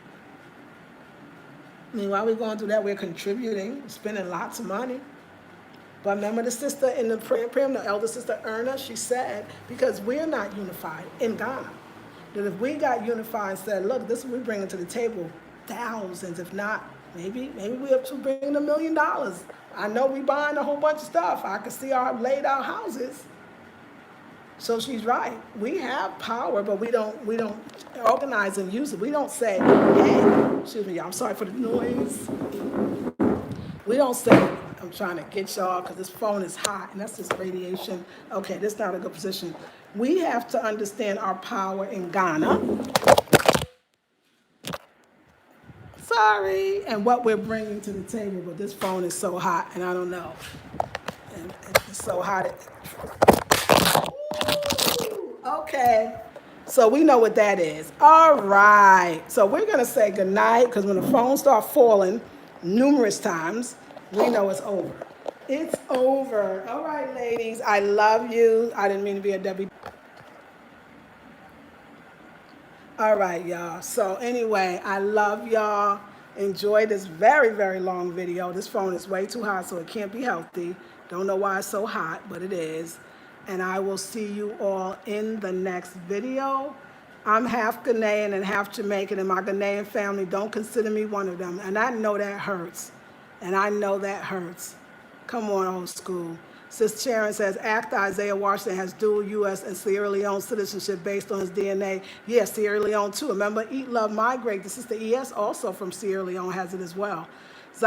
Speaker 1: I mean, why are we going through that? We're contributing, spending lots of money. But remember the sister in the prayer, the elder sister Erna, she said, because we're not unified in Ghana, that if we got unified and said, look, this is what we bring to the table, thousands, if not, maybe we have to bring in $1 million. I know we buying a whole bunch of stuff. I can see our laid out houses. So she's right. We have power, but we don't organize and use it. We don't say, hey, excuse me, I'm sorry for the noise. We don't say, I'm trying to get y'all because this phone is hot and that's just radiation. Okay, this is not a good position. We have to understand our power in Ghana. Sorry, and what we're bringing to the table, but this phone is so hot and I don't know. And it's so hot. Okay, so we know what that is. All right, so we're gonna say goodnight because when the phone starts falling numerous times, we know it's over. It's over. All right, ladies, I love you. I didn't mean to be a Debbie. All right, y'all. So anyway, I love y'all. Enjoy this very, very long video. This phone is way too hot, so it can't be healthy. Don't know why it's so hot, but it is. And I will see you all in the next video. I'm half Ghanaian and half Jamaican, and my Ghanaian family don't consider me one of them. And I know that hurts. And I know that hurts. Come on, old school. Sis Sharon says, actor Isaiah Washington has dual U.S. and Sierra Leone citizenship based on his DNA. Yes, Sierra Leone too. Remember, Eat, Love, Migrate. The sister E.S. also from Sierra Leone has it as well.